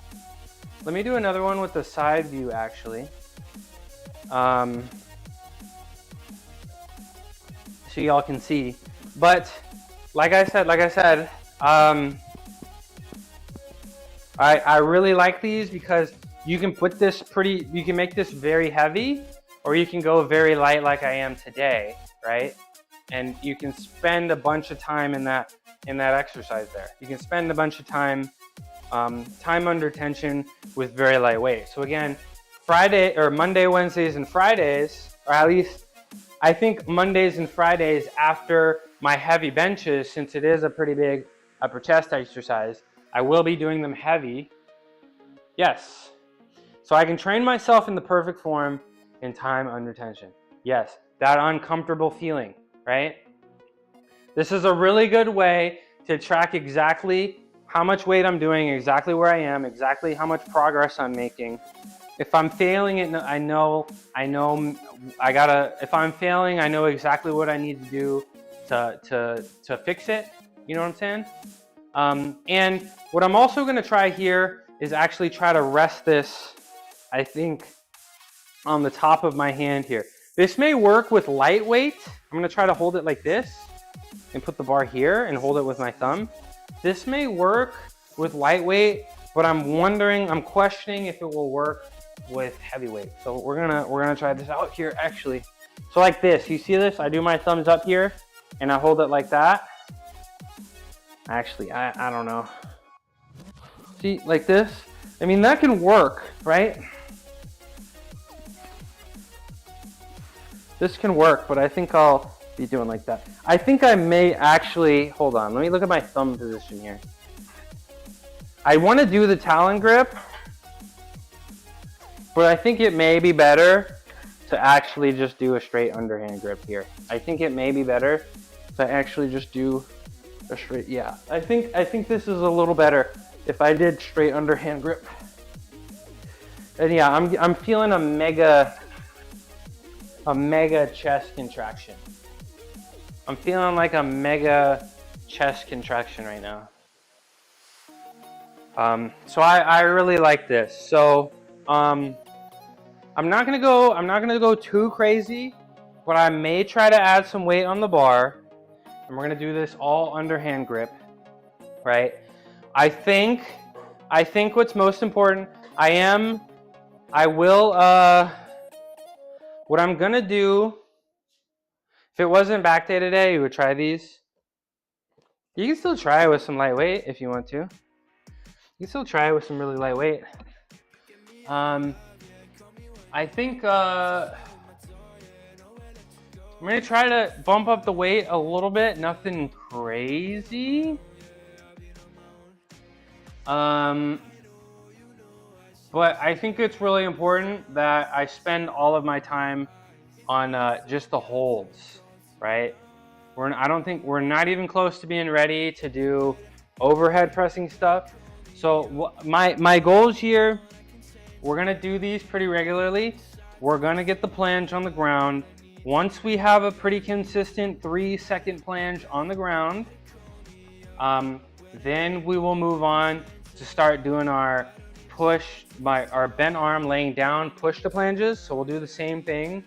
Let me do another one with the side view, actually. So y'all can see. But like I said, I really like these because you can put this you can make this very heavy, or you can go very light like I am today, right? And you can spend a bunch of time in that exercise there. You can spend a bunch of time under tension with very light weight. So again, Monday, Wednesdays, and Fridays, or at least I think Mondays and Fridays after my heavy benches, since it is a pretty big upper chest exercise, I will be doing them heavy. Yes. So I can train myself in the perfect form in time under tension. Yes, that uncomfortable feeling, right? This is a really good way to track exactly how much weight I'm doing, exactly where I am, exactly how much progress I'm making. If I'm failing it, if I'm failing, I know exactly what I need to do to fix it. You know what I'm saying? And what I'm also gonna try here is actually try to rest this, I think, on the top of my hand here. This may work with lightweight. I'm gonna try to hold it like this and put the bar here and hold it with my thumb. This may work with lightweight, but I'm questioning if it will work with heavyweight. So we're gonna try this out here, actually. So like this, you see this? I do my thumbs up here and I hold it like that. Actually, I don't know. See, like this? I mean, that can work, right? This can work, but I think I'll be doing like that. I think I may actually, hold on, let me look at my thumb position here. I want to do the talon grip, but I think it may be better to actually just do a straight underhand grip here. I think it may be better to actually just do or straight. Yeah, I think this is a little better if I did straight underhand grip. And yeah, I'm feeling a mega chest contraction. I'm feeling like a mega chest contraction right now. So I really like this. So I'm not gonna go too crazy, but I may try to add some weight on the bar, and we're gonna do this all underhand grip, right? I think what's most important, what I'm gonna do, if it wasn't back day today, you would try these. You can still try it with some lightweight if you want to. You can still try it with some really lightweight. I think I'm gonna try to bump up the weight a little bit, nothing crazy. But I think it's really important that I spend all of my time on just the holds, right? We're not even close to being ready to do overhead pressing stuff. So my goals here, we're gonna do these pretty regularly. We're gonna get the planche on the ground. Once we have a pretty consistent 3-second planche on the ground, then we will move on to start doing our our bent arm laying down, push to planches. So we'll do the same thing.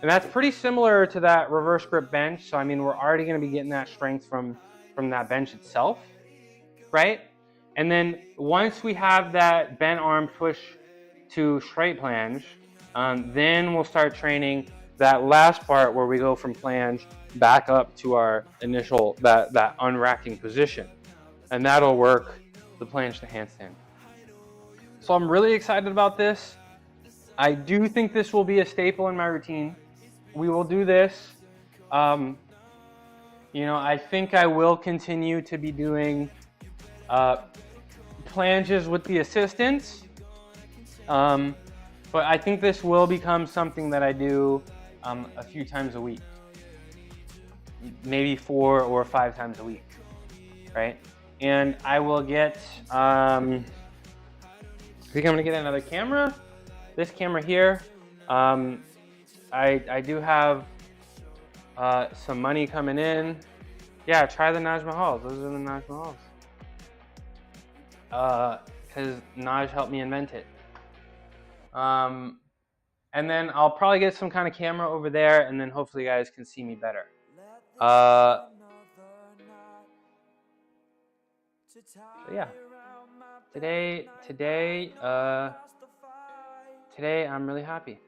And that's pretty similar to that reverse grip bench. So I mean, we're already gonna be getting that strength from that bench itself, right? And then once we have that bent arm push to straight planche, then we'll start training that last part where we go from planche back up to our initial, that unracking position. And that'll work the planche to handstand. So I'm really excited about this. I do think this will be a staple in my routine. We will do this. You know, I think I will continue to be doing planches with the assistants. But I think this will become something that I do a few times a week. Maybe 4 or 5 times a week, right? And I will get, I think I'm gonna get another camera. This camera here. I do have some money coming in. Yeah, try the Naj Mahals. Those are the Naj Mahals. Because Naj helped me invent it. And then I'll probably get some kind of camera over there, and then hopefully you guys can see me better. So yeah, today I'm really happy.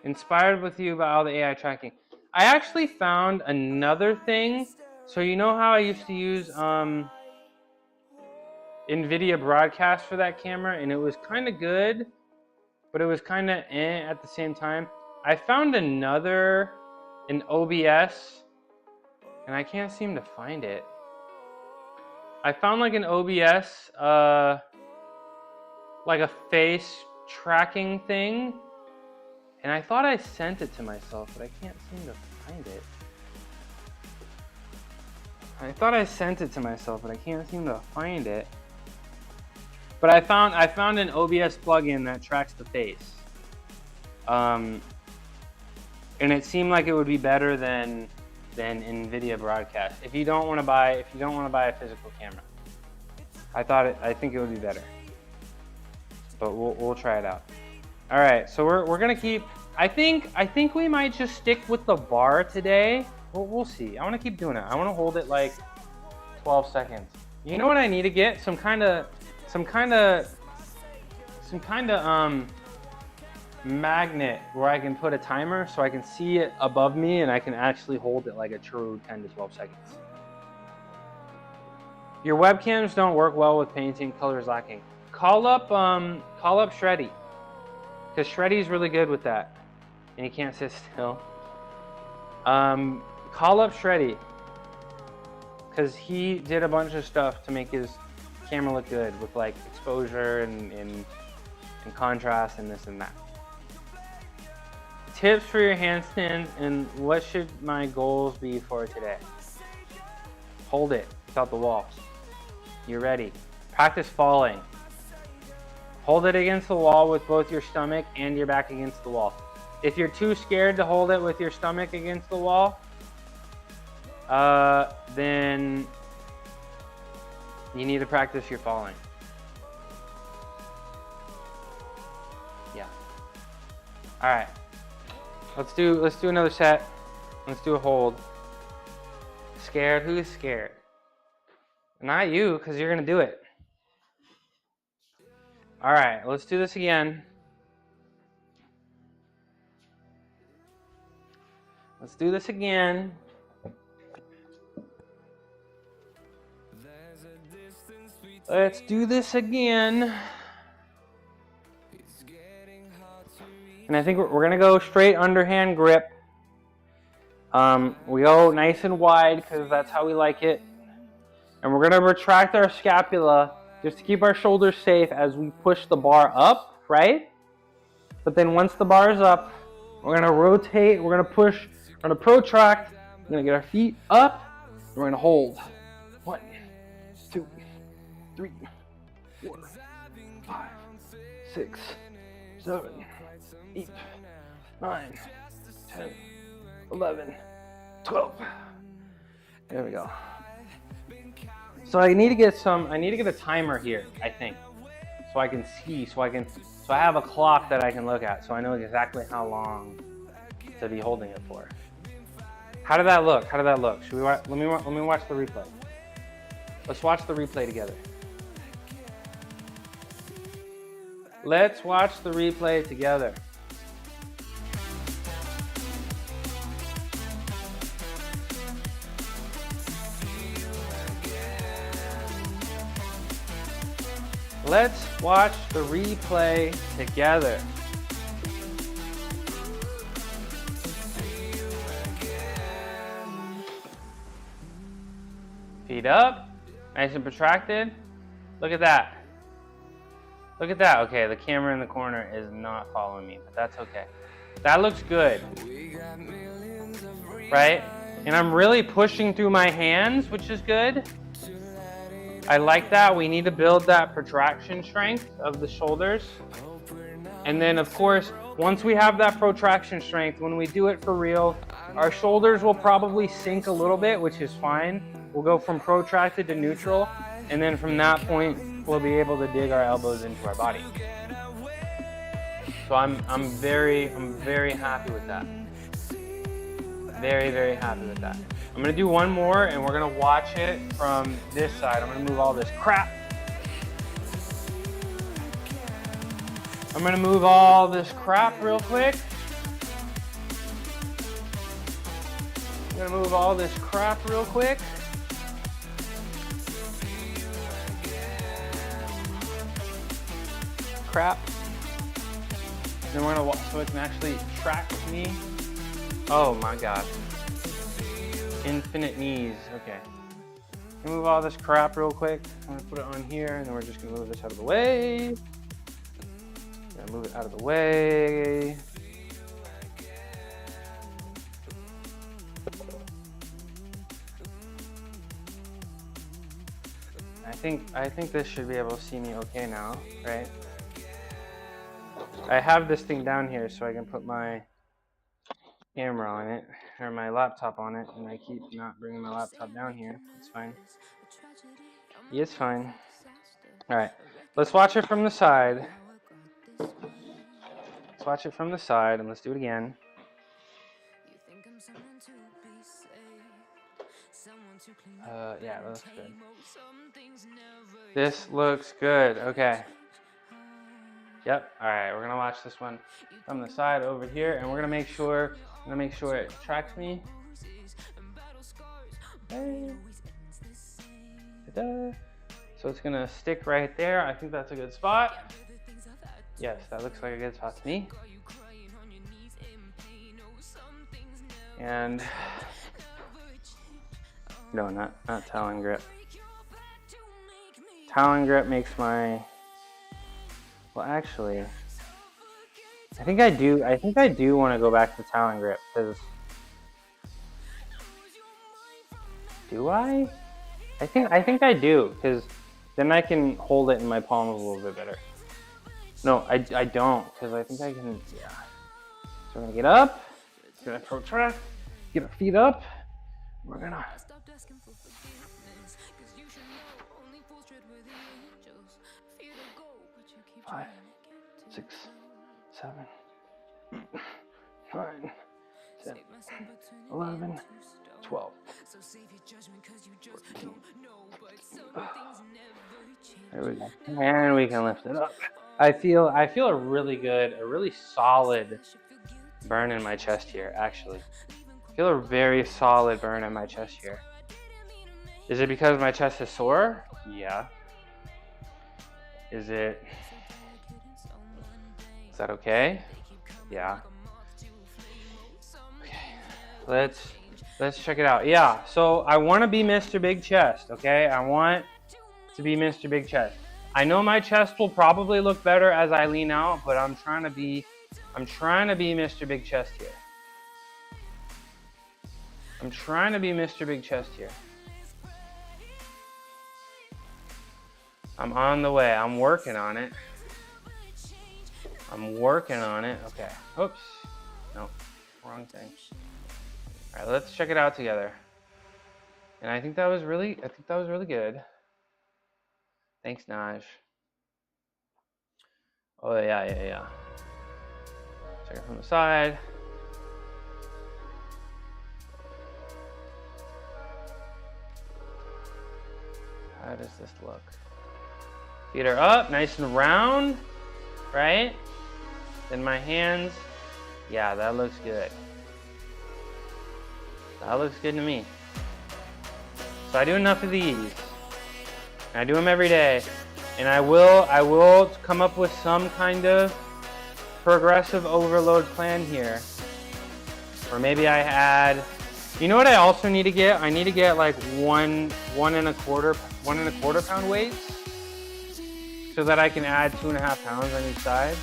Inspired with you about all the AI tracking. I actually found another thing. So you know how I used to use NVIDIA broadcast for that camera, and it was kind of good, but it was kind of at the same time. I found an OBS, and I can't seem to find it. I found like an OBS, like a face tracking thing, and I thought I sent it to myself, but I can't seem to find it. I thought I sent it to myself, but I can't seem to find it. But I found an OBS plugin that tracks the face, and it seemed like it would be better than NVIDIA broadcast. If you don't want to buy a physical camera, I think it would be better. But we'll try it out. All right, so we're gonna keep. I think we might just stick with the bar today. We'll see. I want to keep doing it. I want to hold it like 12 seconds. You know what I need to get? Some kind of magnet where I can put a timer so I can see it above me and I can actually hold it like a true 10 to 12 seconds. Your webcams don't work well with painting, colors lacking. Call up Shreddy, because Shreddy's really good with that, and he can't sit still. Call up Shreddy, because he did a bunch of stuff to make his camera look good with like exposure and contrast and this and that. Tips for your handstands and what should my goals be for today? Hold it without the wall. You're ready. Practice falling. Hold it against the wall with both your stomach and your back against the wall. If you're too scared to hold it with your stomach against the wall, then you need to practice your falling. Yeah. All right. Let's do another set. Let's do a hold. Scared? Who's scared? Not you, because you're gonna do it. All right, let's do this again. Let's do this again. Let's do this again. And I think we're gonna go straight underhand grip. We go nice and wide because that's how we like it. And we're gonna retract our scapula just to keep our shoulders safe as we push the bar up, right? But then once the bar is up, we're gonna rotate, we're gonna push, we're gonna protract, we're gonna get our feet up, and we're gonna hold. 1, 2, 3, 4, 5, 6, 7, 8, 9, 10, 11, 12. There we go. So I need to get a timer here, I think, so I can see, so I have a clock that I can look at, so I know exactly how long to be holding it for. How did that look? How did that look? Should we let me watch the replay. Let's watch the replay together. Let's watch the replay together. Let's watch the replay together. Feet up, nice and protracted. Look at that. Look at that. Okay, the camera in the corner is not following me, but that's okay. That looks good, right? And I'm really pushing through my hands, which is good. I like that. We need to build that protraction strength of the shoulders. And then of course, once we have that protraction strength, when we do it for real, our shoulders will probably sink a little bit, which is fine. We'll go from protracted to neutral. And then from that point, we'll be able to dig our elbows into our body. So I'm very happy with that. Very, very happy with that. I'm gonna do one more and we're gonna watch it from this side. I'm gonna move all this crap. I'm gonna move all this crap real quick. I'm gonna move all this crap real quick. Crap. Then we're gonna watch so it can actually track me. Oh my God. Infinite knees. Okay. Move all this crap real quick. I'm gonna put it on here, and then we're just gonna move this out of the way. Gonna move it out of the way. I think this should be able to see me okay now, right? I have this thing down here so I can put my camera on it, or my laptop on it, and I keep not bringing my laptop down here. It's fine. It's fine. All right, let's watch it from the side. Let's watch it from the side, and let's do it again. Yeah, that looks good. This looks good. Okay. Yep. All right, we're gonna watch this one from the side over here, and we're gonna make sure it tracks me. Okay. So it's gonna stick right there. I think that's a good spot. Yes, that looks like a good spot to me. And no, not talon grip. Talon grip makes my, well, actually, I think I do want to go back to talon grip, because, do I? I think I do, because then I can hold it in my palms a little bit better. No, I don't, because I think I can, yeah. So we're gonna get up, we're gonna protract, get our feet up, we're gonna. 5, 6, 7, 9, 10, 11, 12. 14. There we go. And we can lift it up. I feel a really good, a really solid burn in my chest here, actually. I feel a very solid burn in my chest here. Is it because my chest is sore? Yeah. Is that okay? Yeah. Okay. Let's check it out. Yeah, so I want to be Mr. Big Chest, okay? I want to be Mr. Big Chest. I know my chest will probably look better as I lean out, but I'm trying to be Mr. Big Chest here. I'm trying to be Mr. Big Chest here. I'm on the way. I'm working on it. Okay. Oops. No, wrong thing. All right, let's check it out together. And I think that was really good. Thanks, Naj. Oh yeah. Check it from the side. How does this look? Feet are up, nice and round, right? Then my hands, yeah, that looks good. That looks good to me. So I do enough of these. I do them every day. And I will come up with some kind of progressive overload plan here. Or maybe I add, you know what I also need to get? I need to get like one and a quarter pound weights, so that I can add 2.5 pounds on each side.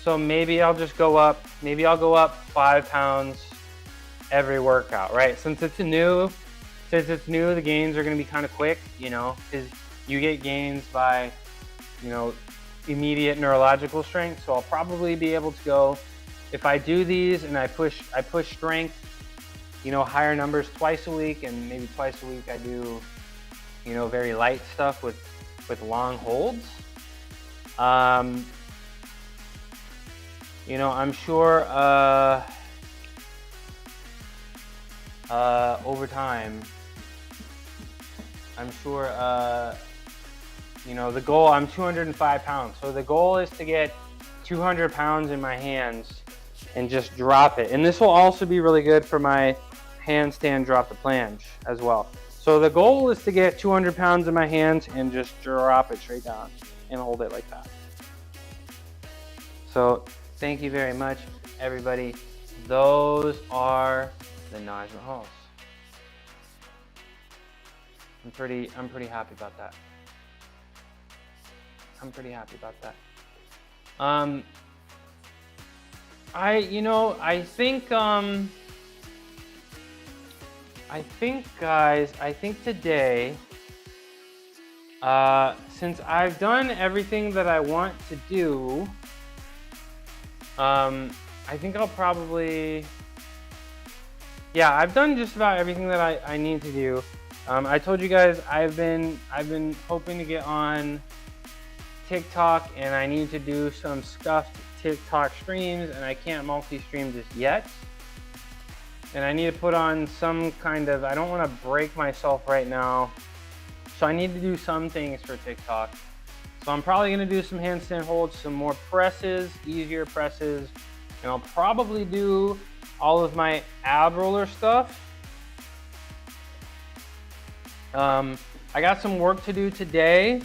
So maybe I'll just go up, 5 pounds every workout, right? Since it's new, the gains are gonna be kind of quick, you know, because you get gains by, you know, immediate neurological strength. So I'll probably be able to go, if I do these and I push strength, you know, higher numbers twice a week, and maybe twice a week I do, you know, very light stuff with long holds. You know, I'm sure over time, I'm sure, you know, the goal, I'm 205 pounds. So the goal is to get 200 pounds in my hands and just drop it. And this will also be really good for my handstand drop the planche as well. So the goal is to get 200 pounds in my hands and just drop it straight down and hold it like that. So thank you very much, everybody. Those are the Naj Mahals. I'm pretty happy about that. I think today, since I've done everything that I want to do, I think I'll probably, yeah, I've done just about everything that I need to do. I told you guys I've been hoping to get on TikTok, and I need to do some scuffed TikTok streams, and I can't multi-stream just yet. And I need to put on some kind of, I don't want to break myself right now, so I need to do some things for TikTok. So I'm probably going to do some handstand holds, some more presses, easier presses, and I'll probably do all of my ab roller stuff. I got some work to do today,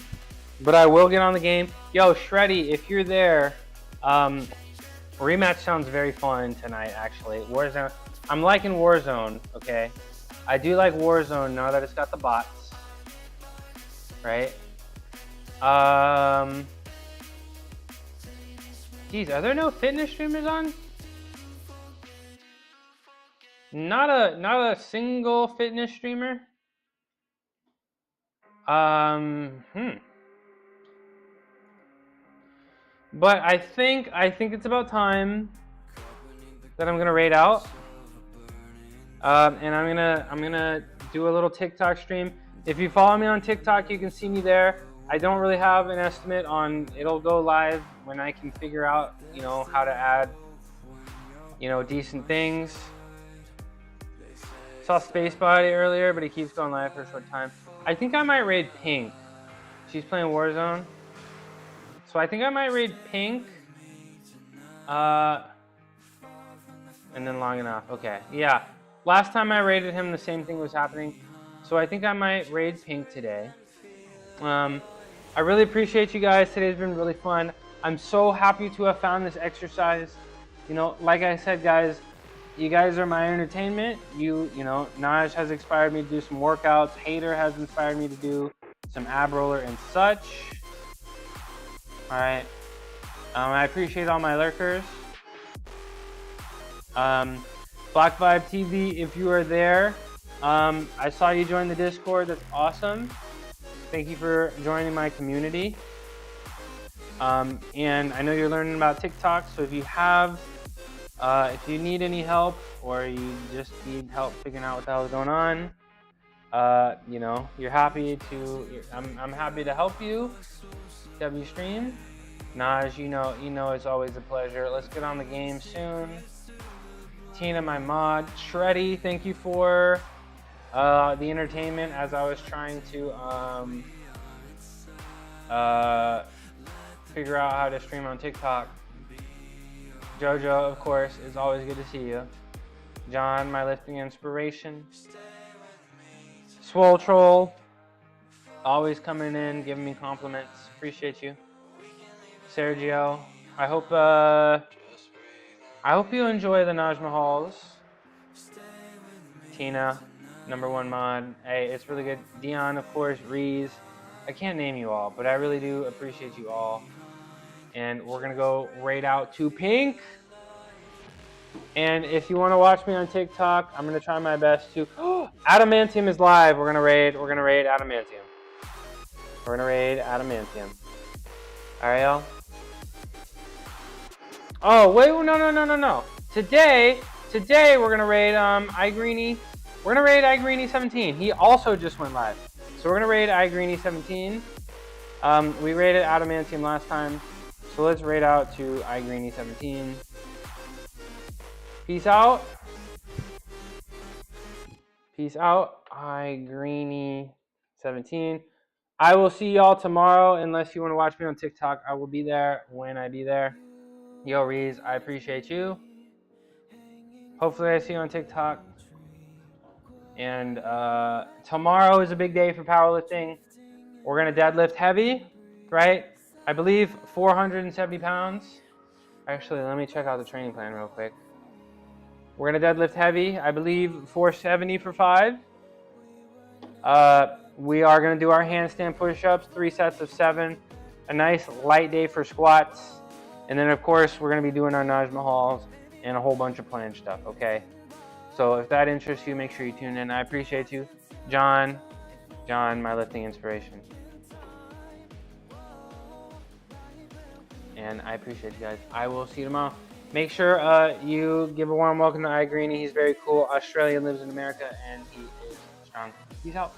but I will get on the game. Yo, Shreddy, if you're there, rematch sounds very fun tonight, actually. Warzone, I'm liking Warzone, okay? I do like Warzone now that it's got the bots, right? Geez, are there no fitness streamers on? Not a single fitness streamer? But I think it's about time that I'm gonna raid out. And I'm gonna do a little TikTok stream. If you follow me on TikTok, you can see me there. I don't really have an estimate on it'll go live when I can figure out, you know, how to add, you know, decent things. Saw Space Body earlier, but he keeps going live for a short time. I think I might raid Pink. She's playing Warzone. So I think I might raid Pink. And then Long Enough. Okay, yeah. Last time I raided him, the same thing was happening. So I think I might raid Pink today. I really appreciate you guys. Today's been really fun. I'm so happy to have found this exercise. You know, like I said, guys, you guys are my entertainment. You know, Naj has inspired me to do some workouts. Hater has inspired me to do some ab roller and such. All right. I appreciate all my lurkers. Black Vibe TV, if you are there, I saw you join the Discord. That's awesome. Thank you for joining my community. And I know you're learning about TikTok, so if you have, if you need any help or you just need help figuring out what the hell is going on, you know, you're happy to. I'm happy to help you. W stream, Naj, you know, it's always a pleasure. Let's get on the game soon. Tina, my mod. Shreddy, thank you for the entertainment as I was trying to figure out how to stream on TikTok. Jojo, of course, it's always good to see you. John, my lifting inspiration. Swole Troll, always coming in, giving me compliments. Appreciate you. Sergio, I hope you enjoy the Naj Mahals. Tina, #1 mod. Hey, it's really good. Dion, of course. Reese. I can't name you all, but I really do appreciate you all. And we're gonna go raid out to Pink. And if you want to watch me on TikTok, I'm gonna try my best to. Adamantium is live. We're gonna raid Adamantium. We're gonna raid Adamantium. All right, y'all. Oh wait, no. Today we're gonna raid iGreeny. We're gonna raid iGreeny 17. He also just went live, so we're gonna raid iGreeny 17. We raided Adamantium last time, so let's raid out to iGreeny 17. Peace out. Peace out, iGreeny 17. I will see y'all tomorrow. Unless you want to watch me on TikTok, I will be there when I be there. Yo, Reese, I appreciate you. Hopefully I see you on TikTok. And tomorrow is a big day for powerlifting. We're going to deadlift heavy, right? I believe 470 pounds. Actually, let me check out the training plan real quick. We're going to deadlift heavy. I believe 470 for 5. We are going to do our handstand push-ups, 3 sets of 7. A nice light day for squats. And then, of course, we're going to be doing our Naj Mahals and a whole bunch of planche stuff, okay? So if that interests you, make sure you tune in. I appreciate you. John, my lifting inspiration. And I appreciate you guys. I will see you tomorrow. Make sure you give a warm welcome to iGreeny. He's very cool. Australian, lives in America, and he is strong. Peace out.